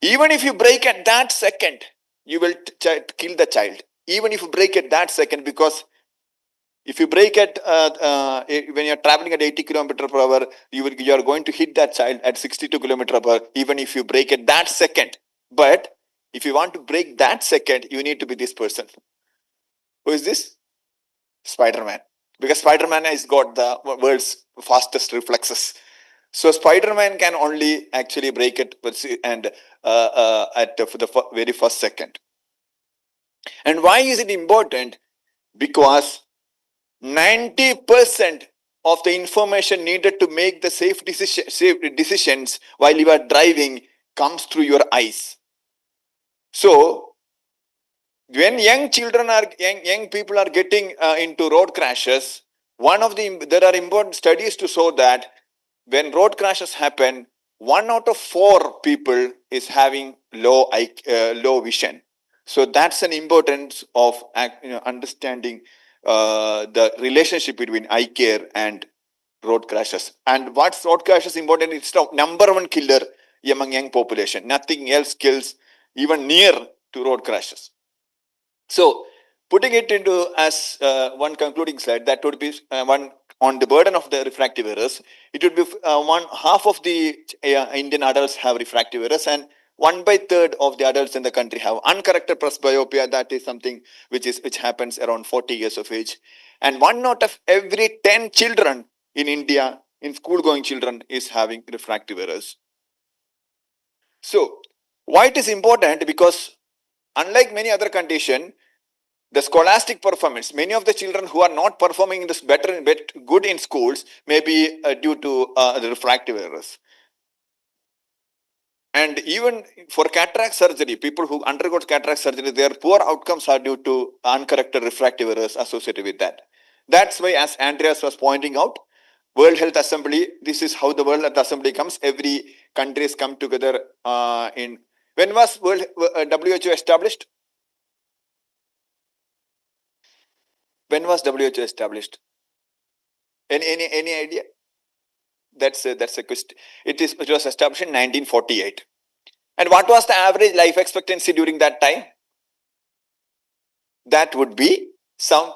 even if you brake at that second, you will kill the child. Even if you brake at that second, because if you brake at when you're traveling at 80 kilometers per hour, you are going to hit that child at 62 kilometers per hour, even if you brake at that second. But if you want to brake that second, you need to be this person. Who is this? Spider-Man. Because Spider-Man has got the world's fastest reflexes. So Spider-Man can only actually brake it and for the very first second. And why is it important? Because 90% of the information needed to make the safe decisions while you are driving comes through your eyes. So when young people are getting into road crashes, there are important studies to show that when road crashes happen, 1 out of 4 people is having low vision. So that's an importance of understanding the relationship between eye care and road crashes. And what's road crashes important? It's the number 1 killer among young population. Nothing else kills even near to road crashes. So putting it into as one concluding slide, that would be one on the burden of the refractive errors. It would be half of the Indian adults have refractive errors and 1/3 of the adults in the country have uncorrected presbyopia. That is something which happens around 40 years of age. And 1 out of every 10 children in India, in school-going children, is having refractive errors. So why it is important? Because unlike many other conditions, the scholastic performance, many of the children who are not performing this good in schools may be due to the refractive errors. And even for cataract surgery, people who undergo cataract surgery, their poor outcomes are due to uncorrected refractive errors associated with that. That's why, as Andreas was pointing out, World Health Assembly, this is how the World Health Assembly comes. Every countries come together in... When was WHO established? When was WHO established? Any idea? That's a question. It was established in 1948. And what was the average life expectancy during that time? That would be some...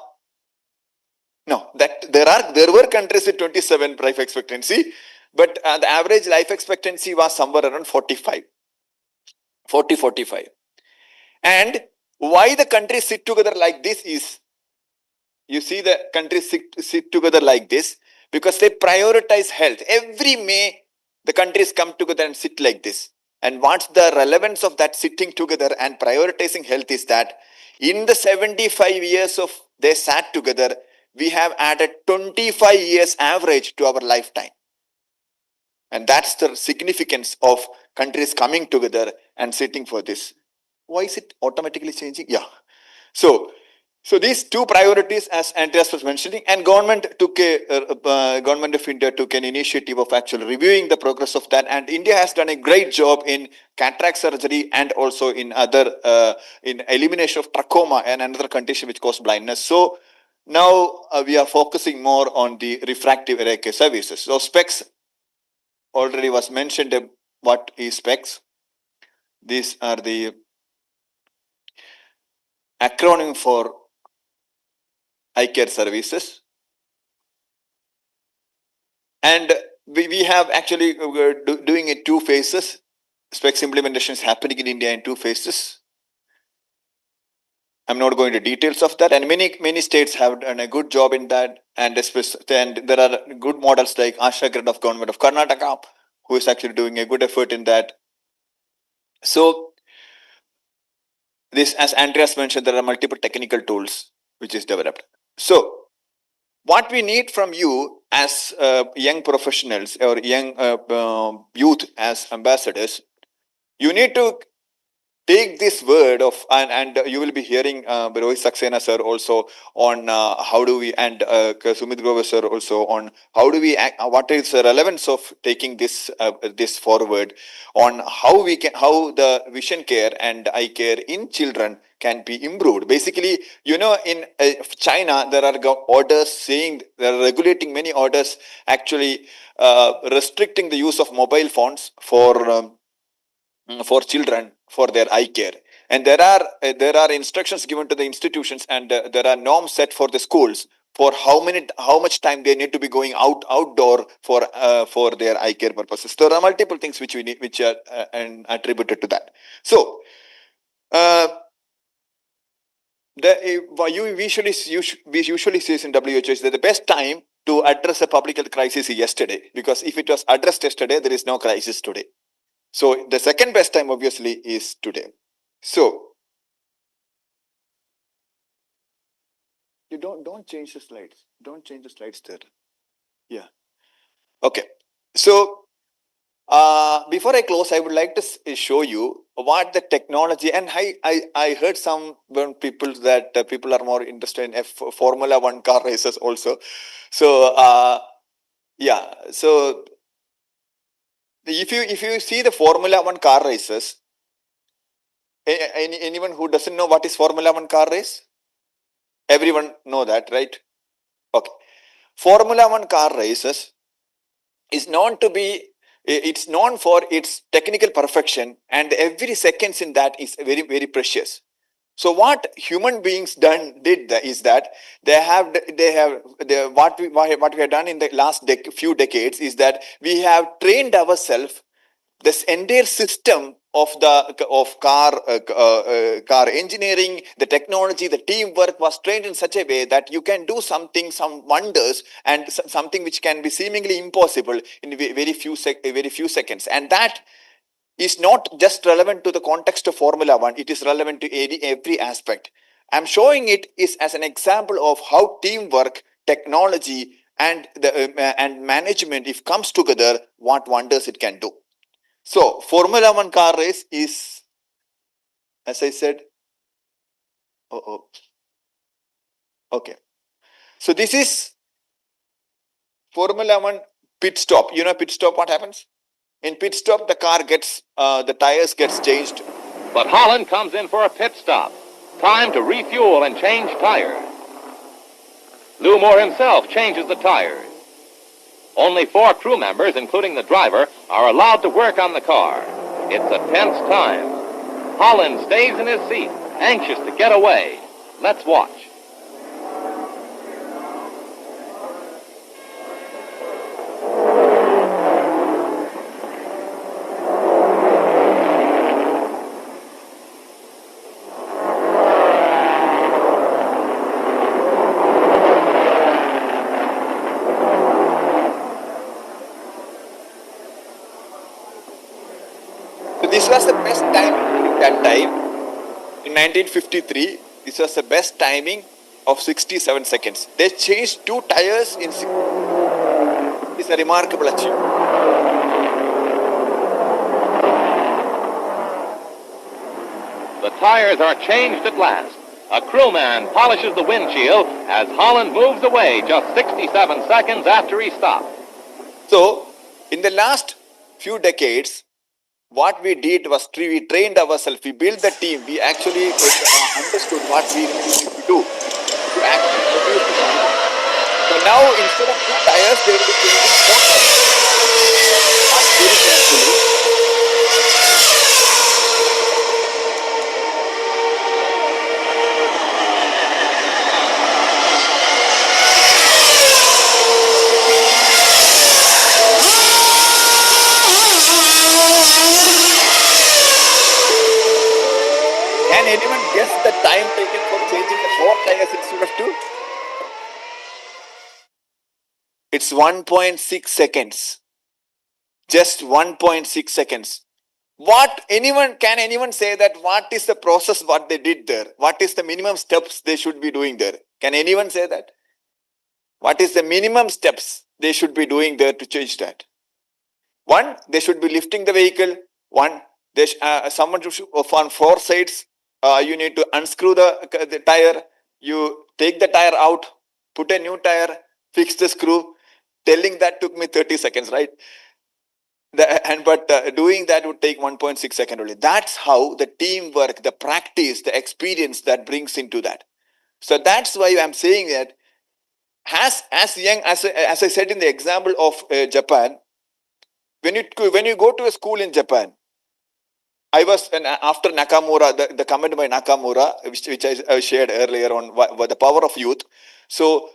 No, that there were countries with 27 life expectancy, but the average life expectancy was somewhere around 45. And why the countries sit together like this is, you see the countries sit together like this because they prioritize health. Every May, the countries come together and sit like this. And what's the relevance of that sitting together and prioritizing health is that in the 75 years of they sat together, we have added 25 years average to our lifetime. And that's the significance of countries coming together and sitting for this. Why is it automatically changing? Yeah. So these two priorities, as Andreas was mentioning, and government of India took an initiative of actually reviewing the progress of that. And India has done a great job in cataract surgery and also in other, in elimination of trachoma and another condition which causes blindness. So now we are focusing more on the refractive error care services. So specs already was mentioned. What is specs? These are the acronym for eye care services. And we have actually doing it 2 phases. Specs implementation is happening in India in 2 phases. I'm not going into details of that. And many states have done a good job in that. And there are good models like Asha Grid of Government of Karnataka, who is actually doing a good effort in that. So this, as Andreas mentioned, there are multiple technical tools which is developed. So what we need from you as young professionals or young youth as ambassadors, you need to take this word of, and you will be hearing Rohit Saxena sir also on how do we, and Sumit Grover sir also on how do we act, what is the relevance of taking this this forward on how we can, how the vision care and eye care in children can be improved. Basically, you know, in China, there are orders saying, they are regulating many orders actually restricting the use of mobile phones for children for their eye care. And there are instructions given to the institutions, and there are norms set for the schools for how much time they need to be going outdoor for their eye care purposes. There are multiple things which we need, which are attributed to that. So we usually say in WHO is that the best time to address a public health crisis is yesterday, because if it was addressed yesterday, there is no crisis today. So the second best time obviously is today. So you don't change the slides. Don't change the slides there. Yeah. Okay. So before I close, I would like to show you what the technology, and I heard some people that people are more interested in Formula 1 car races also. So yeah. So if you see the Formula 1 car races, anyone who doesn't know what is Formula 1 car race? Everyone know that, right? Okay. Formula 1 car races is known to be, it's known for its technical perfection, and every seconds in that is very, very precious. So what human beings did is that what we have done in the last few decades is that we have trained ourselves, this entire system of car engineering, the technology, the teamwork was trained in such a way that you can do some wonders, and something which can be seemingly impossible in very few seconds. And that is not just relevant to the context of Formula 1, it is relevant to every aspect. I'm showing it is as an example of how teamwork, technology, and management, if comes together, what wonders it can do. So, Formula One car race is, as I said, okay. So, this is Formula One pit stop. You know, pit stop, what happens? In pit stop, the car gets, the tires gets changed. But Holland comes in for a pit stop. Time to refuel and change tires. Lou Moore himself changes the tires. Only 4 crew members, including the driver, are allowed to work on the car. It's a tense time. Holland stays in his seat, anxious to get away. Let's watch. So this was the best time at that time. In 1953, this was the best timing of 67 seconds. They changed 2 tires in 6. It's a remarkable achievement. The tires are changed at last. A crewman polishes the windshield as Holland moves away just 67 seconds after he stopped. So, in the last few decades, what we did was we trained ourselves, we built the team, we actually understood what we need to do to actually produce the car. So now, instead of 2 tires, they will be changing 4 tires. Watch very carefully. Can anyone guess the time taken for changing the 4 tires instead of 2? It's 1.6 seconds. Just 1.6 seconds. Can anyone say that what is the process what they did there? What is the minimum steps they should be doing there? Can anyone say that? What is the minimum steps they should be doing there to change that? 1, they should be lifting the vehicle. 1, someone should, on 4 sides, you need to unscrew the tire. You take the tire out, put a new tire, fix the screw. Telling that took me 30 seconds, right? But doing that would take 1.6 seconds only. That's how the teamwork, the practice, the experience that brings into that. So that's why I'm saying that as young as I said in the example of Japan, when you go to a school in Japan, I was after Nakamura, the comment by Nakamura, which I shared earlier on the power of youth. So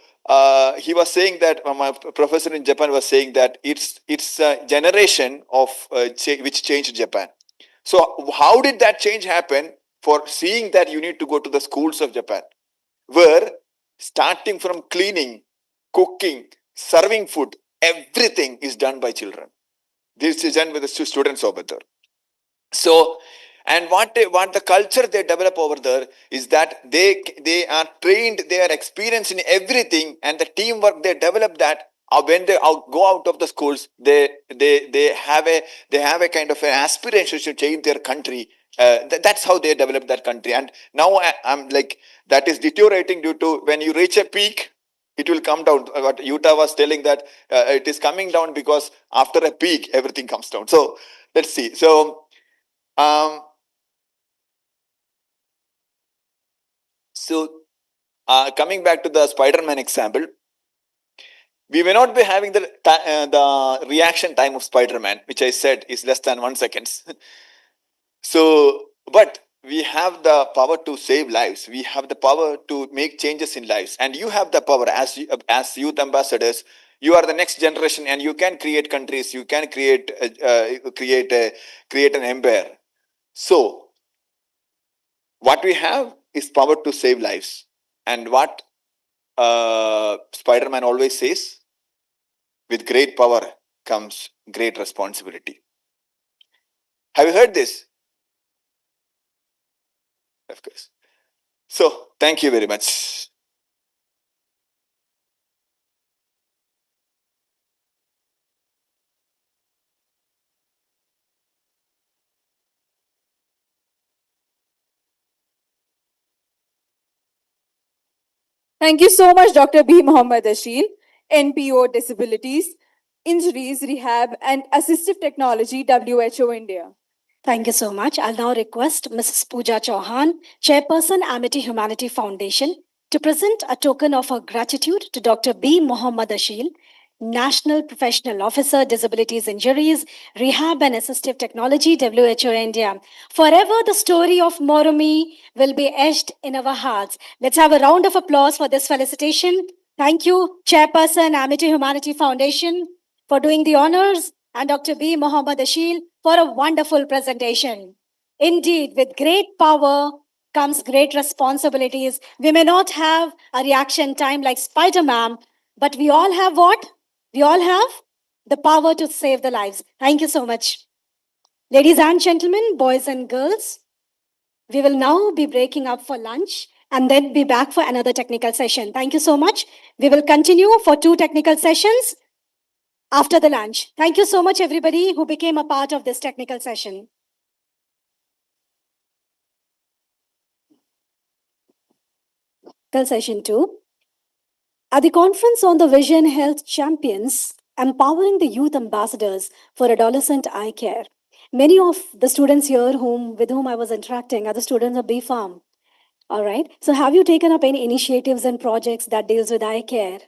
he was saying that my professor in Japan was saying that it's a generation of which changed Japan. So how did that change happen? For seeing that you need to go to the schools of Japan, where starting from cleaning, cooking, serving food, everything is done by children. This is done with the students over there. So, and what the culture they develop over there is that they are trained, they are experienced in everything, and the teamwork they develop that when they go out of the schools, they have a kind of an aspiration to change their country. That's how they develop that country. And now I'm like that is deteriorating due to when you reach a peak, it will come down. What Utah was telling that it is coming down because after a peak, everything comes down. So let's see. So. Coming back to the Spider-Man example, we may not be having the reaction time of Spider-Man, which I said is less than 1 second. So, but we have the power to save lives. We have the power to make changes in lives, and you have the power as youth ambassadors. You are the next generation, and you can create countries. You can create an empire. So, what we have is power to save lives. And what Spider-Man always says, with great power comes great responsibility. Have you heard this? Of course. So, thank you very much. Thank you so much, Dr. B. Mohammed Ashil, NPO Disabilities, Injuries, Rehab, and Assistive Technology, WHO India. Thank you so much. I'll now request Mrs. Pooja Chauhan, Chairperson, Amity Humanity Foundation, to present a token of her gratitude to Dr. B. Mohammed Ashil, National Professional Officer, Disabilities Injuries, Rehab and Assistive Technology, WHO India. Forever the story of Moromi will be etched in our hearts. Let's have a round of applause for this felicitation. Thank you, Chairperson, Amity Humanity Foundation, for doing the honors, and Dr. B. Mohammed Ashil for a wonderful presentation. Indeed, with great power comes great responsibilities. We may not have a reaction time like Spider-Man, but we all have what? We all have the power to save the lives. Thank you so much. Ladies and gentlemen, boys and girls, we will now be breaking up for lunch and then be back for another technical session. Thank you so much. We will continue for 2 technical sessions after the lunch. Thank you so much, everybody who became a part of this technical session. Session 2. At the conference on the Vision Health Champions, empowering the youth ambassadors for adolescent eye care. Many of the students here with whom I was interacting are the students of B.Pharm. All right. So have you taken up any initiatives and projects that deals with eye care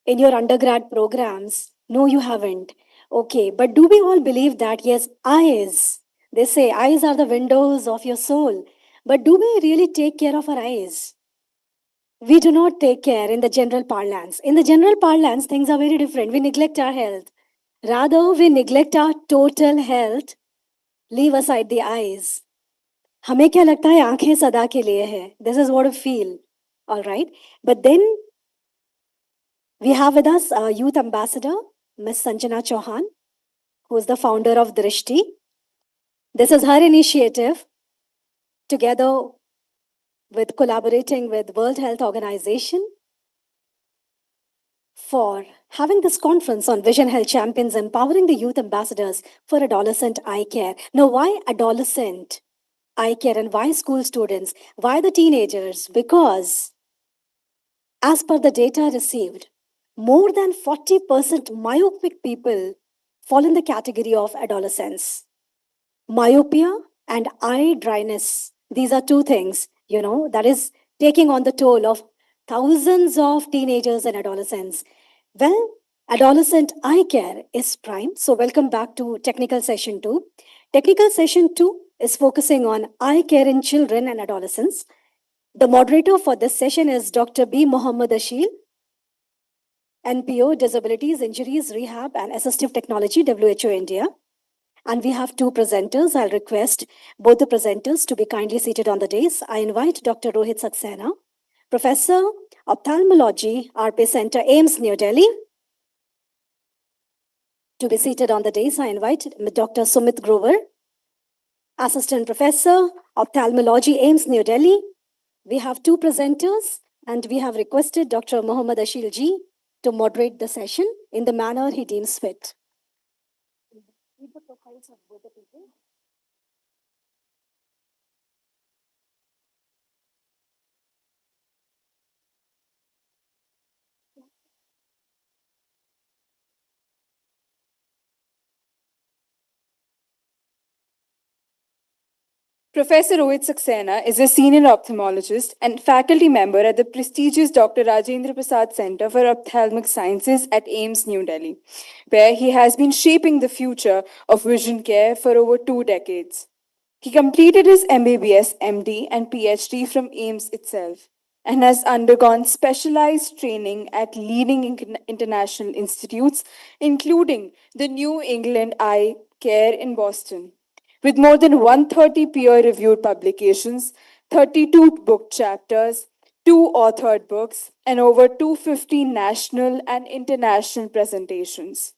in your undergrad programs? No, you haven't. Okay. But do we all believe that, yes, eyes, they say eyes are the windows of your soul. But do we really take care of our eyes? We do not take care in the general parlance. In the general parlance, things are very different. We neglect our health. Rather, we neglect our total health, leave aside the eyes. हमें क्या लगता है आंखें सदा के लिए है. This is what we feel. All right. But then we have with us a youth ambassador, Ms. Sanjana Chauhan, who is the founder of Drishti. This is her initiative, together with collaborating with World Health Organization, for having this conference on Vision Health Champions, empowering the youth ambassadors for adolescent eye care. Now, why adolescent eye care and why school students? Why the teenagers? Because as per the data received, more than 40% myopic people fall in the category of adolescents. Myopia and eye dryness, these are 2 things, that is taking on the toll of thousands of teenagers and adolescents. Well, adolescent eye care is prime. So welcome back to technical session 2. Technical session 2 is focusing on eye care in children and adolescents. The moderator for this session is Dr. B. Mohammed Ashil, NPO, Disabilities, Injuries, Rehab and Assistive Technology, WHO India. And we have 2 presenters. I'll request both the presenters to be kindly seated on the dais. I invite Dr. Rohit Saxena, Professor, Ophthalmology, RP Center, AIMS, New Delhi, to be seated on the dais. I invite Dr. Sumit Grover, Assistant Professor, Ophthalmology, AIMS, New Delhi. We have 2 presenters, and we have requested Dr. Mohammed Ashil ji to moderate the session in the manner he deems fit. Professor Rohit Saxena is a senior ophthalmologist and faculty member at the prestigious Dr. Rajendra Prasad Center for Ophthalmic Sciences at AIMS, New Delhi, where he has been shaping the future of vision care for over 2 decades. He completed his MBBS, MD, and PhD from AIMS itself and has undergone specialized training at leading international institutes, including the New England Eye Care in Boston. With more than 130 peer-reviewed publications, 32 book chapters, 2 authored books, and over 250 national and international presentations.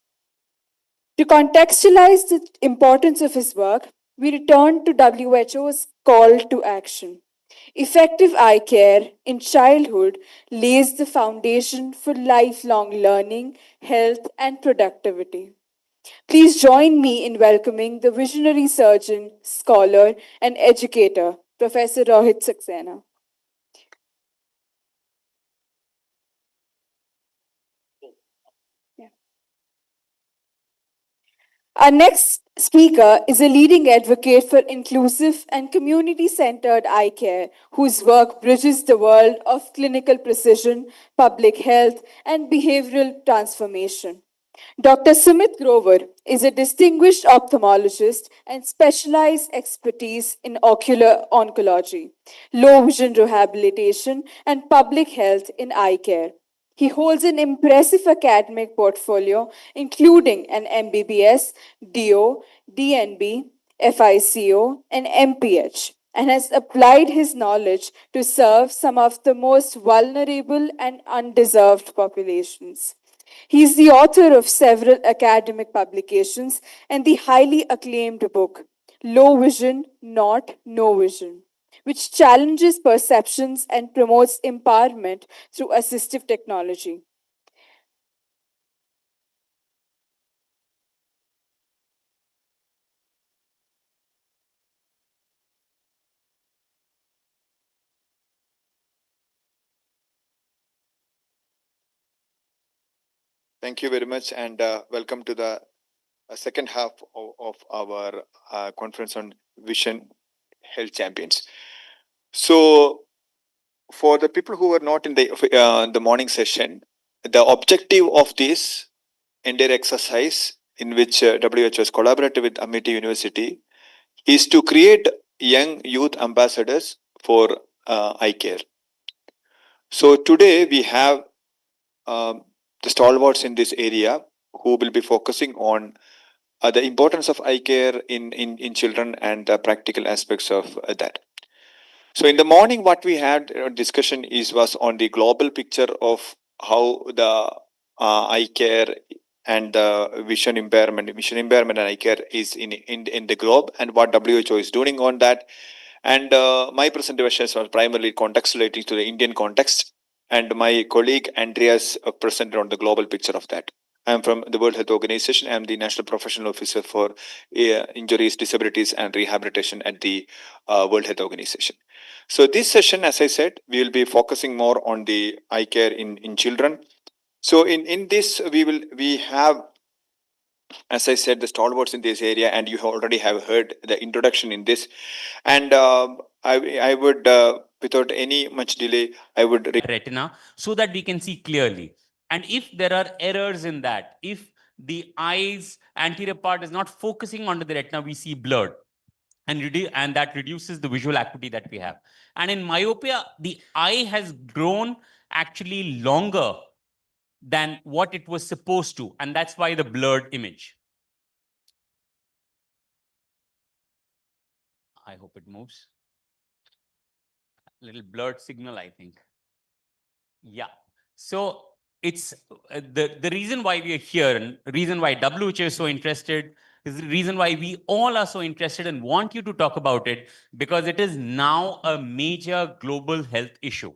To contextualize the importance of his work, we return to WHO's call to action. Effective eye care in childhood lays the foundation for lifelong learning, health, and productivity. Please join me in welcoming the visionary surgeon, scholar, and educator, Professor Rohit Saxena. Our next speaker is a leading advocate for inclusive and community-centered eye care, whose work bridges the world of clinical precision, public health, and behavioral transformation. Dr. Sumit Grover is a distinguished ophthalmologist and specialized expertise in ocular oncology, low vision rehabilitation, and public health in eye care. He holds an impressive academic portfolio, including an MBBS, DO, DNB, FICO, and MPH, and has applied his knowledge to serve some of the most vulnerable and undeserved populations. He is the author of several academic publications and the highly acclaimed book, Low Vision, Not No Vision, which challenges perceptions and promotes empowerment through assistive technology. Thank you very much, and welcome to the second half of our conference on Vision Health Champions. So, for the people who were not in the morning session, the objective of this entire exercise, in which WHO has collaborated with Amity University, is to create young youth ambassadors for eye care. So today we have the stalwarts in this area who will be focusing on the importance of eye care in children and the practical aspects of that. So in the morning, what we had discussion was on the global picture of how the eye care and vision impairment and eye care is in the globe, and what WHO is doing on that. And my presentation was primarily contextualizing to the Indian context, and my colleague Andreas presented on the global picture of that. I am from the World Health Organization. I am the National Professional Officer for Injuries, Disabilities and Rehabilitation at the World Health Organization. So this session, as I said, we will be focusing more on the eye care in children. So in this, we have, as I said, the stalwarts in this area, and you already have heard the introduction in this. And I would, without any much delay, I would retina so that we can see clearly. And if there are errors in that, if the eye's anterior part is not focusing onto the retina, we see blurred. And that reduces the visual acuity that we have. And in myopia, the eye has grown actually longer than what it was supposed to. And that's why the blurred image. I hope it moves. A little blurred signal, I think. Yeah. So it's the reason why we are here, and the reason why WHO is so interested, is the reason why we all are so interested and want you to talk about it, because it is now a major global health issue.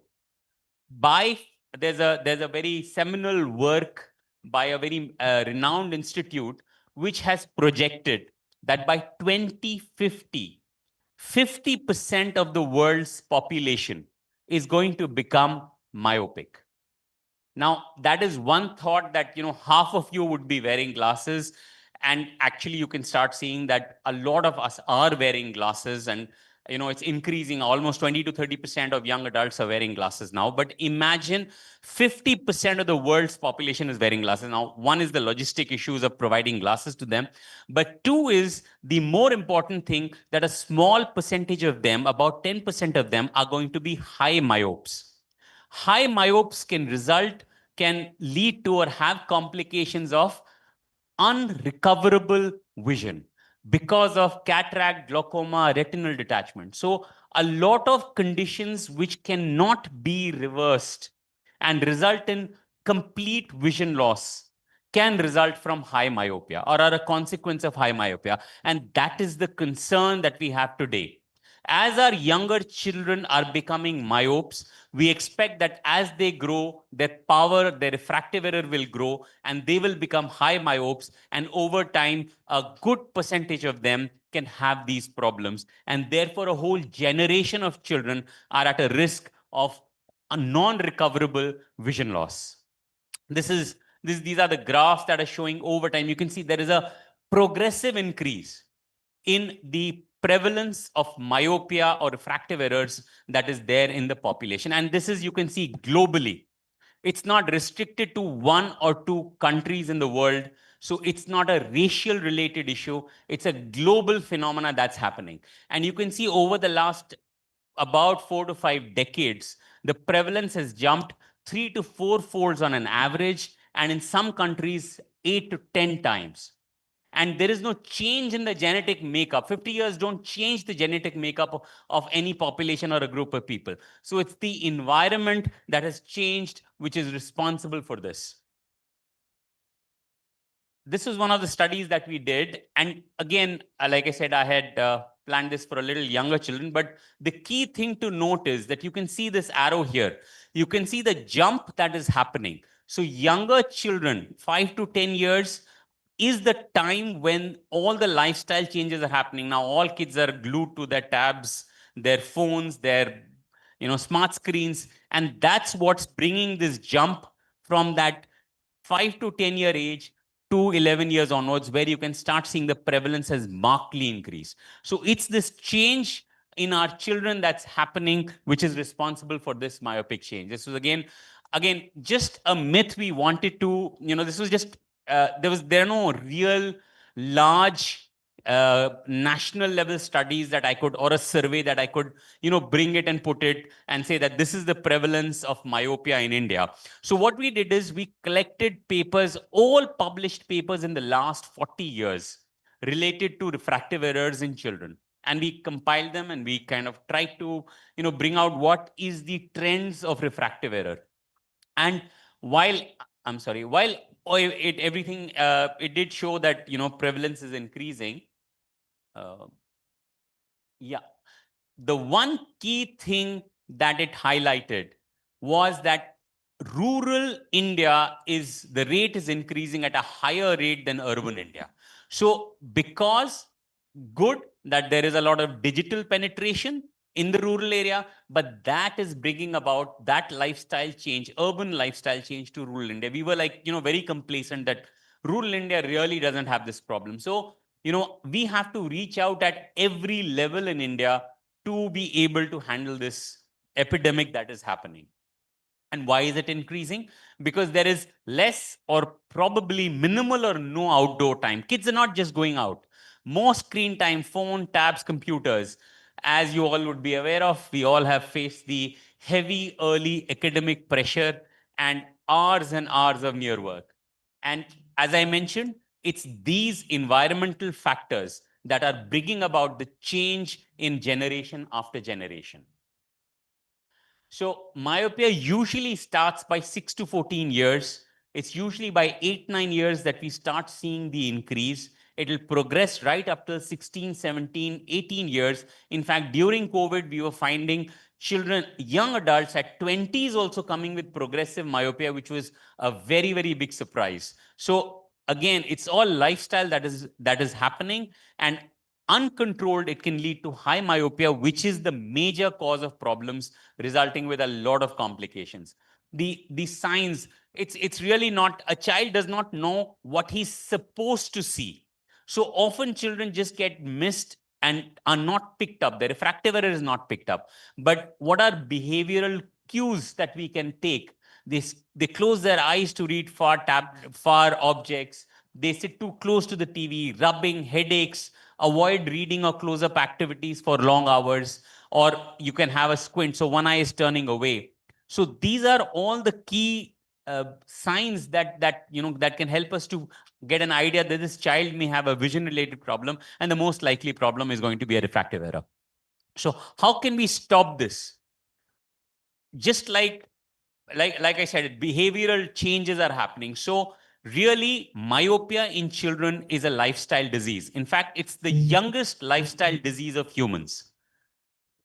There's a very seminal work by a very renowned institute which has projected that by 2050, 50% of the world's population is going to become myopic. Now, that is one thought that, half of you would be wearing glasses. And actually, you can start seeing that a lot of us are wearing glasses, and, it's increasing. Almost 20 to 30% of young adults are wearing glasses now. But imagine 50% of the world's population is wearing glasses. Now, one is the logistic issues of providing glasses to them. But two is the more important thing, that a small percentage of them, about 10% of them, are going to be high myopes. High myopes can lead to or have complications of unrecoverable vision because of cataract, glaucoma, retinal detachment. So a lot of conditions which cannot be reversed and result in complete vision loss can result from high myopia or are a consequence of high myopia. And that is the concern that we have today. As our younger children are becoming myopes, we expect that as they grow, their refractive error will grow, and they will become high myopes. And over time, a good percentage of them can have these problems. And therefore, a whole generation of children are at a risk of a non-recoverable vision loss. These are the graphs that are showing over time. You can see there is a progressive increase in the prevalence of myopia or refractive errors that is there in the population. And this is, you can see globally. It's not restricted to one or two countries in the world. So it's not a racial related issue. It's a global phenomena that's happening. And you can see over the last about 4 to 5 decades, the prevalence has jumped 3 to 4 folds on an average, and in some countries, 8 to 10 times. And there is no change in the genetic makeup. 50 years don't change the genetic makeup of any population or a group of people. So it's the environment that has changed, which is responsible for this. This is one of the studies that we did. And again, like I said, I had planned this for a little younger children. But the key thing to note is that you can see this arrow here. You can see the jump that is happening. So younger children, 5 to 10 years, is the time when all the lifestyle changes are happening. Now, all kids are glued to their tabs, their phones, their smart screens. And that's what's bringing this jump from that 5 to 10 year age to 11 years onwards, where you can start seeing the prevalence has markedly increased. So it's this change in our children that's happening, which is responsible for this myopic change. This was again, just a myth we wanted to, this was just, there are no real large national level studies that I could, or a survey that I could, bring it and put it and say that this is the prevalence of myopia in India. So what we did is we collected papers, all published papers in the last 40 years related to refractive errors in children. And we compiled them and we kind of tried to, bring out what is the trends of refractive error. And while it did show that, prevalence is increasing. The one key thing that it highlighted was that rural India the rate is increasing at a higher rate than urban India. So because good that there is a lot of digital penetration in the rural area, but that is bringing about that lifestyle change, urban lifestyle change to rural India. We were like, very complacent that rural India really doesn't have this problem. So, we have to reach out at every level in India to be able to handle this epidemic that is happening. And why is it increasing? Because there is less or probably minimal or no outdoor time. Kids are not just going out. More screen time, phone, tabs, computers. As you all would be aware of, we all have faced the heavy early academic pressure and hours of near work. And as I mentioned, it's these environmental factors that are bringing about the change in generation after generation. So myopia usually starts by 6 to 14 years. It's usually by 8-9 years that we start seeing the increase. It'll progress right up to 16, 17, 18 years. In fact, during COVID, we were finding children, young adults at 20s also coming with progressive myopia, which was a very, very big surprise. So again, it's all lifestyle that is happening, and uncontrolled, it can lead to high myopia, which is the major cause of problems, resulting with a lot of complications. The signs, it's really not, a child does not know what he's supposed to see. So often children just get missed and are not picked up. The refractive error is not picked up. But what are behavioral cues that we can take? They close their eyes to read far objects. They sit too close to the TV, rubbing, headaches, avoid reading or close-up activities for long hours, or you can have a squint, so one eye is turning away. So these are all the key signs that can help us to get an idea that this child may have a vision-related problem, and the most likely problem is going to be a refractive error. So how can we stop this? Just like I said, behavioral changes are happening. So really, myopia in children is a lifestyle disease. In fact, it's the youngest lifestyle disease of humans.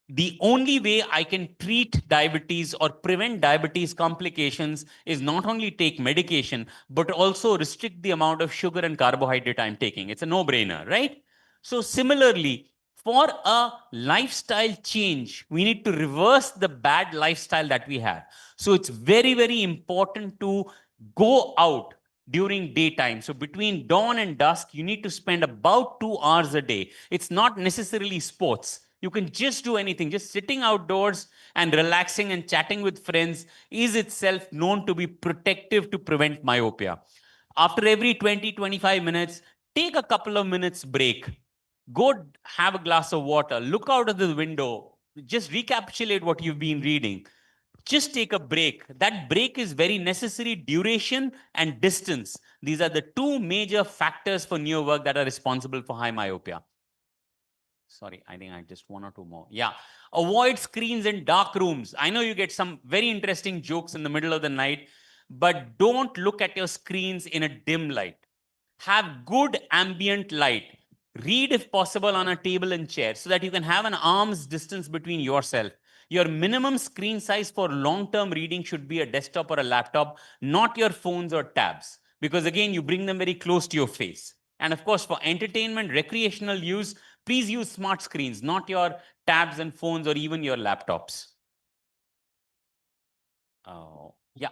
The only way I can treat diabetes or prevent diabetes complications is not only take medication, but also restrict the amount of sugar and carbohydrate I'm taking. It's a no-brainer, right? So similarly, for a lifestyle change, we need to reverse the bad lifestyle that we have. So it's very, very important to go out during daytime. So between dawn and dusk, you need to spend about 2 hours a day. It's not necessarily sports. You can just do anything. Just sitting outdoors and relaxing and chatting with friends is itself known to be protective to prevent myopia. After every 20-25 minutes, take a couple of minutes break. Go have a glass of water, look out of the window, just recapitulate what you've been reading. Just take a break. That break is very necessary. Duration and distance. These are the two major factors for near work that are responsible for high myopia. Sorry, I think I just one or two more. Yeah. Avoid screens in dark rooms. I know you get some very interesting jokes in the middle of the night, but don't look at your screens in a dim light. Have good ambient light. Read if possible on a table and chair so that you can have an arm's distance between yourself. Your minimum screen size for long-term reading should be a desktop or a laptop, not your phones or tabs. Because again, you bring them very close to your face. And of course, for entertainment, recreational use, please use smart screens, not your tabs and phones or even your laptops. Yeah.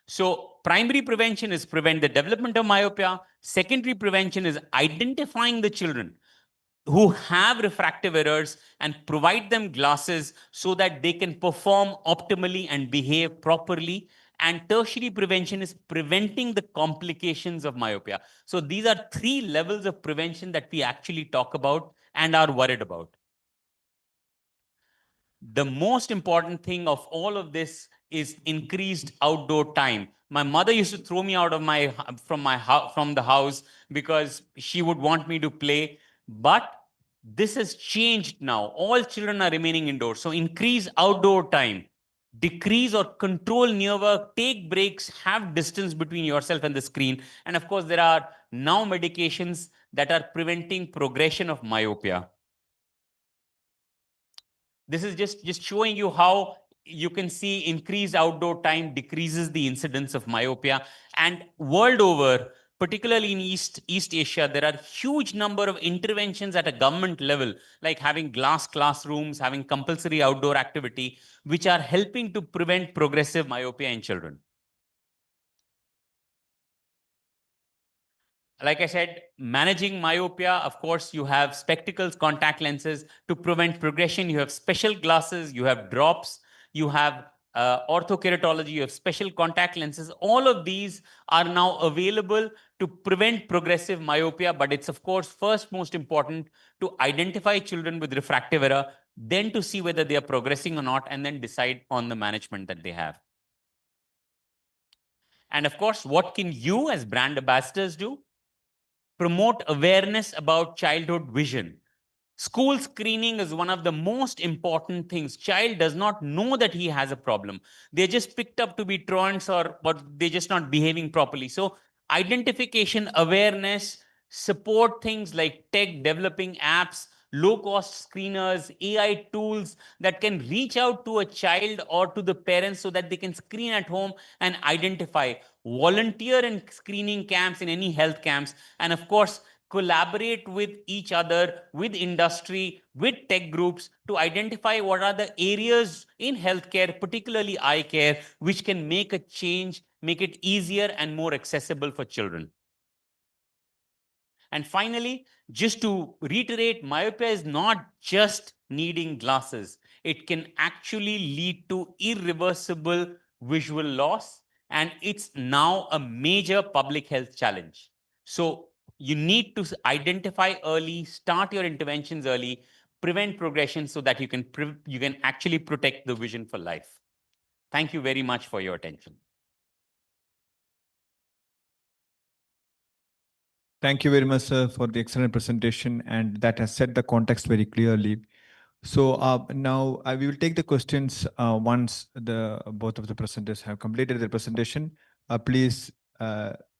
So primary prevention is prevent the development of myopia. Secondary prevention is identifying the children who have refractive errors and provide them glasses so that they can perform optimally and behave properly. And tertiary prevention is preventing the complications of myopia. So these are three levels of prevention that we actually talk about and are worried about. The most important thing of all of this is increased outdoor time. My mother used to throw me out of from the house because she would want me to play, but this has changed now. All children are remaining indoors. So increase outdoor time, decrease or control near work, take breaks, have distance between yourself and the screen. And of course, there are now medications that are preventing progression of myopia. This is just showing you how you can see increased outdoor time decreases the incidence of myopia. And world over, particularly in East Asia, there are huge number of interventions at a government level, like having glass classrooms, having compulsory outdoor activity, which are helping to prevent progressive myopia in children. Like I said, managing myopia, of course, you have spectacles, contact lenses to prevent progression. You have special glasses, you have drops, you have orthokeratology, you have special contact lenses. All of these are now available to prevent progressive myopia. But it's, of course, first most important to identify children with refractive error, then to see whether they are progressing or not, and then decide on the management that they have. And of course, what can you as brand ambassadors do? Promote awareness about childhood vision. School screening is one of the most important things. Child does not know that he has a problem. They're just picked up to be truants or they're just not behaving properly. So identification, awareness, support things like tech, developing apps, low-cost screeners, AI tools that can reach out to a child or to the parents so that they can screen at home and identify. Volunteer in screening camps, in any health camps, and of course, collaborate with each other, with industry, with tech groups to identify what are the areas in healthcare, particularly eye care, which can make a change, make it easier and more accessible for children. And finally, just to reiterate, myopia is not just needing glasses. It can actually lead to irreversible visual loss, and it's now a major public health challenge. So you need to identify early, start your interventions early, prevent progression so that you can actually protect the vision for life. Thank you very much for your attention. Thank you very much, sir, for the excellent presentation, and that has set the context very clearly. So now we will take the questions once both of the presenters have completed their presentation. Please,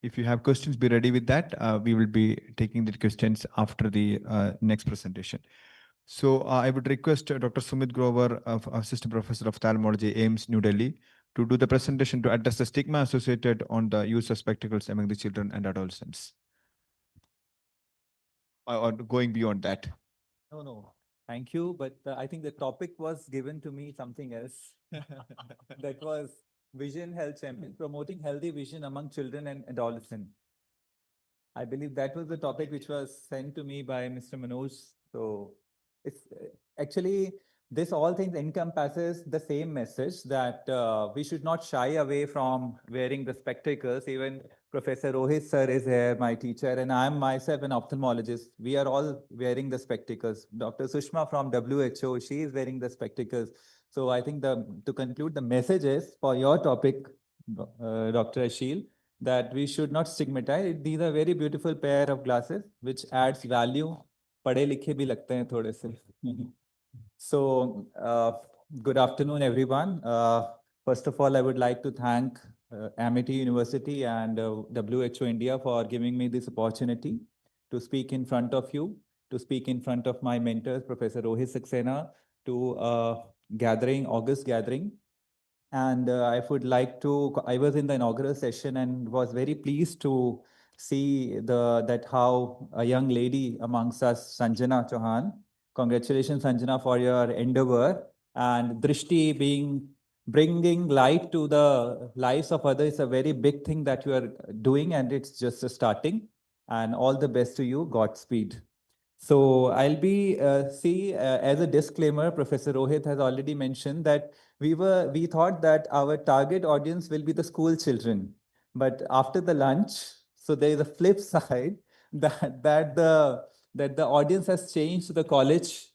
if you have questions, be ready with that. We will be taking the questions after the next presentation. So I would request Dr. Sumit Grover, Assistant Professor of Ophthalmology, AIMS, New Delhi, to do the presentation to address the stigma associated on the use of spectacles among the children and adolescents. Or going beyond that. No. Thank you. But I think the topic was given to me something else. That was Vision Health Champion, promoting healthy vision among children and adolescents. I believe that was the topic which was sent to me by Mr. Manoj. So it's actually this all things encompasses the same message that we should not shy away from wearing the spectacles. Even Professor Rohit sir is here, my teacher, and I'm myself an ophthalmologist. We are all wearing the spectacles. Dr. Sushma from WHO, she is wearing the spectacles. So I think to conclude, the message is for your topic, Dr. Ashil, that we should not stigmatize. These are very beautiful pair of glasses which adds value. पढ़े लिखे भी लगते हैं थोड़े से. So, good afternoon, everyone. First of all, I would like to thank Amity University and WHO India for giving me this opportunity to speak in front of you, to speak in front of my mentors, Professor Rohit Saxena, to August gathering. And I would like to, I was in the inaugural session and was very pleased to see that how a young lady amongst us, Sanjana Chauhan. Congratulations, Sanjana, for your endeavor. And Drishti bringing light to the lives of others is a very big thing that you are doing, and it's just starting. And all the best to you. Godspeed. So I'll be, as a disclaimer, Professor Rohit has already mentioned that we thought that our target audience will be the school children. But after the lunch, so there is a flip side that the audience has changed to the college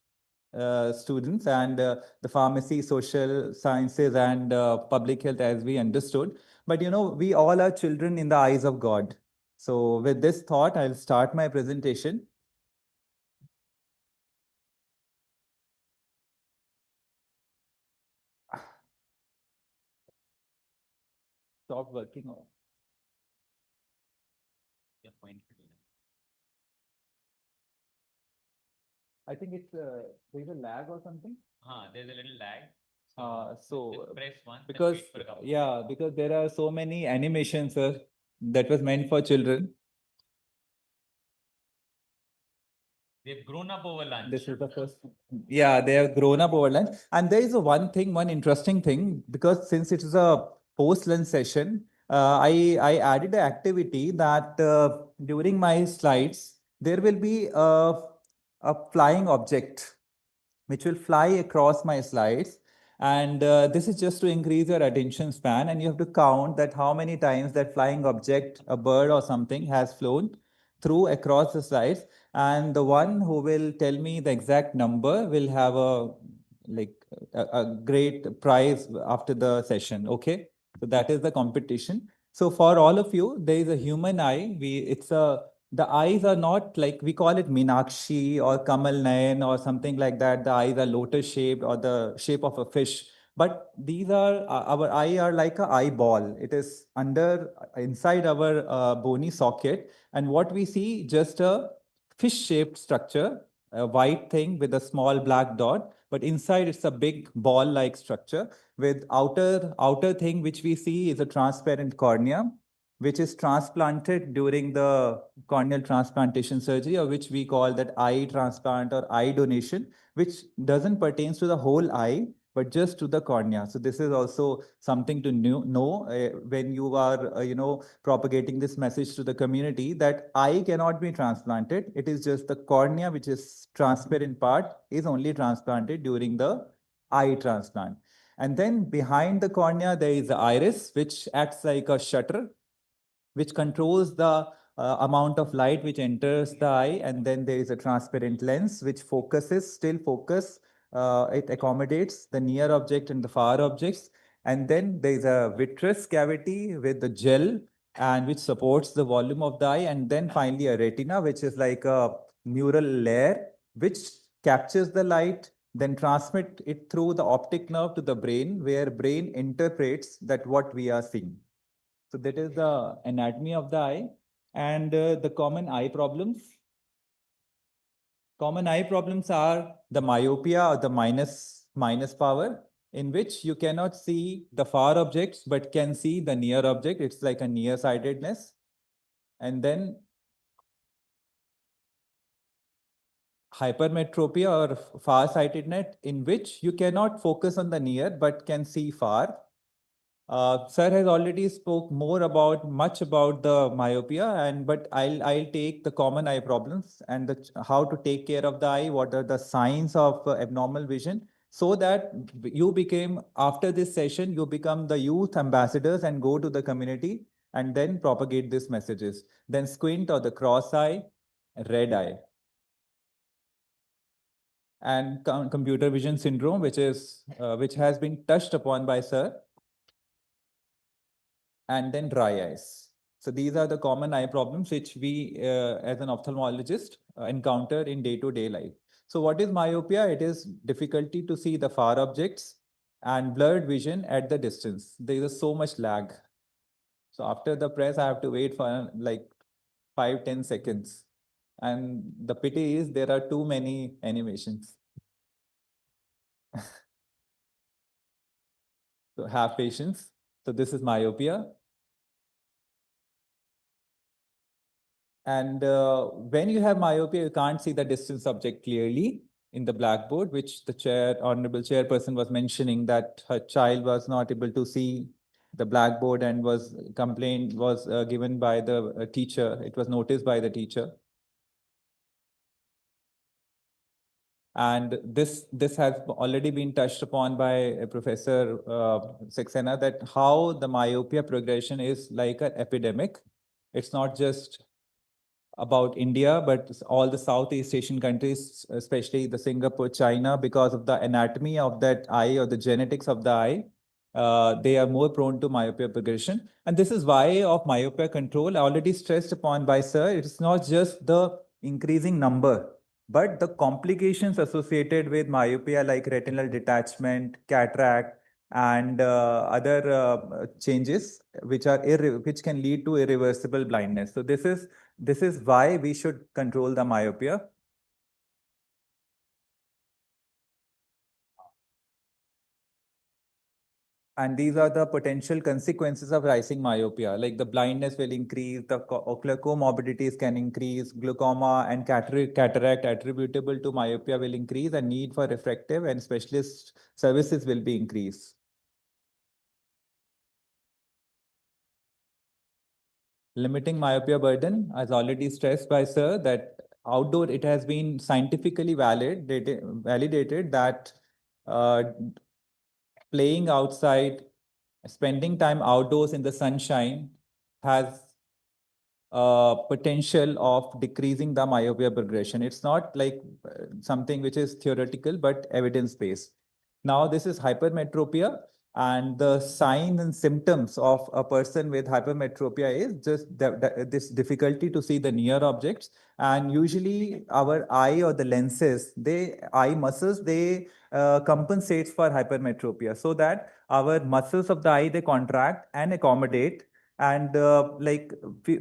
students and the pharmacy, social sciences, and public health as we understood. But we all are children in the eyes of God. So with this thought, I'll start my presentation. Stop working on. I think it's there's a lag or something. There's a little lag. So Just press one. then because wait for a couple. because there are so many animations, sir, that was meant for children. They've grown up over lunch. This is the first. Yeah, they have grown up over lunch. And there is one interesting thing, because since it is a post-lunch session, I added an activity that during my slides, there will be a flying object which will fly across my slides. And this is just to increase your attention span. And you have to count that how many times that flying object, a bird or something, has flown through across the slides. And the one who will tell me the exact number will have a great prize after the session. Okay, so that is the competition. So for all of you, there is a human eye. The eyes are not like, we call it Meenakshi or Kamal Nayan or something like that. The eyes are lotus shaped or the shape of a fish. But these are, our eye are like an eyeball. It is inside our bony socket. And what we see, just a fish-shaped structure, a white thing with a small black dot. But inside it's a big ball-like structure with outer thing which we see is a transparent cornea, which is transplanted during the corneal transplantation surgery, or which we call that eye transplant or eye donation, which doesn't pertain to the whole eye, but just to the cornea. So this is also something to know when you are, propagating this message to the community, that eye cannot be transplanted. It is just the cornea, which is transparent part, is only transplanted during the eye transplant. And then behind the cornea, there is the iris, which acts like a shutter, which controls the amount of light which enters the eye. And then there is a transparent lens which still focus. It accommodates the near object and the far objects. And then there is a vitreous cavity with the gel, and which supports the volume of the eye. And then finally a retina, which is like a neural layer which captures the light, then transmit it through the optic nerve to the brain, where brain interprets that what we are seeing. So that is the anatomy of the eye. And the common eye problems. Common eye problems are the myopia, or the minus power, in which you cannot see the far objects but can see the near object. It's like a nearsightedness. And then hypermetropia or farsightedness, in which you cannot focus on the near but can see far. Sir has already spoke much about the myopia, but I'll take the common eye problems and how to take care of the eye, what are the signs of abnormal vision, so that after this session, you become the youth ambassadors and go to the community and then propagate these messages. Then squint or the cross eye, red eye. And computer vision syndrome, which has been touched upon by sir. And then dry eyes. So these are the common eye problems which we as an ophthalmologist encounter in day-to-day life. So what is myopia? It is difficulty to see the far objects and blurred vision at the distance. There is so much lag. So after the press, I have to wait for like 5-10 seconds. And the pity is there are too many animations. So have patience. So this is myopia. And when you have myopia, you can't see the distance object clearly in the blackboard, which the honorable chairperson was mentioning that her child was not able to see the blackboard and was given by the teacher. It was noticed by the teacher. And this has already been touched upon by Professor Saxena, that how the myopia progression is like an epidemic. It's not just about India, but all the Southeast Asian countries, especially the Singapore, China, because of the anatomy of that eye or the genetics of the eye, they are more prone to myopia progression. And this is why of myopia control, already stressed upon by sir, it's not just the increasing number, but the complications associated with myopia like retinal detachment, cataract, and other changes which can lead to irreversible blindness. So this is why we should control the myopia. And these are the potential consequences of rising myopia, like the blindness will increase, the ocular comorbidities can increase, glaucoma and cataract attributable to myopia will increase, and need for refractive and specialist services will be increased. Limiting myopia burden, as already stressed by sir, that outdoor, it has been scientifically validated that playing outside, spending time outdoors in the sunshine has potential of decreasing the myopia progression. It's not like something which is theoretical, but evidence-based. Now, this is hypermetropia. And the signs and symptoms of a person with hypermetropia is just this difficulty to see the near objects. And usually our eye or the lenses, eye muscles, they compensate for hypermetropia, so that our muscles of the eye, they contract and accommodate. And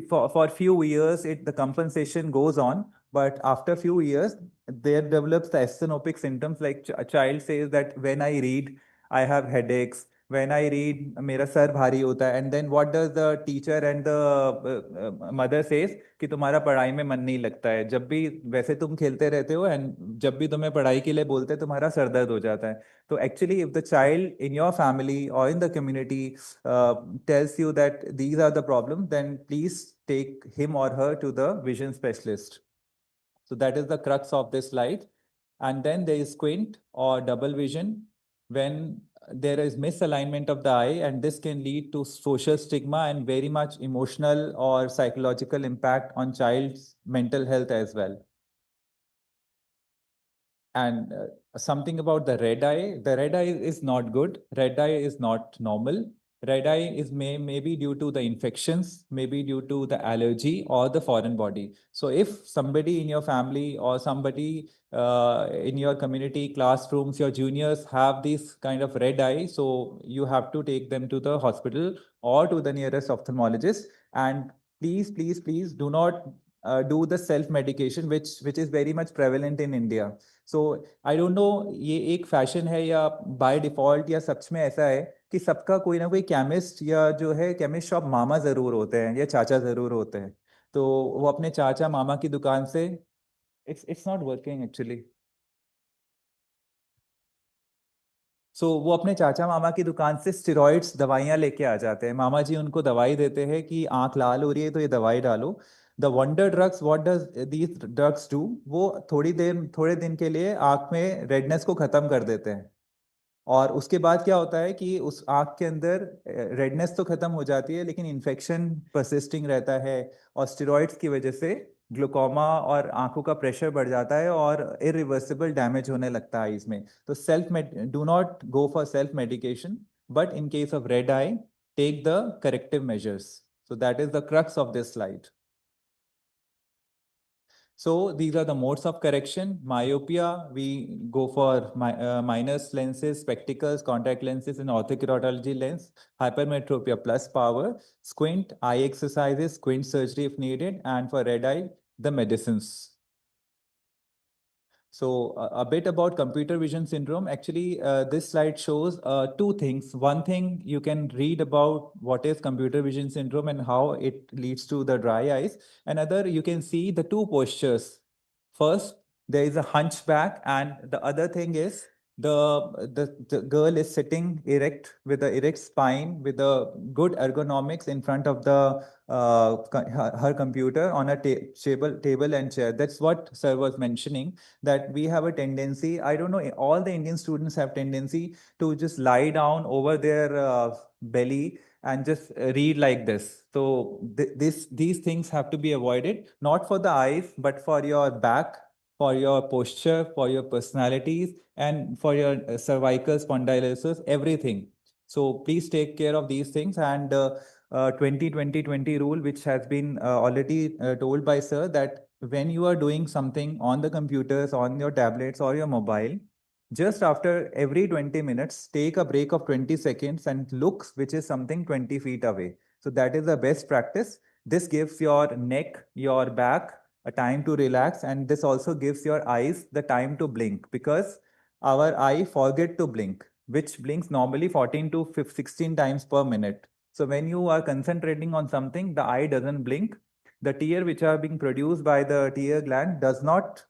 for few years, the compensation goes on. But after few years, there develops the asthenopic symptoms, like a child says that when I read, I have headaches. When I read, मेरा sir भारी होता है. And then what does the teacher and the mother says कि तुम्हारा पढ़ाई में मन नहीं लगता है. जब भी वैसे तुम खेलते रहते हो, and जब भी तुम्हें पढ़ाई के लिए बोलते हैं, तुम्हारा सर दर्द हो जाता है. So actually, if the child in your family or in the community tells you that these are the problems, then please take him or her to the vision specialist. So that is the crux of this slide. And then there is squint or double vision, when there is misalignment of the eye, and this can lead to social stigma and very much emotional or psychological impact on child's mental health as well. And something about the red eye. The red eye is not good. Red eye is not normal. Red eye is maybe due to the infections, maybe due to the allergy or the foreign body. So if somebody in your family or somebody in your community, classrooms, your juniors have this kind of red eye, so you have to take them to the hospital or to the nearest ophthalmologist. And please, please, please do not do the self-medication, which is very much prevalent in India. So I don't know, ये एक fashion है या by default या सच में ऐसा है कि सबका कोई ना कोई केमिस्ट या जो है केमिस्ट शॉप मामा जरूर होते हैं या चाचा जरूर होते हैं. तो वो अपने चाचा मामा की दुकान से it's not working actually. सो वो अपने चाचा मामा की दुकान से स्टेरॉइड्स दवाइयाँ लेके आ जाते हैं. मामा जी उनको दवाई देते हैं कि आंख लाल हो रही है तो ये दवाई डालो. The wonder drugs, what does these drugs do? वो थोड़े दिन के लिए आंख में रेडनेस को खत्म कर देते हैं. और उसके बाद क्या होता है कि उस आंख के अंदर रेडनेस तो खत्म हो जाती है लेकिन इन्फेक्शन परसिस्टिंग रहता है, और स्टेरॉइड्स की वजह से ग्लूकोमा और आंखों का प्रेशर बढ़ जाता है और इरिवर्सिबल डैमेज होने लगता है इसमें. तो do not go for self medication, but in case of red I take the corrective measures. So that is the crux of this slide. So these are the modes of correction. Myopia, we go for minus lenses, spectacles, contact lenses, and orthokeratology lens. Hypermetropia plus power. Squint, eye exercises, squint surgery if needed. And for red eye, the medicines. So a bit about computer vision syndrome. Actually, this slide shows two things. One thing, you can read about what is computer vision syndrome and how it leads to the dry eyes. Another, you can see the two postures. First, there is a hunchback, and the other thing is the girl is sitting erect with an erect spine with a good ergonomics in front of the her computer on a table and chair. That's what sir was mentioning, that we have a tendency, I don't know, all the Indian students have tendency to just lie down over their belly and just read like this. So these things have to be avoided, not for the eyes, but for your back, for your posture, for your personalities, and for your cervical spondylosis, everything. So please take care of these things. And 20-20-20 rule, which has been already told by sir, that when you are doing something on the computers, on your tablets or your mobile, just after every 20 minutes, take a break of 20 seconds and look, which is something 20 feet away. So that is the best practice. This gives your neck, your back a time to relax, and this also gives your eyes the time to blink, because our eye forget to blink, which blinks normally 14 to 16 times per minute. So when you are concentrating on something, the eye doesn't blink. The tear which are being produced by the tear gland does not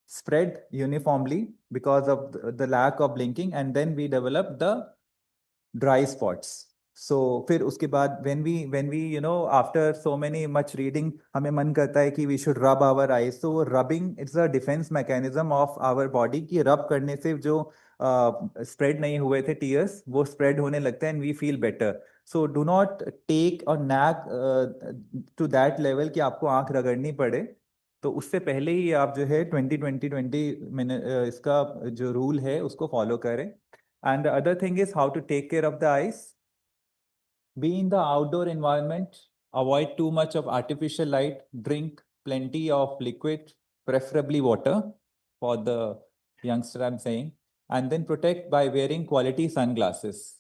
spread uniformly because of the lack of blinking, and then we develop the dry spots. So फिर उसके बाद when we after so much reading, हमें मन करता है कि we should rub our eyes. So rubbing, it's a defense mechanism of our body कि rub करने से जो spread नहीं हुए थे tears, वो spread होने लगते हैं and we feel better. So do not take or nag to that level कि आपको आंख रगड़नी पड़े. तो उससे पहले ही आप जो है 20-20-20 इसका जो रूल है उसको फॉलो करें. And the other thing is how to take care of the eyes. Be in the outdoor environment, avoid too much of artificial light, drink plenty of liquid, preferably water for the youngster I'm saying, and then protect by wearing quality sunglasses.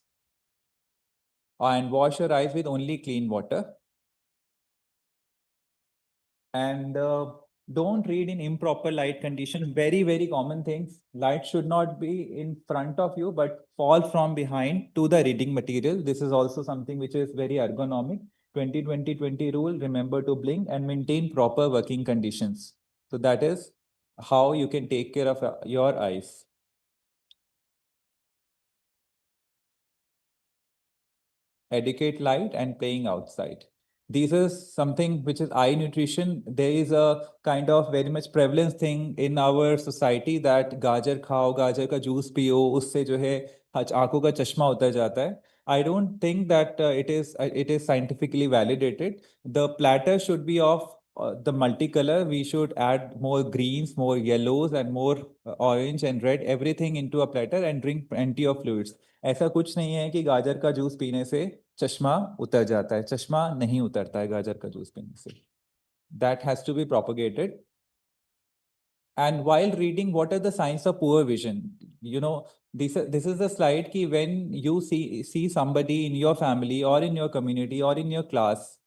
And wash your eyes with only clean water. And don't read in improper light conditions. Very, very common things. Light should not be in front of you, but fall from behind to the reading material. This is also something which is very ergonomic. 20-20-20 rule, remember to blink and maintain proper working conditions. So that is how you can take care of your eyes. Educate light and playing outside. This is something which is eye nutrition. There is a kind of very much prevalence thing in our society that गाजर खाओ, गाजर का juice पियो, उससे जो है आंखों का चश्मा उतर जाता है. I don't think that it is scientifically validated. The platter should be of the multicolor. We should add more greens, more yellows, and more orange and red, everything into a platter, and drink plenty of fluids. ऐसा कुछ नहीं है कि गाजर का juice पीने से चश्मा उतर जाता है. चश्मा नहीं उतरता है गाजर का जूस पीने से. That has to be propagated. And while reading, what are the signs of poor vision? This is the slide ki when you see somebody in your family or in your community or in your class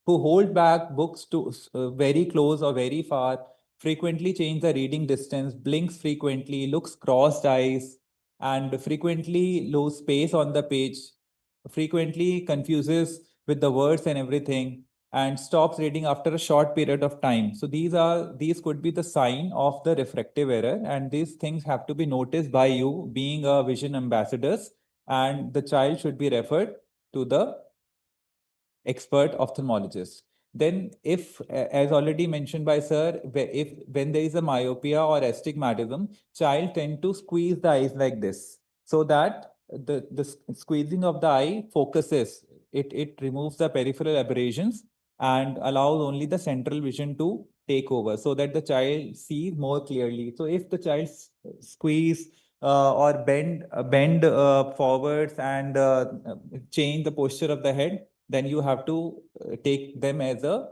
who hold back books to very close or very far, frequently change the reading distance, blinks frequently, looks crossed eyes, and frequently lose space on the page, frequently confuses with the words and everything, and stops reading after a short period of time. So these could be the sign of the refractive error, and these things have to be noticed by you being a vision ambassadors, and the child should be referred to the expert ophthalmologist. Then if, as already mentioned by sir, when there is a myopia or astigmatism, child tend to squeeze the eyes like this, so that the squeezing of the eye focuses, it removes the peripheral aberrations and allows only the central vision to take over, so that the child sees more clearly. So if the child squeeze or bend forwards and change the posture of the head, then you have to take them as a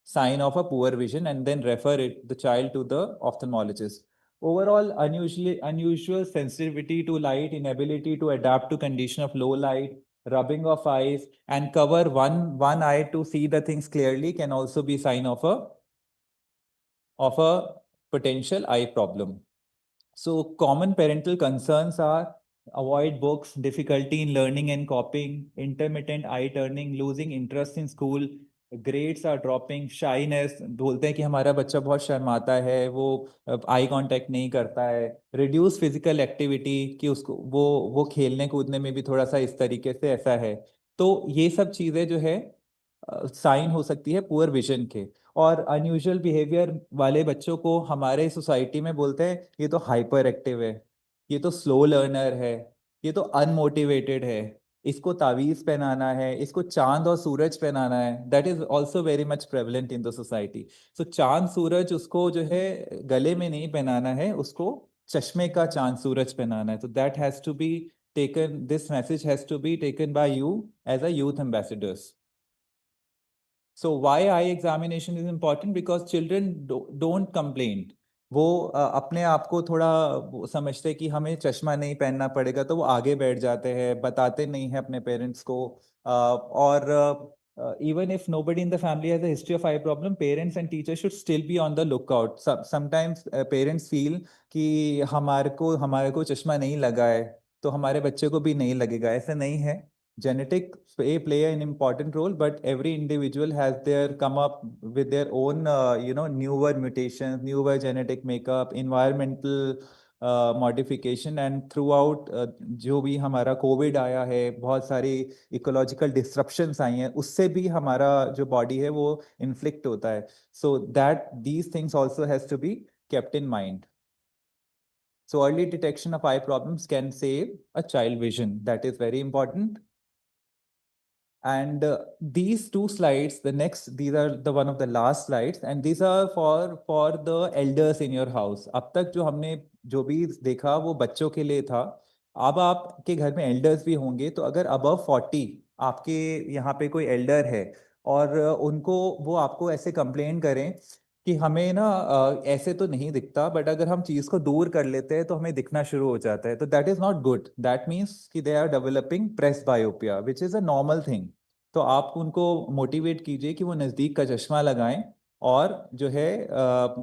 sign of a poor vision and then refer the child to the ophthalmologist. Overall, unusual sensitivity to light, inability to adapt to condition of low light, rubbing of eyes, and cover one eye to see the things clearly can also be sign of a potential eye problem. So common parental concerns are avoid books, difficulty in learning and copying, intermittent eye turning, losing interest in school, grades are dropping, shyness, बोलते हैं कि हमारा बच्चा बहुत शर्माता है, वो eye contact नहीं करता है, reduce physical activity कि उसको वो खेलने कूदने में भी थोड़ा सा इस तरीके से ऐसा है. तो ये सब चीजें जो है साइन हो सकती है पुअर विजन के. और अनयूजुअल बिहेवियर वाले बच्चों को हमारे सोसाइटी में बोलते हैं ये तो हाइपर एक्टिव है, ये तो स्लो लर्नर है, ये तो अनमोटिवेटेड है, इसको तावीज पहनाना है, इसको चांद और सूरज पहनाना है. That is also very much prevalent in the society. So चांद सूरज उसको जो है गले में नहीं पहनाना है, उसको चश्मे का चांद सूरज पहनाना है. तो that has to be taken, this message has to be taken by you as a youth ambassadors. So why eye examination is important? Because children don't complain. वो अपने आप को थोड़ा समझते कि हमें चश्मा नहीं पहनना पड़ेगा, तो वो आगे बैठ जाते हैं, बताते नहीं हैं अपने पेरेंट्स को. और even if nobody in the family has a history of eye problem, parents and teachers should still be on the lookout. Sometimes parents feel कि हमारे को चश्मा नहीं लगा है तो हमारे बच्चे को भी नहीं लगेगा. ऐसा नहीं है. Genetic play an important role, but every individual has come up with their own newer mutations, newer genetic makeup, environmental modification, and throughout जो भी हमारा कोविड आया है, बहुत सारी इकोलॉजिकल डिस्ट्रप्शंस आई हैं, उससे भी हमारा जो बॉडी है वो इन्फ्लिक्ट होता है. So that these things also has to be kept in mind. So early detection of eye problems can save a child vision. That is very important. And these two slides, these are the one of the last slides, and these are for the elders in your house. अब तक जो हमने जो भी देखा वो बच्चों के लिए था. अब आपके घर में elders भी होंगे, तो अगर above 40 आपके यहाँ पे कोई elder है और उनको वो आपको ऐसे complain करें कि हमें ना ऐसे तो नहीं दिखता, बट अगर हम चीज को दूर कर लेते हैं तो हमें दिखना शुरू हो जाता है, तो that is not good. That means कि they are developing presbyopia, which is a normal thing. तो आप उनको मोटिवेट कीजिए कि वो नजदीक का चश्मा लगाएं और जो है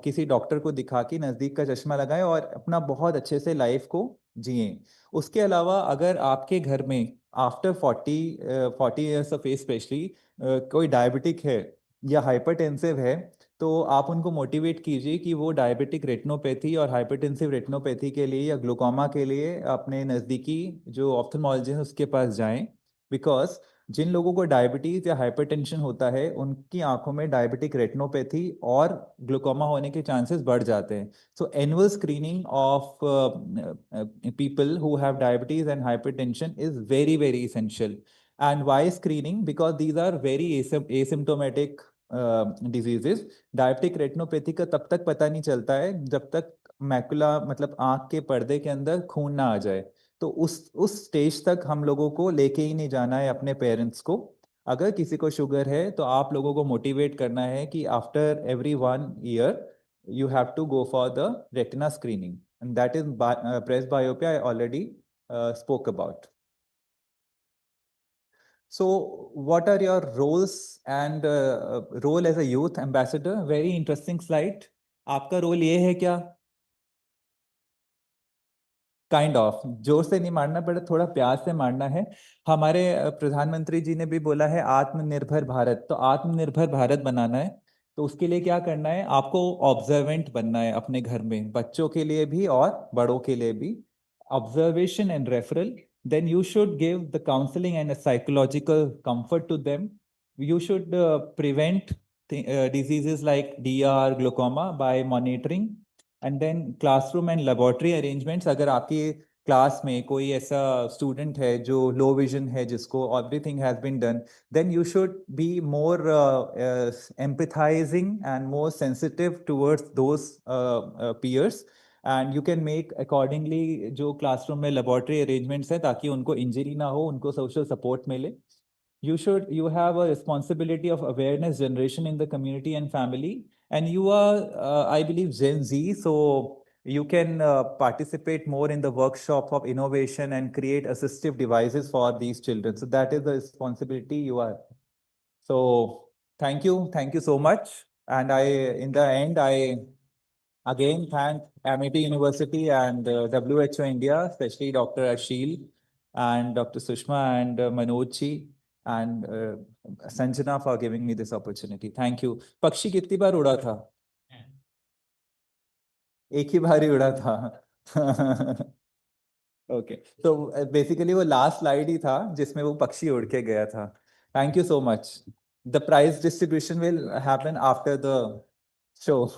किसी डॉक्टर को दिखा के नजदीक का चश्मा लगाएं और अपना बहुत अच्छे से लाइफ को जिए. उसके अलावा अगर आपके घर में after 40 years of age specially कोई डायबिटिक है या हाइपरटेंसिव है, तो आप उनको मोटिवेट कीजिए कि वो डायबिटिक रेटिनोपैथी और हाइपरटेंसिव रेटिनोपैथी के लिए या ग्लूकोमा के लिए अपने नज़दीकी जो ऑप्थेल्मोलॉजिस्ट है उसके पास जाएं. बिकॉज जिन लोगों को डायबिटीज या हाइपरटेंशन होता है उनकी आंखों में डायबिटिक रेटिनोपैथी और ग्लूकोमा होने के चांसेस बढ़ जाते हैं. सो annual screening of people who have diabetes and hypertension is very very essential. And why screening? Because these are very asymptomatic diseases. Diabetic retinopathy का तब तक पता नहीं चलता है जब तक मैकुला मतलब आंख के पर्दे के अंदर खून ना आ जाए. तो उस स्टेज तक हम लोगों को लेके ही नहीं जाना है अपने पेरेंट्स को. अगर किसी को शुगर है तो आप लोगों को मोटिवेट करना है कि after every 1 year you have to go for the retina screening, and that is presbyopia I already spoke about. So what are your roles and role as a youth ambassador? Very interesting slide. आपका role ये है क्या? Kind of जोर से नहीं मारना पड़े, थोड़ा प्यार से मारना है। हमारे प्रधानमंत्री जी ने भी बोला है आत्मनिर्भर भारत, तो आत्मनिर्भर भारत बनाना है। तो उसके लिए क्या करना है, आपको ऑब्जर्वेंट बनना है अपने घर में, बच्चों के लिए भी और बड़ों के लिए भी। Observation and referral, then you should give the counseling and a psychological comfort to them. You should prevent diseases like DR, glaucoma by monitoring. And then classroom and laboratory arrangements, अगर आपकी क्लास में कोई ऐसा student है जो low vision है, जिसको everything has been done, then you should be more empathizing and more sensitive towards those peers. And you can make accordingly जो क्लासरूम में लेबोरेटरी अरेंजमेंट्स है, ताकि उनको इंजरी ना हो, उनको सोशल सपोर्ट मिले। you have a responsibility of awareness generation in the community and family, and you are I believe Gen Z, so you can participate more in the workshop of innovation and create assistive devices for these children. So that is the responsibility you are. So thank you so much. And in the end, I again thank Amity University and WHO India, especially Dr. Ashil and Dr. Sushma and Manojji and Sanjana for giving me this opportunity. Thank you. पक्षी कितनी बार उड़ा था? एक ही बार ही उड़ा था। Okay, so basically वो last slide ही था जिसमें वो पक्षी उड़ के गया था। Thank you so much. The prize distribution will happen after the show.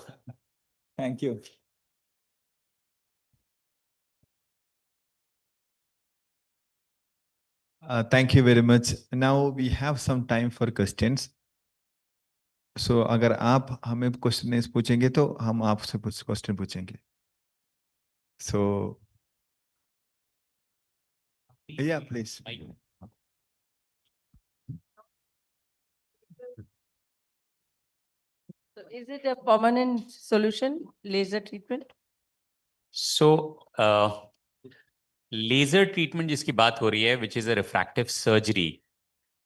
Thank you. Thank you very much. Now we have some time for questions. So अगर आप हमें क्वेश्चन पूछेंगे तो हम आपसे क्वेश्चन पूछेंगे. So yeah, please. So is it a permanent solution, laser treatment? So, laser treatment जिसकी बात हो रही है, which is a refractive surgery,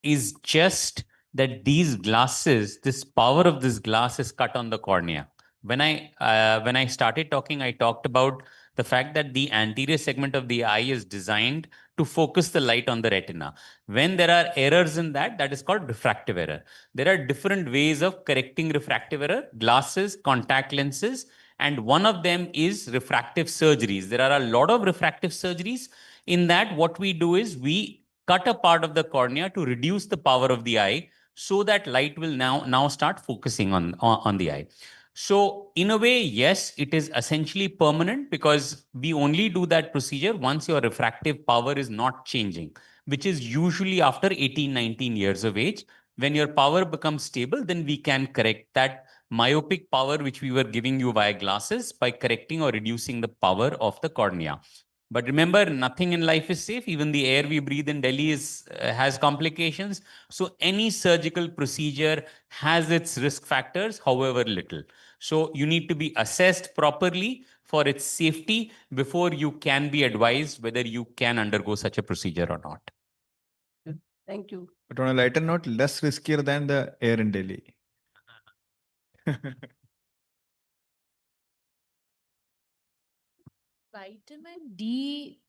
is just that these glasses, this power of this glass is cut on the cornea. When I started talking, I talked about the fact that the anterior segment of the eye is designed to focus the light on the retina. When there are errors in that, that is called refractive error. There are different ways of correcting refractive error: glasses, contact lenses, and one of them is refractive surgeries. There are a lot of refractive surgeries. In that, what we do is we cut a part of the cornea to reduce the power of the eye, so that light will now start focusing on the eye. So in a way, yes, it is essentially permanent, because we only do that procedure once your refractive power is not changing, which is usually after 18, 19 years of age. When your power becomes stable, then we can correct that myopic power which we were giving you via glasses by correcting or reducing the power of the cornea. But remember, nothing in life is safe. Even the air we breathe in Delhi has complications. So any surgical procedure has its risk factors, however little. So you need to be assessed properly for its safety before you can be advised whether you can undergo such a procedure or not. Thank you. But on a lighter note, less riskier than the air in Delhi. Vitamin D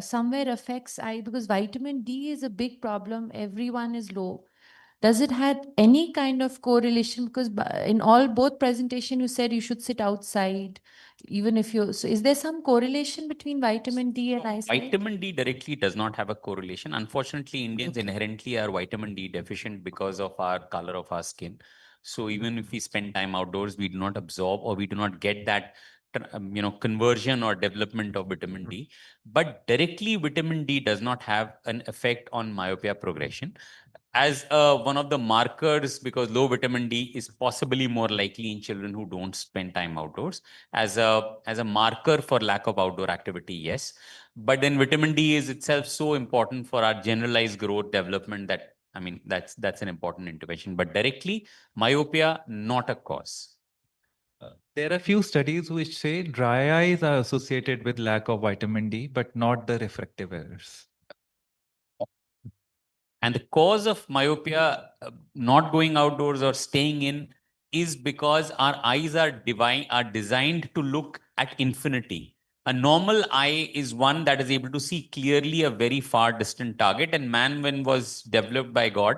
somewhere affects eye, because vitamin D is a big problem. Everyone is low. Does it have any kind of correlation? Because in both presentation, you said you should sit outside, even if you. So is there some correlation between vitamin D and eyesight? Vitamin D directly does not have a correlation. Unfortunately, Indians inherently are vitamin D deficient because of our color of our skin. So even if we spend time outdoors, we do not absorb, or we do not get that conversion or development of vitamin D. But directly, vitamin D does not have an effect on myopia progression. As one of the markers, because low vitamin D is possibly more likely in children who don't spend time outdoors. As a marker for lack of outdoor activity, yes. But then vitamin D is itself so important for our generalized growth development that, I mean, that's an important intervention. But directly, myopia, not a cause. There are few studies which say dry eyes are associated with lack of vitamin D, but not the refractive errors. And the cause of myopia, not going outdoors or staying in, is because our eyes are designed to look at infinity. A normal eye is one that is able to see clearly a very far distant target, and man, when was developed by God,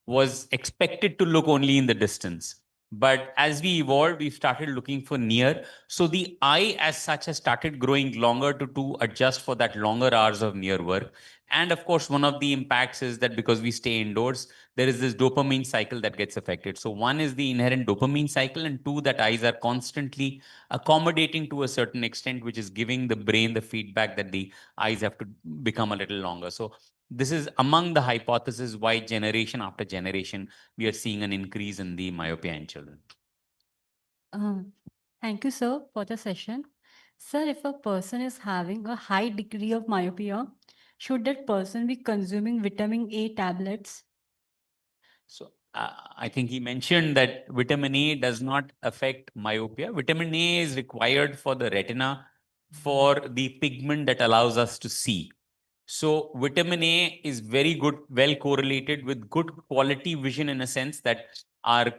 was expected to look only in the distance. But as we evolved, we started looking for near. So the eye as such has started growing longer to adjust for that longer hours of near work. And of course, one of the impacts is that because we stay indoors, there is this dopamine cycle that gets affected. So one is the inherent dopamine cycle, and two, that eyes are constantly accommodating to a certain extent, which is giving the brain the feedback that the eyes have to become a little longer. So this is among the hypotheses why generation after generation, we are seeing an increase in the myopia in children. Thank you, sir, for the session. Sir, if a person is having a high degree of myopia, should that person be consuming vitamin A tablets? So I think he mentioned that vitamin A does not affect myopia. Vitamin A is required for the retina for the pigment that allows us to see. So vitamin A is very good, well correlated with good quality vision, in a sense that our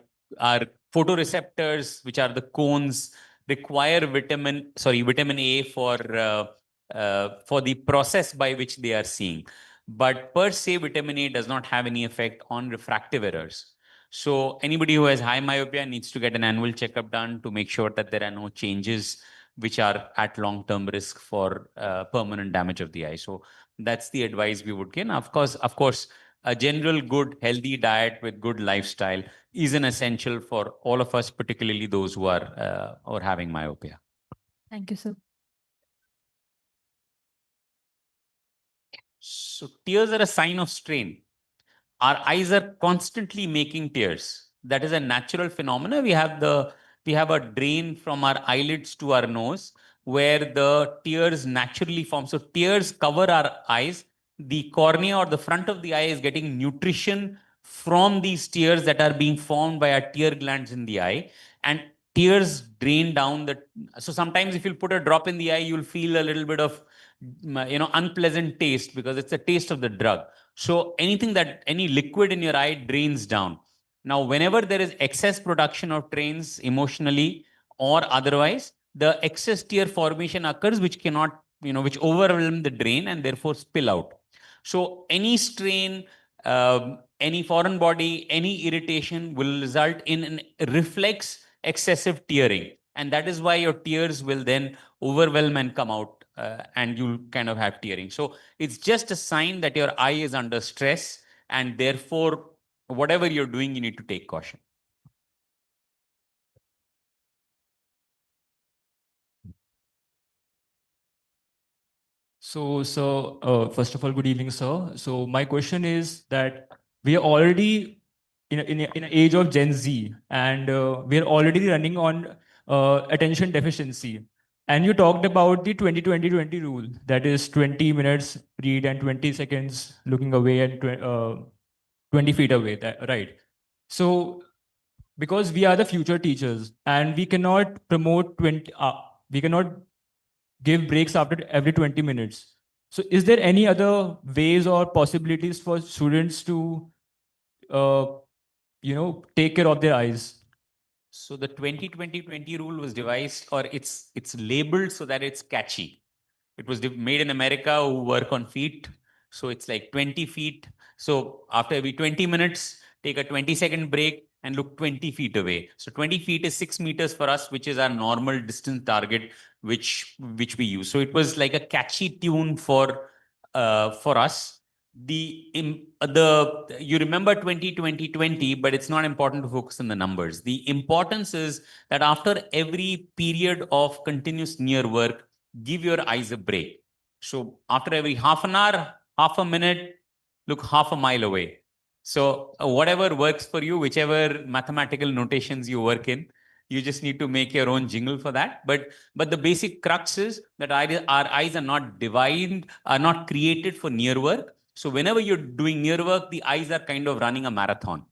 photoreceptors, which are the cones, require vitamin A for the process by which they are seeing. But per se, vitamin A does not have any effect on refractive errors. So anybody who has high myopia needs to get an annual checkup done to make sure that there are no changes which are at long-term risk for permanent damage of the eye. So that's the advice we would give. Of course, a general good, healthy diet with good lifestyle is an essential for all of us, particularly those who are or having myopia. Thank you, sir. So tears are a sign of strain. Our eyes are constantly making tears. That is a natural phenomena. We have a drain from our eyelids to our nose where the tears naturally form. So tears cover our eyes. The cornea or the front of the eye is getting nutrition from these tears that are being formed by our tear glands in the eye. And tears drain down so sometimes if you'll put a drop in the eye, you'll feel a little bit of unpleasant taste because it's a taste of the drug. So any liquid in your eye drains down. Now, whenever there is excess production of trains emotionally or otherwise, the excess tear formation occurs, which cannot, which overwhelm the drain and therefore spill out. So any strain, any foreign body, any irritation will result in a reflex excessive tearing. And that is why your tears will then overwhelm and come out and you'll kind of have tearing. So it's just a sign that your eye is under stress and therefore whatever you're doing, you need to take caution. So, first of all, good evening, sir. So my question is that we are already in an age of Gen Z, and we are already running on attention deficiency. And you talked about the 20-20-20 rule, that is 20 minutes read and 20 seconds looking away and 20 feet away, right? So because we are the future teachers and we cannot promote we cannot give breaks after every 20 minutes. So is there any other ways or possibilities for students to, take care of their eyes? So the 20-20-20 rule was devised, or it's labeled so that it's catchy. It was made in America who work on feet. So it's like 20 feet. So after every 20 minutes, take a 20-second break and look 20 feet away. So 20 feet is 6 meters for us, which is our normal distance target, which we use. So it was like a catchy tune for us. You remember 20-20-20, but it's not important to focus on the numbers. The importance is that after every period of continuous near work, give your eyes a break. So after every half an hour, half a minute, look half a mile away. So whatever works for you, whichever mathematical notations you work in, you just need to make your own jingle for that. But the basic crux is that our eyes are not created for near work. So whenever you're doing near work, the eyes are kind of running a marathon.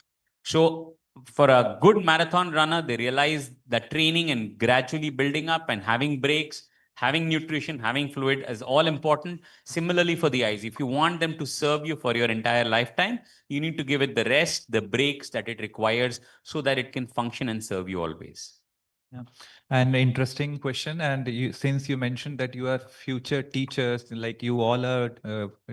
So for a good marathon runner, they realize that training and gradually building up and having breaks, having nutrition, having fluid is all important. Similarly for the eyes, if you want them to serve you for your entire lifetime, you need to give it the rest, the breaks that it requires so that it can function and serve you always. Yeah. An interesting question. And since you mentioned that you are future teachers, like you all are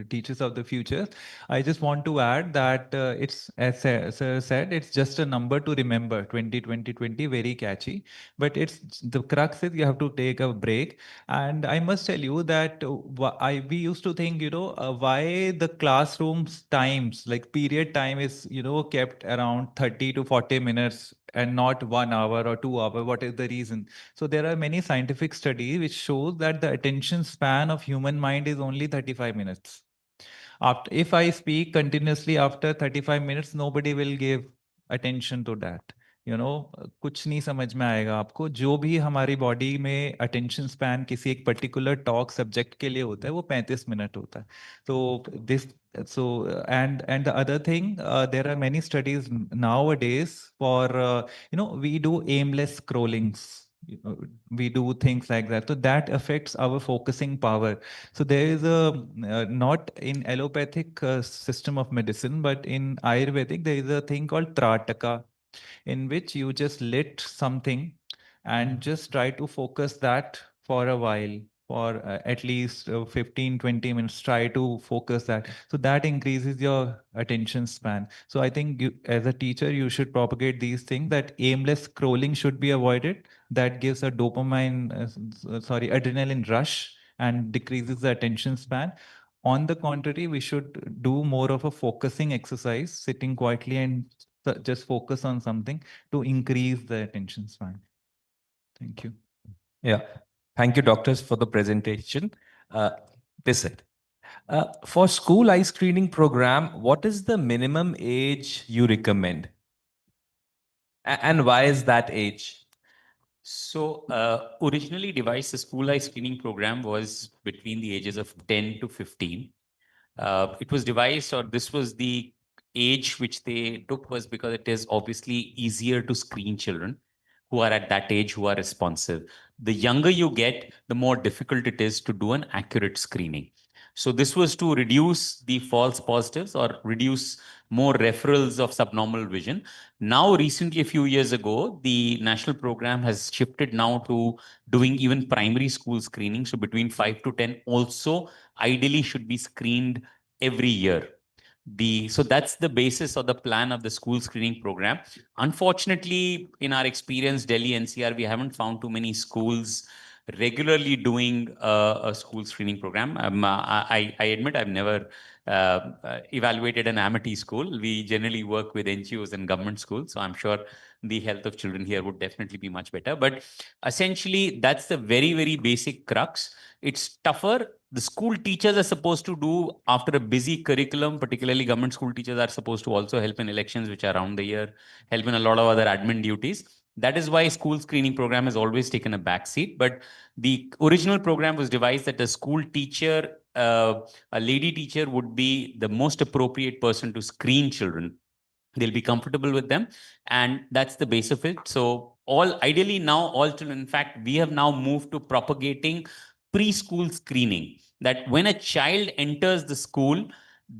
teachers of the future, I just want to add that it's, as sir said, it's just a number to remember. 2020, very catchy. But it's the crux is you have to take a break. And I must tell you that we used to think, why the classroom's times, like period time is, kept around 30 to 40 minutes and not 1 hour or 2 hours. What is the reason? So there are many scientific studies which show that the attention span of human mind is only 35 minutes. If I speak continuously after 35 minutes, nobody will give attention to that. कुछ नहीं समझ में आएगा आपको. जो भी हमारी body में अटेंशन स्पैन किसी एक पर्टिकुलर टॉक सब्जेक्ट के लिए होता है वो 35 मिनट होता है. So this, and the other thing, there are many studies nowadays for we do aimless scrollings. We do things like that. So that affects our focusing power. So there is a, not in allopathic system of medicine, but in Ayurvedic, there is a thing called Trataka, in which you just lit something and just try to focus that for a while, for at least 15-20 minutes. Try to focus that. So that increases your attention span. So I think you, as a teacher, you should propagate these things, that aimless scrolling should be avoided. That gives a adrenaline rush and decreases the attention span. On the contrary, we should do more of a focusing exercise, sitting quietly and just focus on something to increase the attention span. Thank you. Yeah. Thank you, doctors, for the presentation. This side. For school eye screening program, what is the minimum age you recommend? And why is that age? So originally devised, the school eye screening program was between the ages of 10 to 15. It was devised, or this was the age which they took, was because it is obviously easier to screen children who are at that age, who are responsive. The younger you get, the more difficult it is to do an accurate screening. So this was to reduce the false positives or reduce more referrals of subnormal vision. Now, recently, a few years ago, the national program has shifted now to doing even primary school screening. So between 5 to 10 also ideally should be screened every year. So that's the basis or the plan of the school screening program. Unfortunately, in our experience, Delhi NCR, we haven't found too many schools regularly doing a school screening program. I admit I've never evaluated an Amity school. We generally work with NGOs and government schools. So I'm sure the health of children here would definitely be much better. But essentially, that's the very, very basic crux. It's tougher. The school teachers are supposed to do, after a busy curriculum, particularly government school teachers are supposed to also help in elections, which are around the year, help in a lot of other admin duties. That is why school screening program has always taken a backseat. But the original program was devised that a school teacher, a lady teacher, would be the most appropriate person to screen children. They'll be comfortable with them. And that's the base of it. So ideally now, all children, in fact, we have now moved to propagating preschool screening, that when a child enters the school,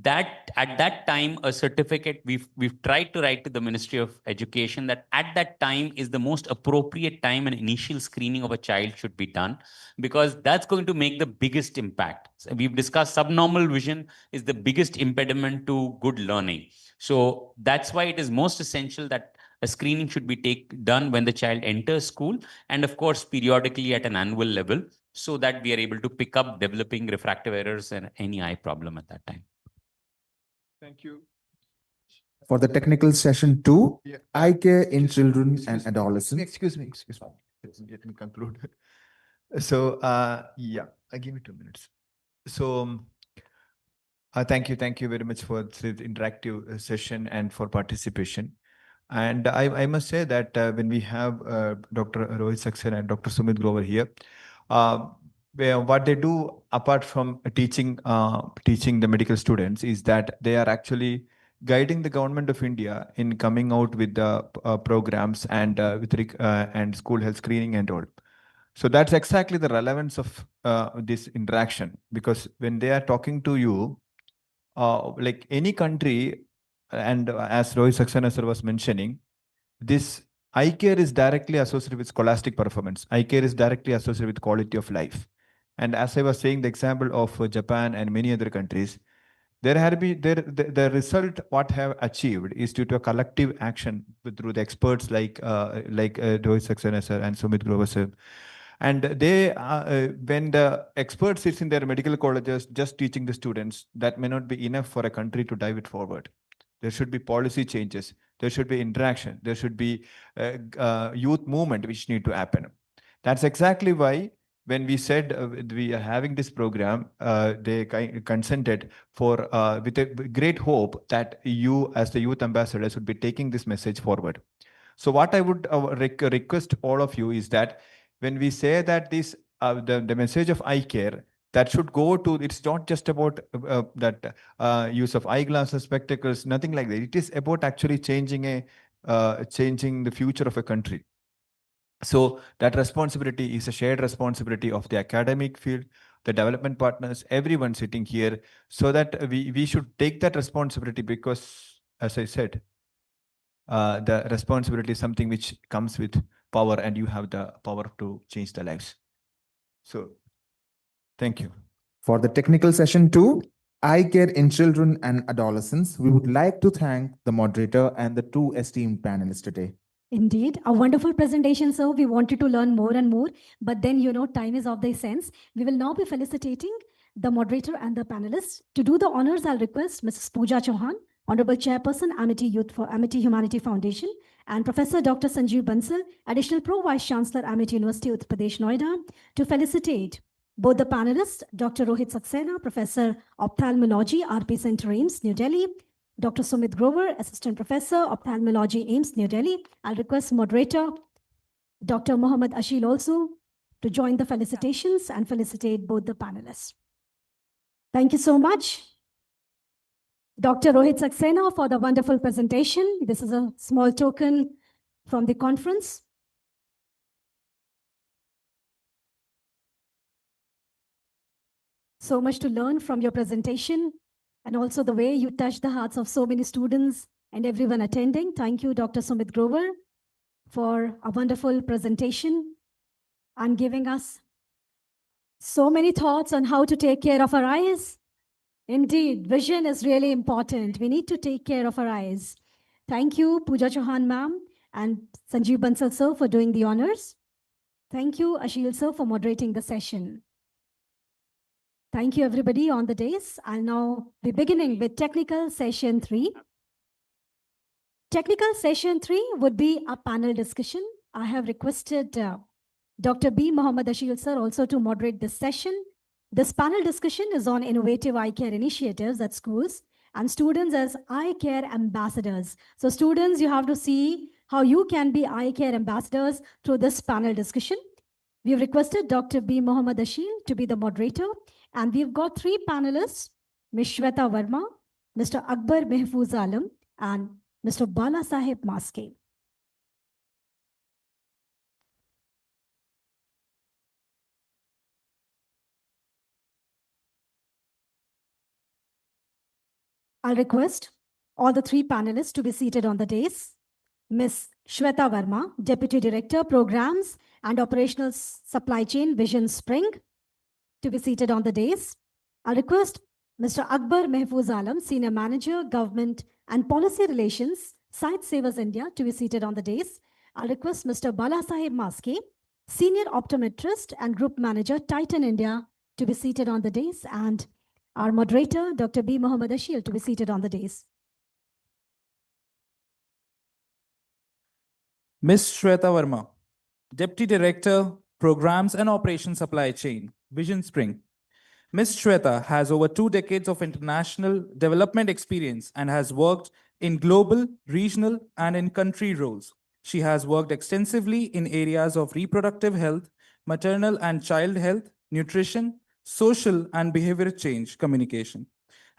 that at that time a certificate, we've tried to write to the Ministry of Education that at that time is the most appropriate time an initial screening of a child should be done, because that's going to make the biggest impact. So we've discussed subnormal vision is the biggest impediment to good learning. So that's why it is most essential that a screening should be done when the child enters school, and of course periodically at an annual level, so that we are able to pick up developing refractive errors and any eye problem at that time. Thank you. For the technical session 2, eye care in children and adolescents. Excuse me. Let me conclude. So, yeah, I'll give you 2 minutes. So, thank you very much for this interactive session and for participation. And I must say that when we have Dr. Rohit Saxena and Dr. Sumit Grover here, what they do apart from teaching the medical students is that they are actually guiding the government of India in coming out with the programs and and school health screening and all. So that's exactly the relevance of this interaction, because when they are talking to you, like any country, and as Rohit Saxena sir was mentioning, this eye care is directly associated with scholastic performance. Eye care is directly associated with quality of life. And as I was saying, the example of Japan and many other countries, there had been the result what have achieved is due to a collective action through the experts like Rohit Saxena sir and Sumit Grover sir. And they, when the expert sits in their medical colleges just teaching the students, that may not be enough for a country to drive it forward. There should be policy changes. There should be interaction. There should be youth movement which need to happen. That's exactly why when we said we are having this program, they consented for with a great hope that you as the youth ambassadors would be taking this message forward. So what I would request all of you is that when we say that this the message of eye care, that should go to, it's not just about that use of eyeglasses, spectacles, nothing like that. It is about actually changing the future of a country. So that responsibility is a shared responsibility of the academic field, the development partners, everyone sitting here, so that we should take that responsibility because, as I said, the responsibility is something which comes with power, and you have the power to change the lives. So, thank you. For the technical session 2, eye care in children and adolescents, we would like to thank the moderator and the 2 esteemed panelists today. Indeed, a wonderful presentation, sir. We wanted to learn more and more, but then, time is of the essence. We will now be felicitating the moderator and the panelists. To do the honors, I'll request Mrs. Pooja Chauhan, Honorable Chairperson, Amity Amity Humanity Foundation, and Professor Dr. Sanjeev Bansal, Additional Pro Vice Chancellor, Amity University, Uttar Pradesh, Noida, to felicitate both the panelists, Dr. Rohit Saxena, Professor Ophthalmology, RP Center, AIIMS, New Delhi, Dr. Sumit Grover, Assistant Professor, Ophthalmology, AIIMS, New Delhi. I'll request moderator, Dr. Mohammad Ashil also, to join the felicitations and felicitate both the panelists. Thank you so much, Dr. Rohit Saxena, for the wonderful presentation. This is a small token from the conference. So much to learn from your presentation, and also the way you touched the hearts of so many students and everyone attending. Thank you, Dr. Sumit Grover, for a wonderful presentation and giving us so many thoughts on how to take care of our eyes. Indeed, vision is really important. We need to take care of our eyes. Thank you, Pooja Chauhan ma'am and Sanjeev Bansal sir for doing the honors. Thank you, Ashil sir, for moderating the session. Thank you, everybody on the dais. I'll now be beginning with technical session 3. Technical session 3 would be a panel discussion. I have requested Dr. B. Mohammad Ashil sir also to moderate this session. This panel discussion is on innovative eye care initiatives at schools and students as eye care ambassadors. So students, you have to see how you can be eye care ambassadors through this panel discussion. We've requested Dr. B. Mohammad Ashil to be the moderator. And we've got 3 panelists, Ms. Shweta Verma, Mr. Akbar Mehfooz Alam, and Mr. Bala Sahib Maske. I'll request all the 3 panelists to be seated on the dais. Ms. Shweta Verma, Deputy Director, Programs and Operational Supply Chain, Vision Spring, to be seated on the dais. I'll request Mr. Akbar Mehfooz Alam, Senior Manager, Government and Policy Relations, Sight Savers India, to be seated on the dais. I'll request Mr. Bala Sahib Maske, Senior Optometrist and Group Manager, Titan India, to be seated on the dais, and our moderator, Dr. B. Mohammad Ashil, to be seated on the dais. Ms. Shweta Verma, Deputy Director, Programs and Operations Supply Chain, Vision Spring. Ms. Shweta has over 2 decades of international development experience and has worked in global, regional, and in-country roles. She has worked extensively in areas of reproductive health, maternal and child health, nutrition, social and behavior change, communication,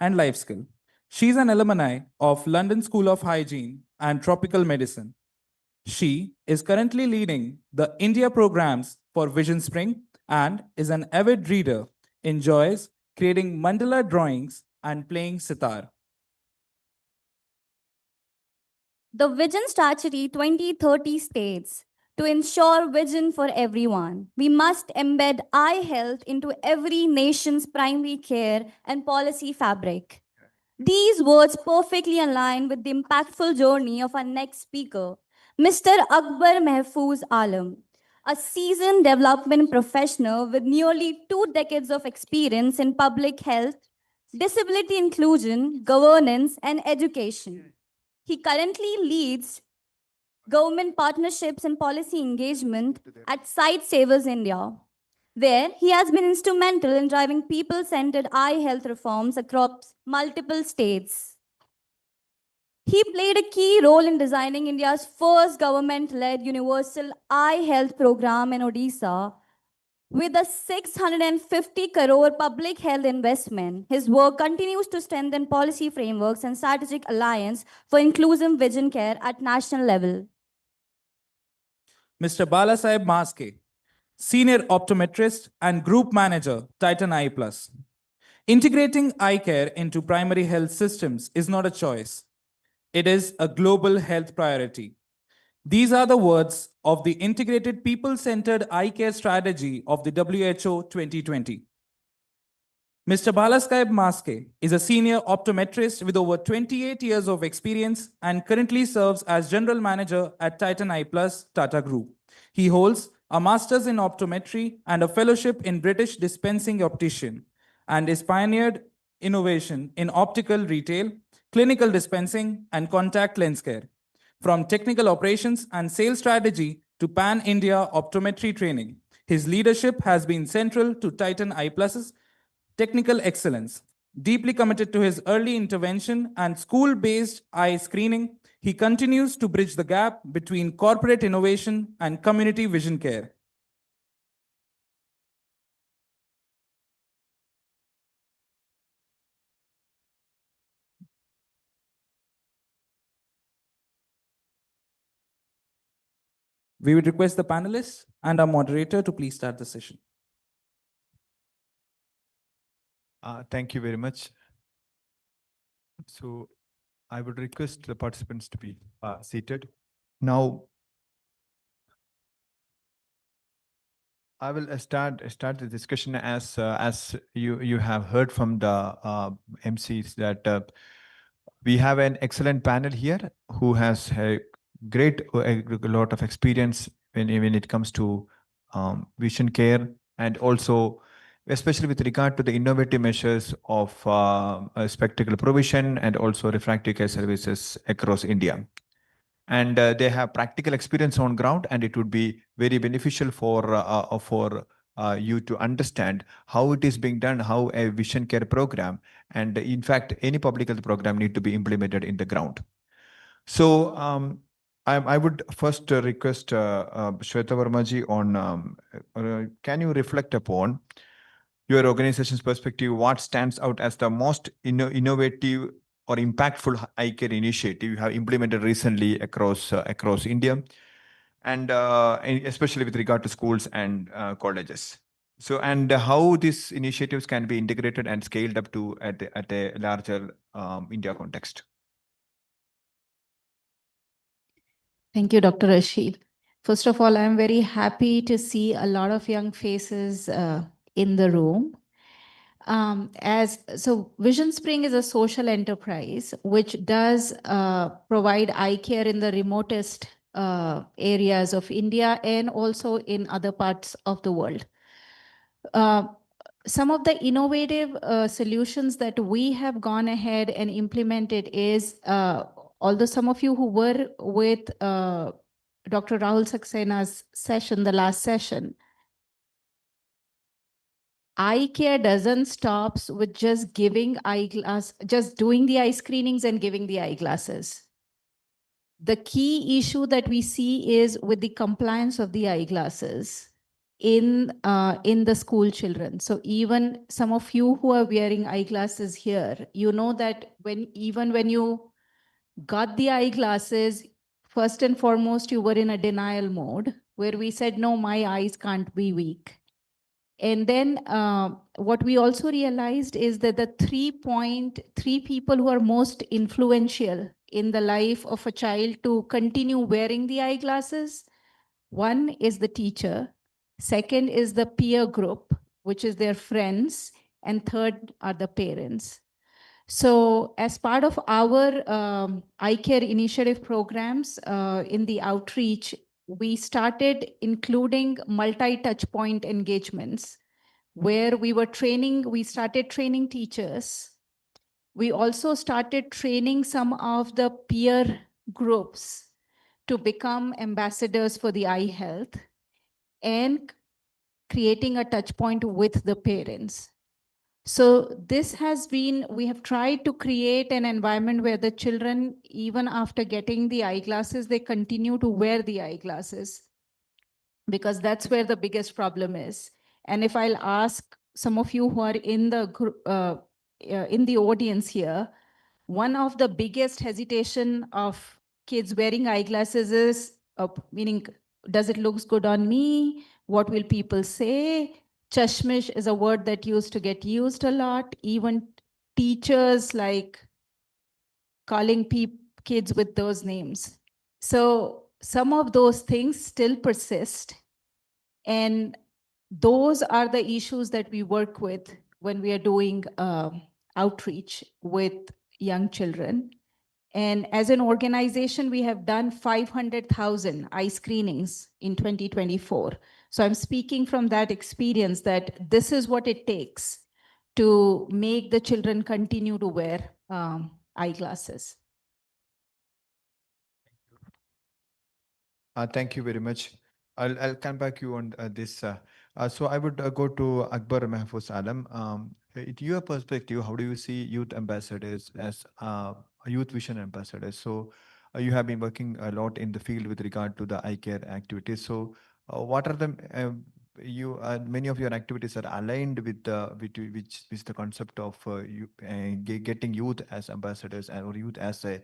and life skill. She is an alumni of London School of Hygiene and Tropical Medicine. She is currently leading the India programs for Vision Spring and is an avid reader, enjoys creating mandala drawings and playing sitar. The Vision Strategy 2030 states, to ensure vision for everyone, we must embed eye health into every nation's primary care and policy fabric. These words perfectly align with the impactful journey of our next speaker, Mr. Akbar Mahfouz Alam, a seasoned development professional with nearly 2 decades of experience in public health, disability inclusion, governance, and education. He currently leads government partnerships and policy engagement at Sight Savers India, where he has been instrumental in driving people-centered eye health reforms across multiple states. He played a key role in designing India's first government-led universal eye health program in Odisha. With a 650 crore public health investment, his work continues to strengthen policy frameworks and strategic alliance for inclusive vision care at national level. Mr. Balasaheb Maske, Senior Optometrist and Group Manager, Titan Eye Plus. Integrating eye care into primary health systems is not a choice. It is a global health priority. These are the words of the Integrated People-Centered Eye Care Strategy of the WHO 2020. Mr. Balasaheb Maske is a senior optometrist with over 28 years of experience and currently serves as General Manager at Titan Eye Plus Tata Group. He holds a Master's in Optometry and a Fellowship in British Dispensing Optician, and is pioneered innovation in optical retail, clinical dispensing, and contact lens care. From technical operations and sales strategy to pan-India optometry training, his leadership has been central to Titan Eye Plus's technical excellence. Deeply committed to his early intervention and school-based eye screening, he continues to bridge the gap between corporate innovation and community vision care. We would request the panelists and our moderator to please start the session. Thank you very much. So I would request the participants to be seated. Now, I will start the discussion as you have heard from the MCs that we have an excellent panel here who has a lot of experience when it comes to vision care, and also especially with regard to the innovative measures of spectacle provision and also refractive care services across India. And they have practical experience on ground, and it would be very beneficial for you to understand how it is being done, how a vision care program, and in fact, any public health program need to be implemented in the ground. So I would first request Shweta Vermaji on, can you reflect upon your organization's perspective, what stands out as the most innovative or impactful eye care initiative you have implemented recently across India, and especially with regard to schools and colleges. So, and how these initiatives can be integrated and scaled up to at a larger India context. Thank you, Dr. Rashid. First of all, I'm very happy to see a lot of young faces in the room. So Vision Spring is a social enterprise which does provide eye care in the remotest areas of India and also in other parts of the world. Some of the innovative solutions that we have gone ahead and implemented is, although some of you who were with Dr. Rahul Saksena's session, the last session, eye care doesn't stop with just giving just doing the eye screenings and giving the eyeglasses. The key issue that we see is with the compliance of the eyeglasses in the school children. So even some of you who are wearing eyeglasses here, you know that even when you got the eyeglasses, first and foremost, you were in a denial mode where we said, no, my eyes can't be weak. And then what we also realized is that the 3.3 people who are most influential in the life of a child to continue wearing the eyeglasses? One is the teacher, second is the peer group, which is their friends, and third are the parents. So as part of our eye care initiative programs in the outreach, we started including multi-touch point engagements where we started training teachers. We also started training some of the peer groups to become ambassadors for the eye health and creating a touch point with the parents. So this has been, we have tried to create an environment where the children, even after getting the eyeglasses, they continue to wear the eyeglasses because that's where the biggest problem is. And if I'll ask some of you who are in the audience here, one of the biggest hesitation of kids wearing eyeglasses is meaning, does it looks good on me? What will people say? Chashmish is a word that used to get used a lot. Even teachers like calling kids with those names. So some of those things still persist. And those are the issues that we work with when we are doing outreach with young children. And as an organization, we have done 500,000 eye screenings in 2024. So I'm speaking from that experience that this is what it takes to make the children continue to wear eyeglasses. Thank you very much. I'll come back you on this. So I would go to Akbar Mahfouz Alam. In your perspective, how do you see youth ambassadors as youth vision ambassadors? So you have been working a lot in the field with regard to the eye care activities. So what are the many of your activities are aligned with which is the concept of getting youth as ambassadors or youth as a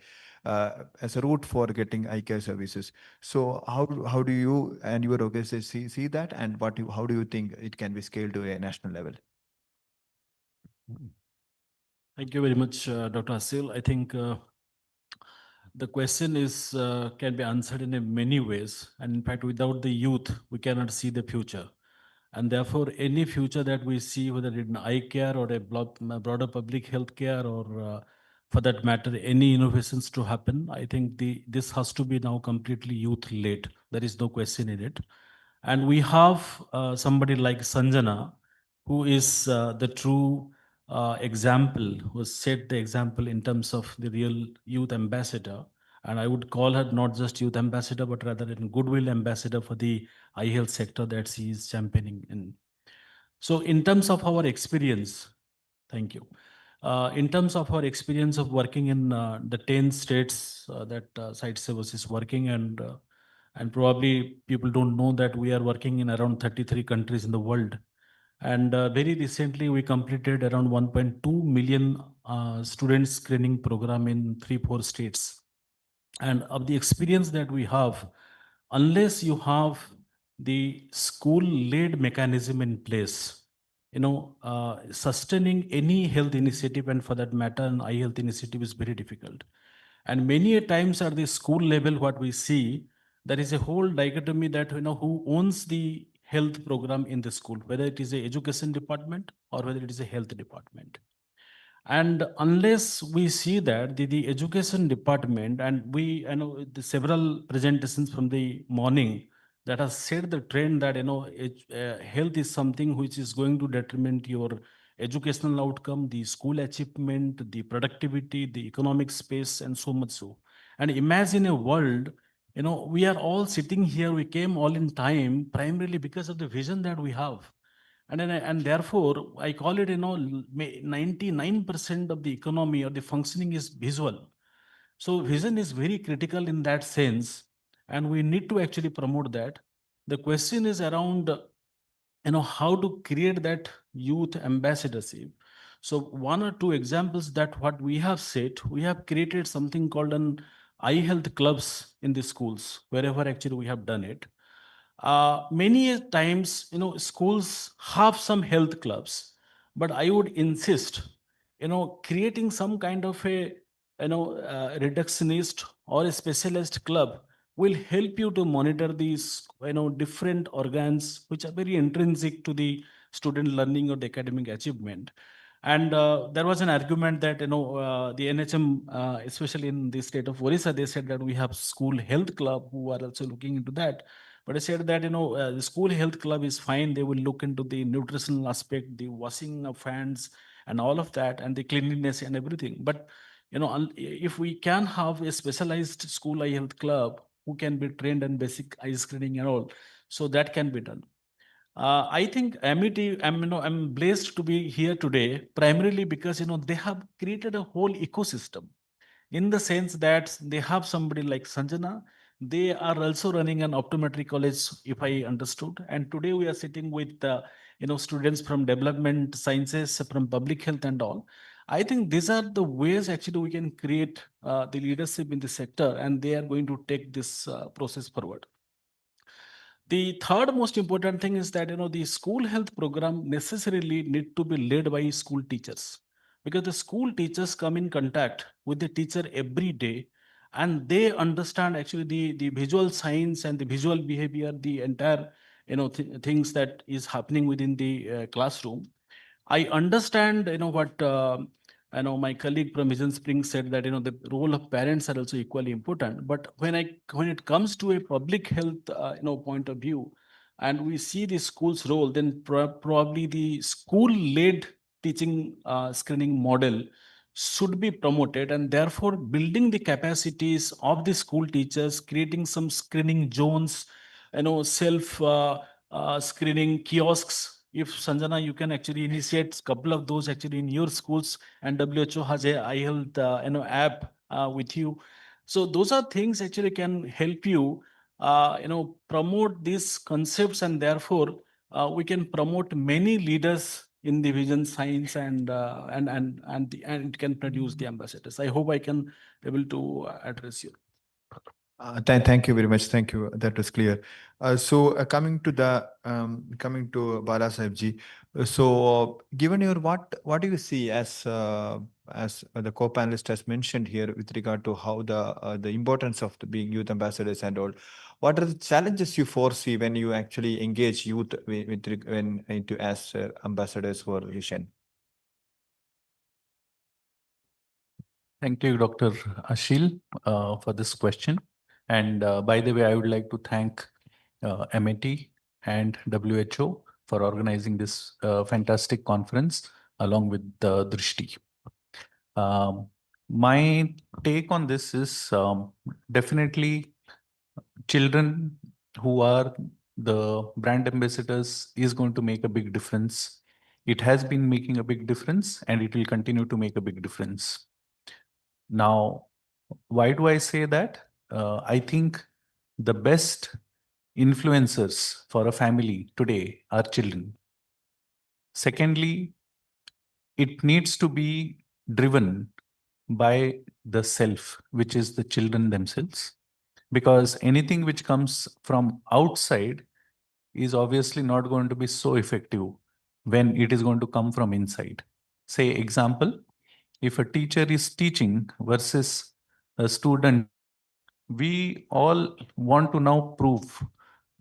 route for getting eye care services. So how do you and your organization see that, and how do you think it can be scaled to a national level? Thank you very much, Dr. Hasil. I think the question is can be answered in many ways, and in fact, without the youth, we cannot see the future. And therefore, any future that we see, whether in eye care or a broader public health care, or for that matter, any innovations to happen, I think this has to be now completely youth-led. There is no question in it. And we have somebody like Sanjana, who is the true example, who set the example in terms of the real youth ambassador. And I would call her not just youth ambassador, but rather a goodwill ambassador for the eye health sector that she is championing in. So in terms of our experience, thank you. In terms of our experience of working in the 10 states that Sightsavers is working, and probably people don't know that we are working in around 33 countries in the world. And very recently, we completed around 1.2 million student screening program in 3-4 states. And of the experience that we have, unless you have the school-led mechanism in place, sustaining any health initiative, and for that matter, an eye health initiative, is very difficult. And many a times at the school level, what we see, there is a whole dichotomy that, who owns the health program in the school, whether it is a education department or whether it is a health department. And unless we see that the education department, and I know the several presentations from the morning that has set the trend that, health is something which is going to determine your educational outcome, the school achievement, the productivity, the economic space, and so much so. And imagine a world, we are all sitting here, we came all in time, primarily because of the vision that we have. And therefore, I call it, 99% of the economy or the functioning is visual. So vision is very critical in that sense, and we need to actually promote that. The question is around, how to create that youth ambassadorship. So 1 or 2 examples that what we have said, we have created something called an eye health clubs in the schools, wherever actually we have done it. Many times, schools have some health clubs, but I would insist, creating some kind of a reductionist or a specialist club will help you to monitor these different organs which are very intrinsic to the student learning or the academic achievement. And there was an argument that the NHM, especially in the state of Orissa, they said that we have school health club who are also looking into that. But I said that the school health club is fine. They will look into the nutritional aspect, the washing of hands, and all of that, and the cleanliness and everything. But if we can have a specialized school eye health club who can be trained in basic eye screening and all, so that can be done. I think Amity, I'm blessed to be here today, primarily because they have created a whole ecosystem, in the sense that they have somebody like Sanjana. They are also running an optometry college, if I understood. And today we are sitting with students from development sciences, from public health and all. I think these are the ways actually we can create the leadership in the sector, and they are going to take this process forward. The third most important thing is that the school health program necessarily need to be led by school teachers, because the school teachers come in contact with the teacher every day, and they understand actually the visual science and the visual behavior, the entire things that is happening within the classroom. I understand what my colleague from Vision Spring said, that the role of parents are also equally important. But when it comes to a public health point of view, and we see the school's role, then probably the school-led teaching screening model should be promoted, and therefore building the capacities of the school teachers, creating some screening zones, self screening kiosks. If Sanjana, you can actually initiate a couple of those actually in your schools, and WHO has a eye health app with you. So those are things actually can help you promote these concepts, and therefore we can promote many leaders in the vision science, and it can produce the ambassadors. I hope I can able to address you. Thank you very much. Thank you. That was clear. Coming to Bala Sahibji. Given your what do you see as the co-panelist has mentioned here with regard to how the importance of being youth ambassadors and all, what are the challenges you foresee when you actually engage youth as ambassadors for Vision? Thank you, Dr. Ashil, for this question. And by the way, I would like to thank MAT and WHO for organizing this fantastic conference along with Drishti. My take on this is definitely children who are the brand ambassadors is going to make a big difference. It has been making a big difference, and it will continue to make a big difference. Now, why do I say that? I think the best influencers for a family today are children. Secondly, it needs to be driven by the self, which is the children themselves, because anything which comes from outside is obviously not going to be so effective when it is going to come from inside. Say, example, if a teacher is teaching versus a student, we all want to now prove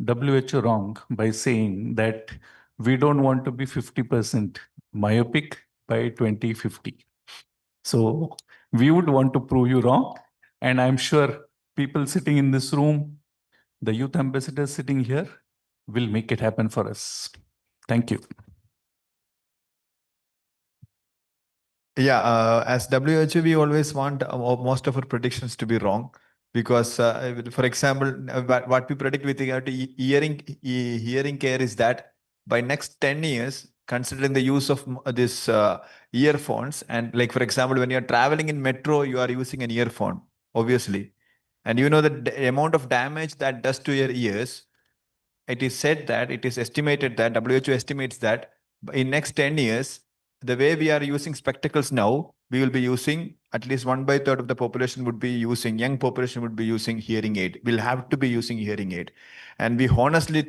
WHO wrong by saying that we don't want to be 50% myopic by 2050. So we would want to prove you wrong. And I'm sure people sitting in this room, the youth ambassadors sitting here, will make it happen for us. Thank you. Yeah, as WHO, we always want most of our predictions to be wrong. Because, for example, what we predict with regard to hearing care is that by next 10 years, considering the use of this earphones, and like, for example, when you're traveling in metro, you are using an earphone, obviously. And you know the amount of damage that does to your ears. It is said that it is estimated that WHO estimates that in next 10 years, the way we are using spectacles now, we will be using at least 1/3 of the population would be using, young population would be using hearing aid. We'll have to be using hearing aid. And we honestly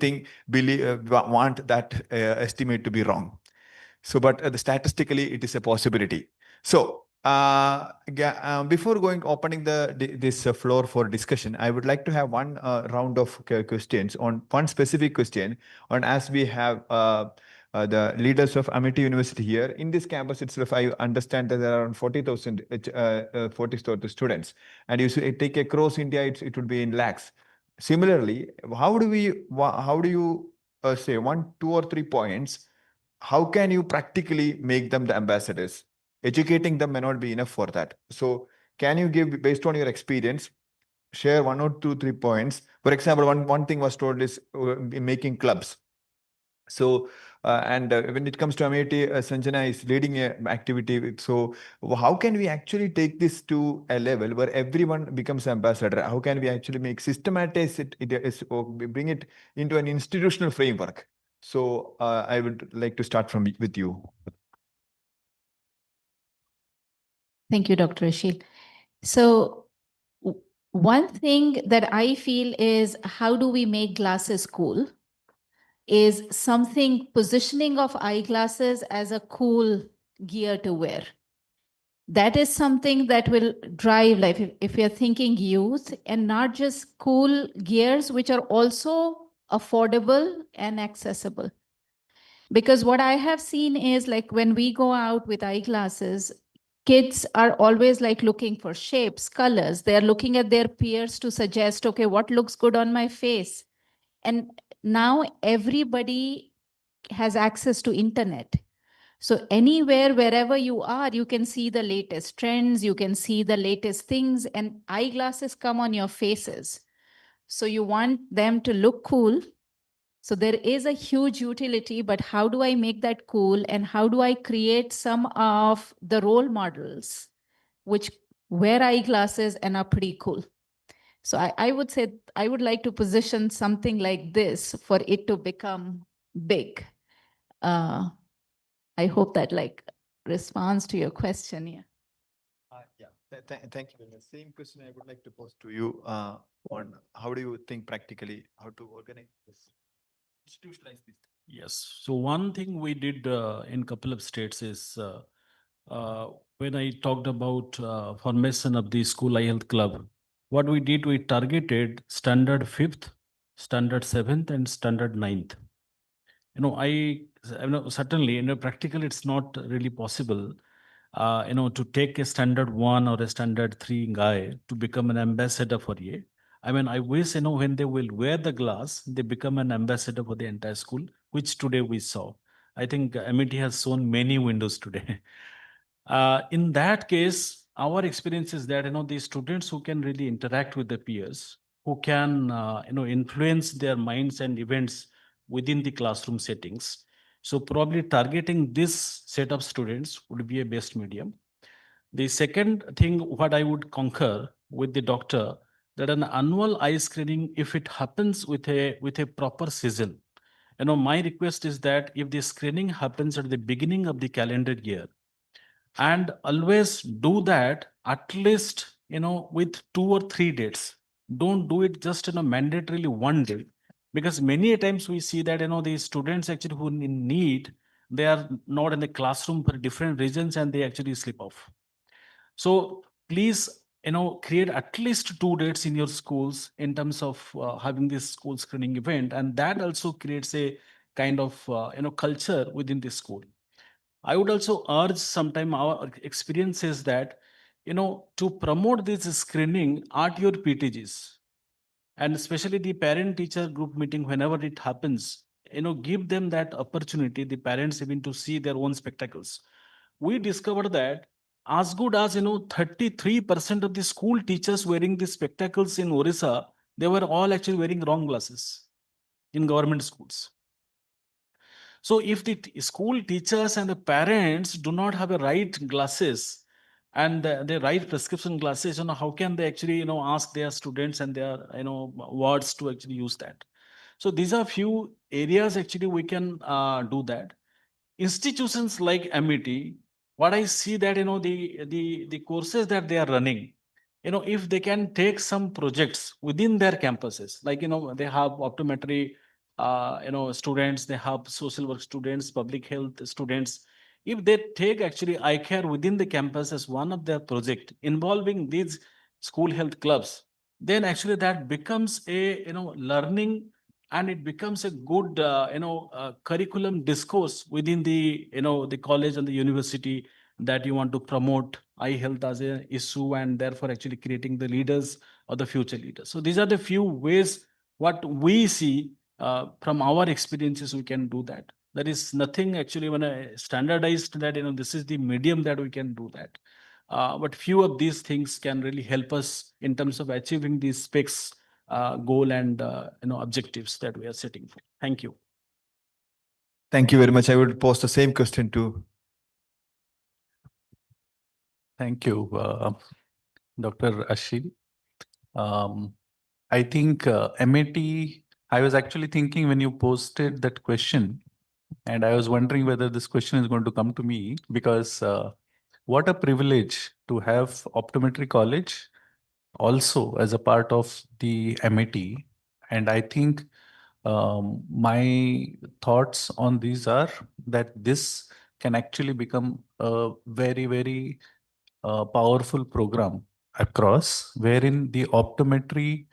want that estimate to be wrong. So, but statistically, it is a possibility. So, Before opening this floor for discussion, I would like to have one round of questions on one specific question. On as we have the leaders of Amity University here in this campus itself, I understand that there are around 40,000 students, and you take across India, it would be in lakhs. Similarly, how do you say 1, 2, or 3 points? How can you practically make them the ambassadors? Educating them may not be enough for that. So can you give, based on your experience, share 1 or 2, 3 points? For example, one thing was told is making clubs. So, when it comes to Amity, Sanjana is leading an activity. So how can we actually take this to a level where everyone becomes ambassador? How can we actually make systematize or bring it into an institutional framework? So I would like to start with you. Thank you, Dr. Ashil. So one thing that I feel is how do we make glasses cool? Is something positioning of eyeglasses as a cool gear to wear. That is something that will drive life if you're thinking youth, and not just cool gears, which are also affordable and accessible. Because what I have seen is like when we go out with eyeglasses, kids are always like looking for shapes, colors. They're looking at their peers to suggest, okay, what looks good on my face? And now everybody has access to internet. So anywhere, wherever you are, you can see the latest trends, you can see the latest things, and eyeglasses come on your faces. So you want them to look cool. So there is a huge utility, but how do I make that cool? And how do I create some of the role models which wear eyeglasses and are pretty cool? So I would say, I would like to position something like this for it to become big. I hope that like responds to your question. Yeah. Thank you. The same question I would like to pose to you on how do you think practically how to organize this, institutionalize this? Yes. So one thing we did in couple of states is when I talked about formation of the school eye health club, what we did, we targeted standard 5th, standard 7th, and standard 9th. I know certainly, practically it's not really possible, to take a standard 1 or a standard 3 guy to become an ambassador for a. I mean, I wish, when they will wear the glass, they become an ambassador for the entire school, which today we saw. I think Amity has shown many windows today. In that case, our experience is that, the students who can really interact with the peers, who can, influence their minds and events within the classroom settings. So probably targeting this set of students would be a best medium. The second thing, what I would concur with the doctor, that an annual eye screening, if it happens with a proper season, my request is that if the screening happens at the beginning of the calendar year, and always do that at least, with 2 or 3 dates. Don't do it just, mandatorily one day, because many a times we see that, the students actually who in need, they are not in the classroom for different reasons and they actually slip off. So please, create at least 2 dates in your schools in terms of having this school screening event, and that also creates a kind of culture within the school. I would also urge sometime our experience is that, to promote this screening at your PTGs, and especially the parent-teacher group meeting, whenever it happens, give them that opportunity, the parents even to see their own spectacles. We discovered that as good as, 33% of the school teachers wearing the spectacles in Orissa, they were all actually wearing wrong glasses in government schools. So if the school teachers and the parents do not have the right glasses and the right prescription glasses, how can they actually, ask their students and their, wards to actually use that? So these are few areas actually we can do that. Institutions like Amity, what I see that, the courses that they are running, if they can take some projects within their campuses, like, they have optometry, students, they have social work students, public health students, if they take actually eye care within the campus as one of their project involving these school health clubs, then actually that becomes a learning, and it becomes a good curriculum discourse within the the college and the university, that you want to promote eye health as a issue, and therefore actually creating the leaders or the future leaders. So these are the few ways what we see from our experiences we can do that. There is nothing actually when I standardized that this is the medium that we can do that. But few of these things can really help us in terms of achieving these specs goal and objectives that we are setting for. Thank you. Thank you very much. I would pose the same question to. Thank you, Dr. Ashil. I think MAT, I was actually thinking when you posted that question, and I was wondering whether this question is going to come to me, because what a privilege to have optometry college also as a part of the MAT. And I think my thoughts on these are that this can actually become a very, very powerful program across, wherein the optometry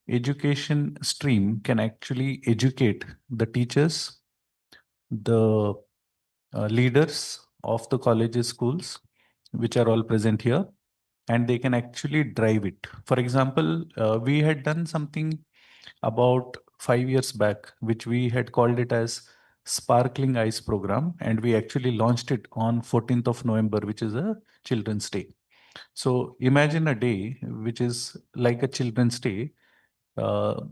education stream can actually educate the teachers, the leaders of the colleges, schools, which are all present here, and they can actually drive it. For example, we had done something about 5 years back, which we had called it as Sparkling Eyes program, and we actually launched it on 14th of November, which is a Children's Day. So imagine a day which is like a Children's Day, or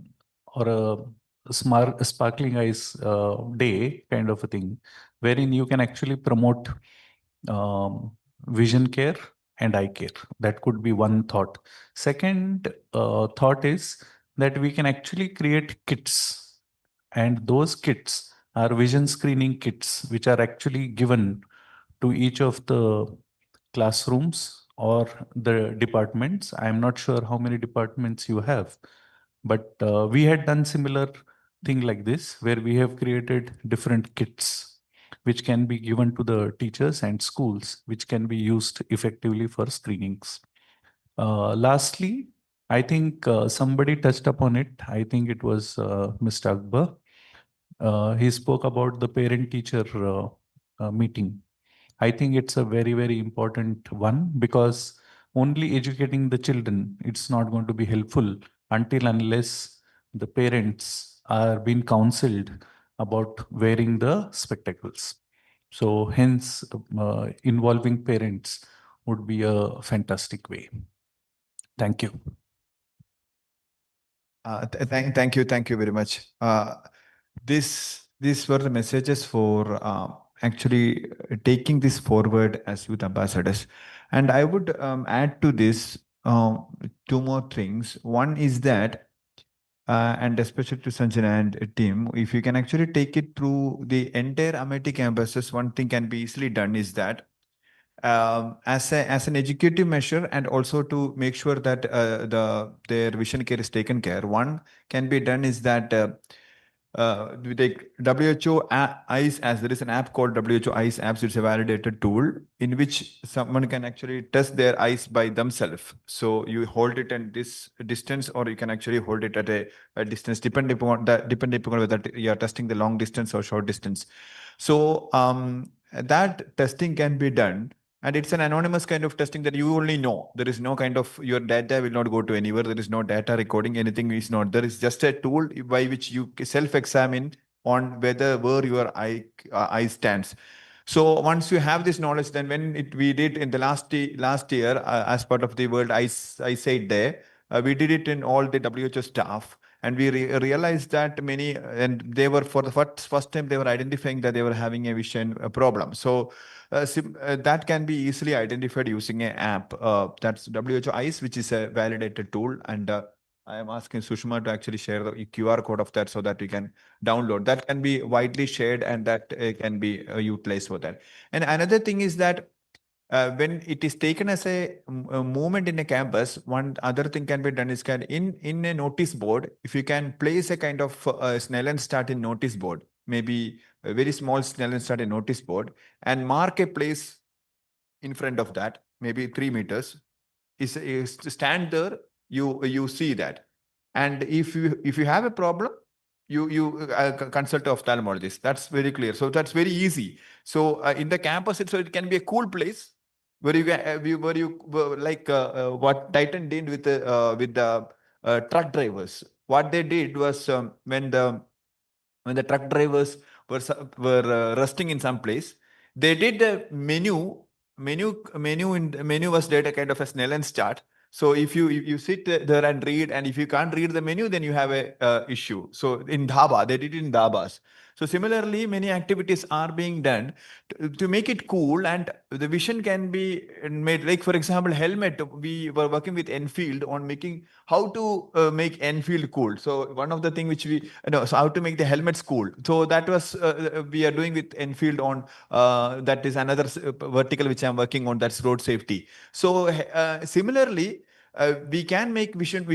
a Sparkling Eyes day kind of a thing, wherein you can actually promote vision care and eye care. That could be one thought. Second thought is that we can actually create kits, and those kits are vision screening kits, which are actually given to each of the classrooms or the departments. I'm not sure how many departments you have, but we had done similar thing like this, where we have created different kits which can be given to the teachers and schools, which can be used effectively for screenings. Lastly, I think somebody touched upon it. I think it was Mr. Akbar. He spoke about the parent-teacher meeting. I think it's a very, very important one, because only educating the children, it's not going to be helpful until unless the parents are being counseled about wearing the spectacles. So hence, involving parents would be a fantastic way. Thank you. Thank you very much. These were the messages for actually taking this forward as youth ambassadors. And I would add to this two more things. One is that, and especially to Sanjana and team, if you can actually take it through the entire Amity campuses, one thing can be easily done is that as an educative measure, and also to make sure that their vision care is taken care. One can be done is that we take WHO Eyes, as there is an app called WHO Eyes apps. It's a validated tool in which someone can actually test their eyes by themselves. So you hold it at this distance, or you can actually hold it at a distance, depending upon whether you are testing the long distance or short distance. So that testing can be done. And it's an anonymous kind of testing that you only know. There is no kind of, your data will not go to anywhere. There is no data recording, anything is not. There is just a tool by which you self-examine on where your eye stands. So once you have this knowledge, then when we did in the last year, as part of the World Eyesight Day, we did it in all the WHO staff. And we realized that many, and they were, for the first time, they were identifying that they were having a vision problem. So that can be easily identified using an app. That's WHO Eyes, which is a validated tool. And I am asking Sushma to actually share the QR code of that so that we can download. That can be widely shared, and that can be utilized for that. And another thing is that when it is taken as a movement in a campus, one other thing can be done is in a notice board, if you can place a kind of Snellen start in notice board, maybe a very small Snellen start a notice board and mark a place in front of that, maybe 3 meters, is to stand there, you see that. And if you have a problem, you consult a ophthalmologist. That's very clear. So that's very easy. So in the campus, it can be a cool place where what Titan did with the truck drivers. What they did was when the truck drivers were resting in some place, they did a menu was there a kind of a Snellen's chart. So if you sit there and read, and if you can't read the menu, then you have a issue. So in dhaba, they did it in dhabas. So similarly, many activities are being done to make it cool, and the vision can be made. Like for example, helmet. We were working with Enfield on making how to make Enfield cool. So one of the thing which so how to make the helmets cool. So that was we are doing with Enfield on that is another vertical which I'm working on. That's road safety. So similarly, we can make vision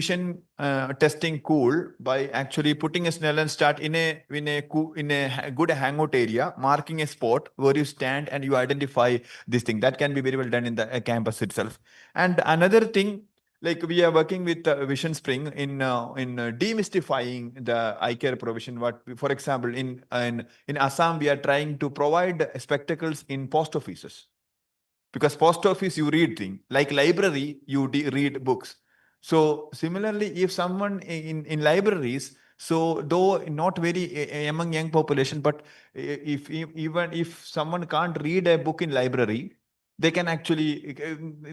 testing cool by actually putting a Snellen chart in a good hangout area, marking a spot where you stand and you identify this thing. That can be very well done in the campus itself. And another thing, like we are working with Vision Spring in demystifying the eye care provision. What, for example, in Assam, we are trying to provide spectacles in post offices. Because post office, you read things. Like library, you read books. So similarly, if someone in libraries, so though not very among young population, but even if someone can't read a book in library, they can actually,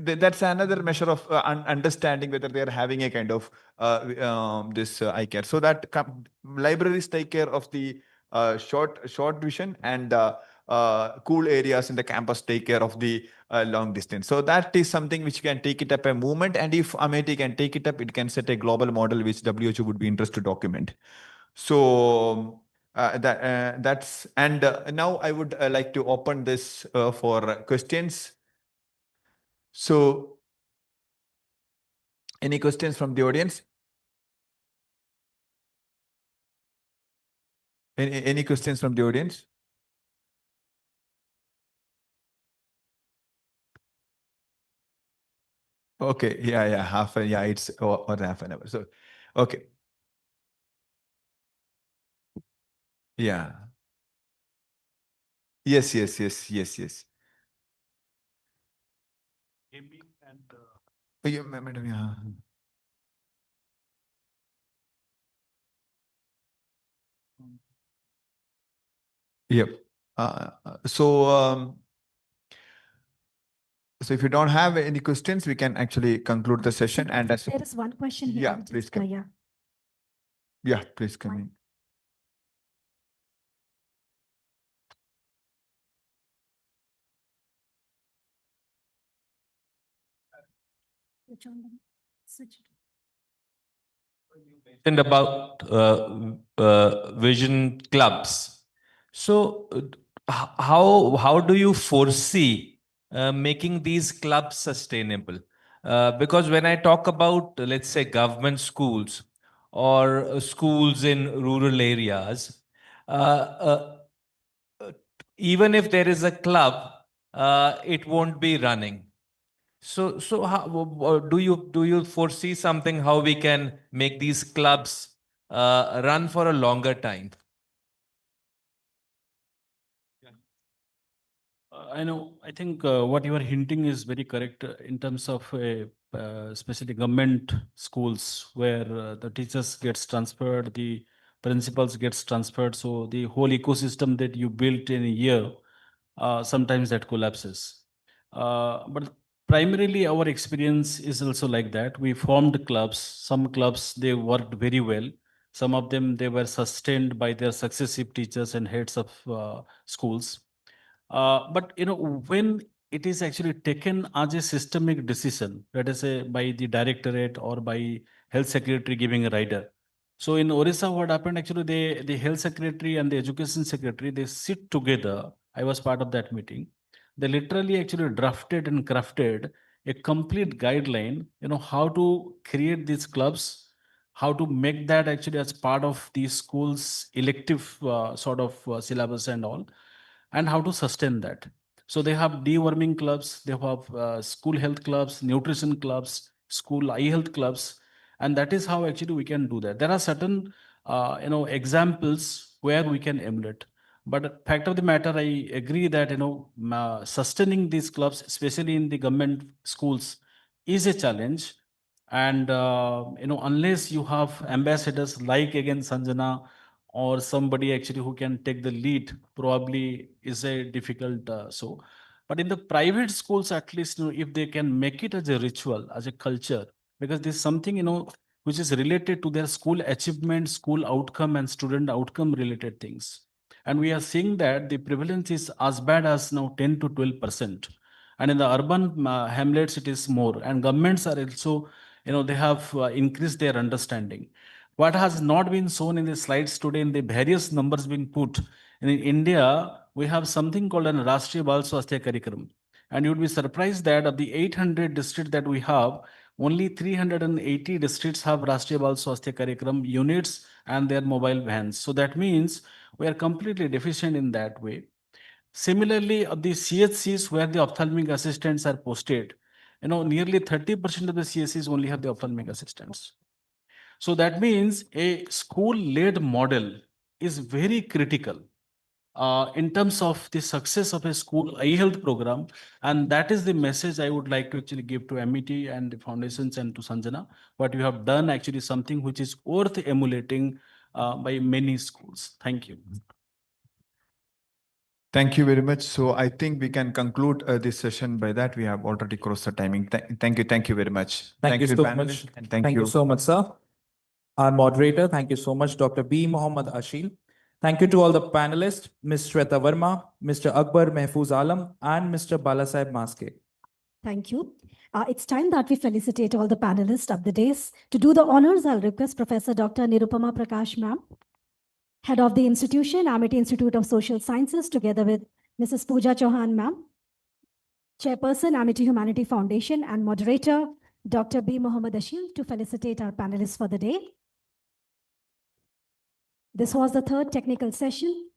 that's another measure of understanding whether they are having a kind of this eye care. So that libraries take care of the short vision, and cool areas in the campus take care of the long distance. So that is something which can take it up a movement. And if Amity can take it up, it can set a global model which WHO would be interested to document. So that's, and now I would like to open this for questions. So any questions from the audience? Any questions from the audience? Okay, yeah, it's or half an hour. So, okay. Yeah. Yes. Yeah, madam, yeah. Yep. So if you don't have any questions, we can actually conclude the session. And There is one question here. Yeah, I'll please just- come. yeah. Yeah, please come in. Switch on them. Switch it. Mentioned about vision clubs. So how do you foresee making these clubs sustainable? Because when I talk about, let's say, government schools or schools in rural areas, even if there is a club, it won't be running. So how do you foresee something how we can make these clubs run for a longer time? I know. I think what you are hinting is very correct in terms of especially government schools where the teachers gets transferred, the principals gets transferred. So the whole ecosystem that you built in a year, sometimes that collapses. But primarily our experience is also like that. We formed clubs. Some clubs, they worked very well. Some of them, they were sustained by their successive teachers and heads of schools. But when it is actually taken as a systemic decision, let us say by the directorate or by health secretary giving a rider. So in Orissa, what happened actually, the health secretary and the education secretary, they sit together. I was part of that meeting. They literally actually drafted and crafted a complete guideline, how to create these clubs, how to make that actually as part of the school's elective sort of syllabus and all, and how to sustain that. So they have deworming clubs, they have school health clubs, nutrition clubs, school eye health clubs, and that is how actually we can do that. There are certain examples where we can emulate. But fact of the matter, I agree that sustaining these clubs, especially in the government schools, is a challenge. And unless you have ambassadors like again Sanjana or somebody actually who can take the lead, probably is a difficult so. But in the private schools, at least if they can make it as a ritual, as a culture, because this is something which is related to their school achievement, school outcome, and student outcome related things. And we are seeing that the prevalence is as bad as now 10 to 12%. And in the urban hamlets, it is more. And governments are also, they have increased their understanding. What has not been shown in the slides today, in the various numbers being put, in India, we have something called an Rashtriya Bal Swasthya Karyagram. And you would be surprised that of the 800 districts that we have, only 380 districts have Rashtriya Bal Swasthya Karyagram units and their mobile vans. So that means we are completely deficient in that way. Similarly, of the CHCs where the ophthalmic assistants are posted, nearly 30% of the CHCs only have the ophthalmic assistants. So that means a school-led model is very critical in terms of the success of a school e-health program. And that is the message I would like to actually give to MET and the foundations and to Sanjana. What you have done actually something which is worth emulating by many schools. Thank you. Thank you very much. So I think we can conclude this session by that. We have already crossed the timing. Thank you very much. Thank you so panelists, much. and Thank you so much, sir. Our moderator, thank you so much, Dr. B. Mohammed Ashil. Thank you to all the panelists, Ms. Shweta Verma, Mr. Akbar Mehfooz Alam, and Mr. Balasaheb Maske. Thank you. It's time that we felicitate all the panelists of the days. To do the honors, I'll request Professor Dr. Nirupama Prakash, ma'am, Head of the institution, Amity Institute of Social Sciences, together with Mrs. Pooja Chauhan, ma'am, Chairperson, Amity Humanity Foundation, and moderator, Dr. B. Mohammed Ashil, to felicitate our panelists for the day. This was the third technical session.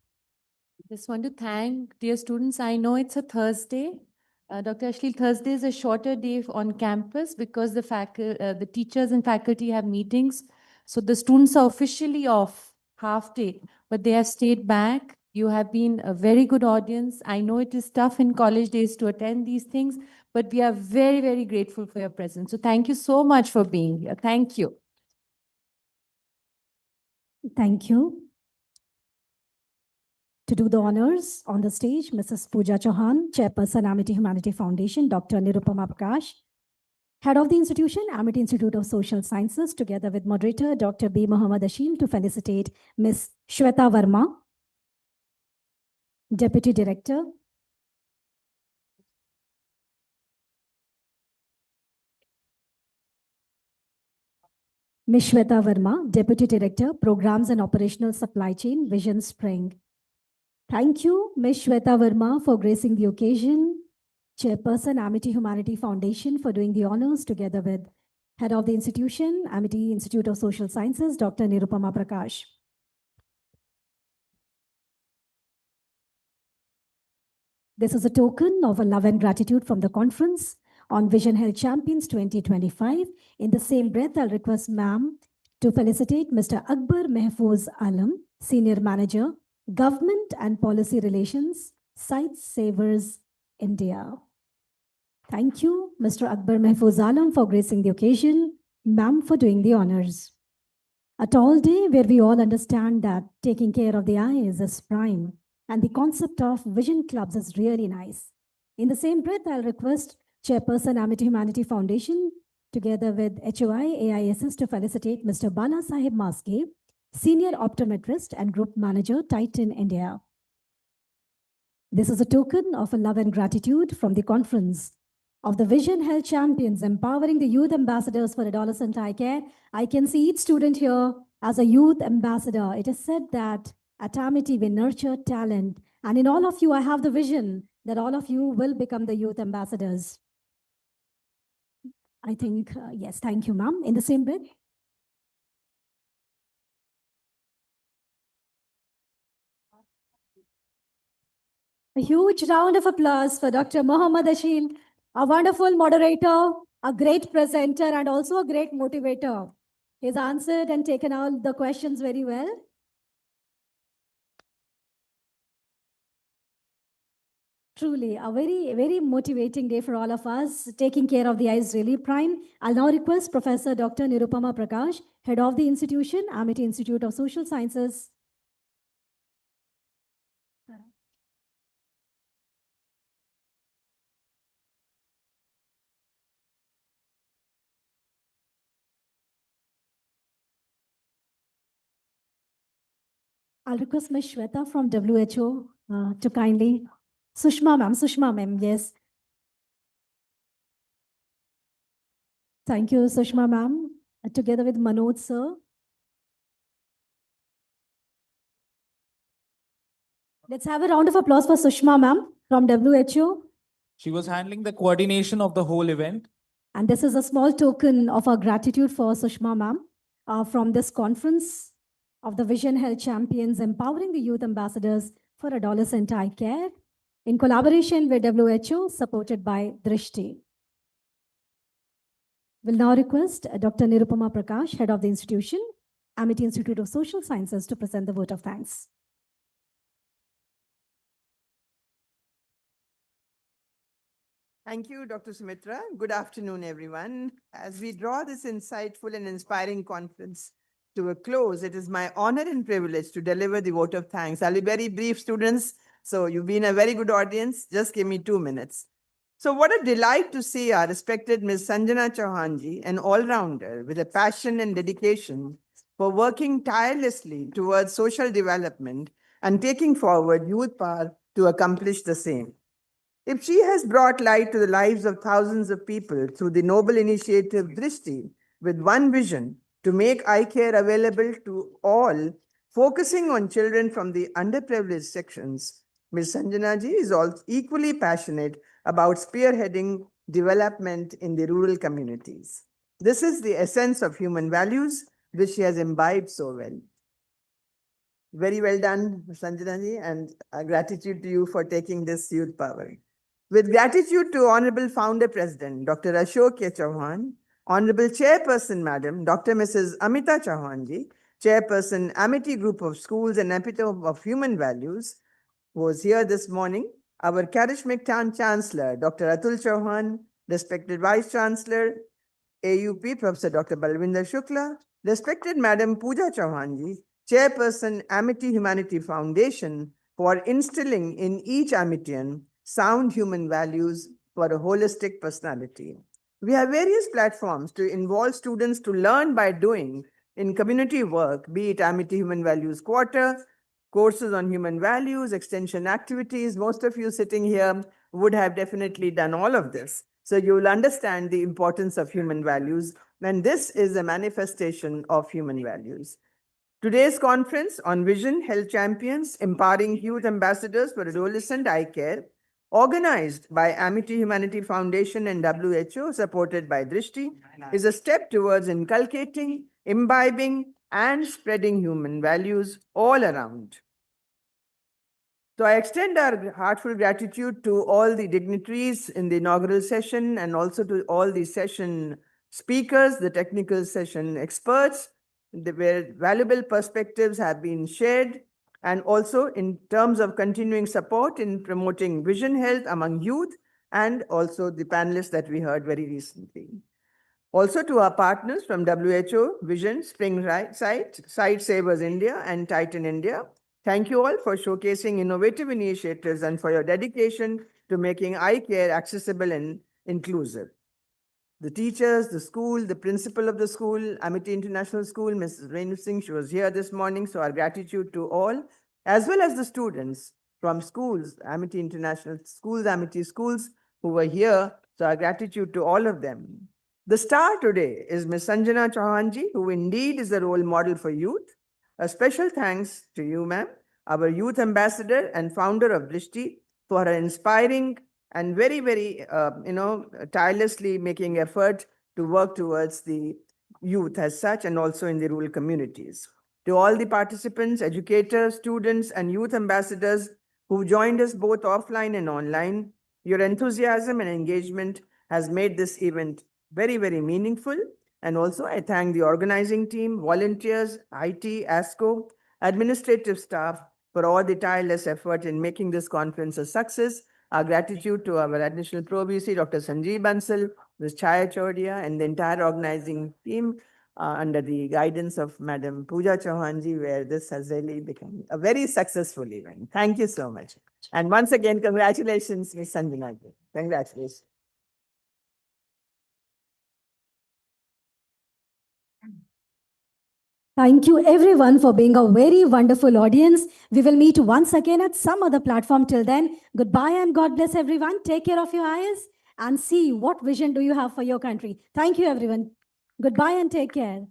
Just want to thank dear students. I know it's a Thursday. Dr. Ashil, Thursday is a shorter day on campus because the teachers and faculty have meetings. So the students are officially off half day, but they have stayed back. You have been a very good audience. I know it is tough in college days to attend these things, but we are very, very grateful for your presence. So thank you so much for being here. Thank you. Thank you. To do the honors on the stage, Mrs. Pooja Chauhan, Chairperson, Amity Humanity Foundation, Dr. Nirupama Prakash, Head of the institution, Amity Institute of Social Sciences, together with moderator, Dr. B. Mohammed Ashil, to felicitate Ms. Shweta Verma, Deputy Director, Ms. Shweta Verma, Deputy Director, Programs and Operational Supply Chain, Vision Spring. Thank you, Ms. Shweta Verma, for gracing the occasion. Chairperson, Amity Humanity Foundation, for doing the honors, together with Head of the institution, Amity Institute of Social Sciences, Dr. Nirupama Prakash. This is a token of love and gratitude from the conference on Vision Health Champions 2025. In the same breath, I'll request ma'am to felicitate Mr. Akbar Mehfooz Alam, Senior Manager, Government and Policy Relations, Sight Savers, India. Thank you, Mr. Akbar Mehfooz Alam, for gracing the occasion, ma'am, for doing the honors. A tall day where we all understand that taking care of the eyes is prime, and the concept of vision clubs is really nice. In the same breath, I'll request Chairperson, Amity Humanity Foundation, together with HOI AISS, to felicitate Mr. Balasaheb Maske, Senior Optometrist and Group Manager, Titan India. This is a token of love and gratitude from the conference of the Vision Health Champions, empowering the youth ambassadors for adolescent eye care. I can see each student here as a youth ambassador. It is said that at Amity we nurture talent, and in all of you, I have the vision that all of you will become the youth ambassadors. I think, yes, thank you, ma'am. In the same breath, A huge round of applause for Dr. Mohammad Ashil, a wonderful moderator, a great presenter, and also a great motivator. He's answered and taken all the questions very well. Truly, a very motivating day for all of us. Taking care of the eyes really prime. I'll now request Professor Dr. Nirupama Prakash, Head of the institution, Amity Institute of Social Sciences. I'll request Ms. Shweta from WHO to kindly. Sushma ma'am, yes. Thank you, Sushma ma'am. Together with Manoj sir. Let's have a round of applause for Sushma ma'am from WHO. She was handling the coordination of the whole event. And this is a small token of our gratitude for Sushma ma'am from this conference of the Vision Health Champions Empowering the Youth Ambassadors for Adolescent Eye Care in collaboration with WHO, supported by Drishti. Will now request Dr. Nirupama Prakash, Head of the institution, Amity Institute of Social Sciences, to present the vote of thanks. Thank you, Dr. Sumitra. Good afternoon, everyone. As we draw this insightful and inspiring conference to a close, it is my honor and privilege to deliver the vote of thanks. I'll be very brief, students. So you've been a very good audience. Just give me 2 minutes. So what a delight to see our respected Ms. Sanjana Chauhanji, an all-rounder with a passion and dedication for working tirelessly towards social development and taking forward youth power to accomplish the same. If she has brought light to the lives of thousands of people through the noble initiative Drishti, with one vision to make eye care available to all, focusing on children from the underprivileged sections, Ms. Sanjana ji is also equally passionate about spearheading development in the rural communities. This is the essence of human values, which she has imbibed so well. Very well done, Sanjana ji, and gratitude to you for taking this youth power. With gratitude to Honorable Founder President, Dr. Ashok K. Chauhan, Honorable Chairperson, Madam, Dr. Mrs. Amita Chauhanji, Chairperson, Amity Group of Schools and Epitome of Human Values, was here this morning. Our charismatic Chancellor, Dr. Atul Chauhan, respected Vice Chancellor, AUP, Professor Dr. Balwinder Shukla, respected Madam Pooja Chauhanji, Chairperson, Amity Humanity Foundation, for instilling in each Amitian sound human values for a holistic personality. We have various platforms to involve students to learn by doing in community work, be it Amity Human Values Quarter, courses on human values, extension activities. Most of you sitting here would have definitely done all of this. So you will understand the importance of human values, and this is a manifestation of human values. Today's conference on Vision Health Champions, Empowering Youth Ambassadors for Adolescent Eye Care, organized by Amity Humanity Foundation and WHO, supported by Drishti, is a step towards inculcating, imbibing, and spreading human values all around. So I extend our heartfelt gratitude to all the dignitaries in the inaugural session and also to all the session speakers, the technical session experts, where valuable perspectives have been shared, and also in terms of continuing support in promoting vision health among youth, and also the panelists that we heard very recently. Also to our partners from WHO, Vision, Spring Sight Savers India, and Titan India. Thank you all for showcasing innovative initiatives and for your dedication to making eye care accessible and inclusive. The teachers, the school, the principal of the school, Amity International School, Mrs. Renu Singh, she was here this morning, so our gratitude to all, as well as the students from schools, Amity International Schools, Amity Schools, who were here, so our gratitude to all of them. The star today is Ms. Sanjana Chauhanji, who indeed is a role model for youth. A special thanks to you, ma'am, our youth ambassador and founder of Drishti, for her inspiring and very, tirelessly making effort to work towards the youth as such and also in the rural communities. To all the participants, educators, students, and youth ambassadors who joined us both offline and online. Your enthusiasm and engagement has made this event very, very meaningful. And also, I thank the organizing team, volunteers, IT, ASCO, administrative staff for all the tireless effort in making this conference a success. Our gratitude to our additional Pro VC, Dr. Sanjeev Bansal, Ms. Chaya Chodia, and the entire organizing team under the guidance of Madam Pooja Chauhanji, where this has really become a very successful event. Thank you so much. And once again, congratulations, Ms. Sanjana. Congratulations. Thank you everyone for being a very wonderful audience. We will meet once again at some other platform. Till then, goodbye and God bless everyone. Take care of your eyes and see what vision do you have for your country. Thank you everyone. Goodbye and take care.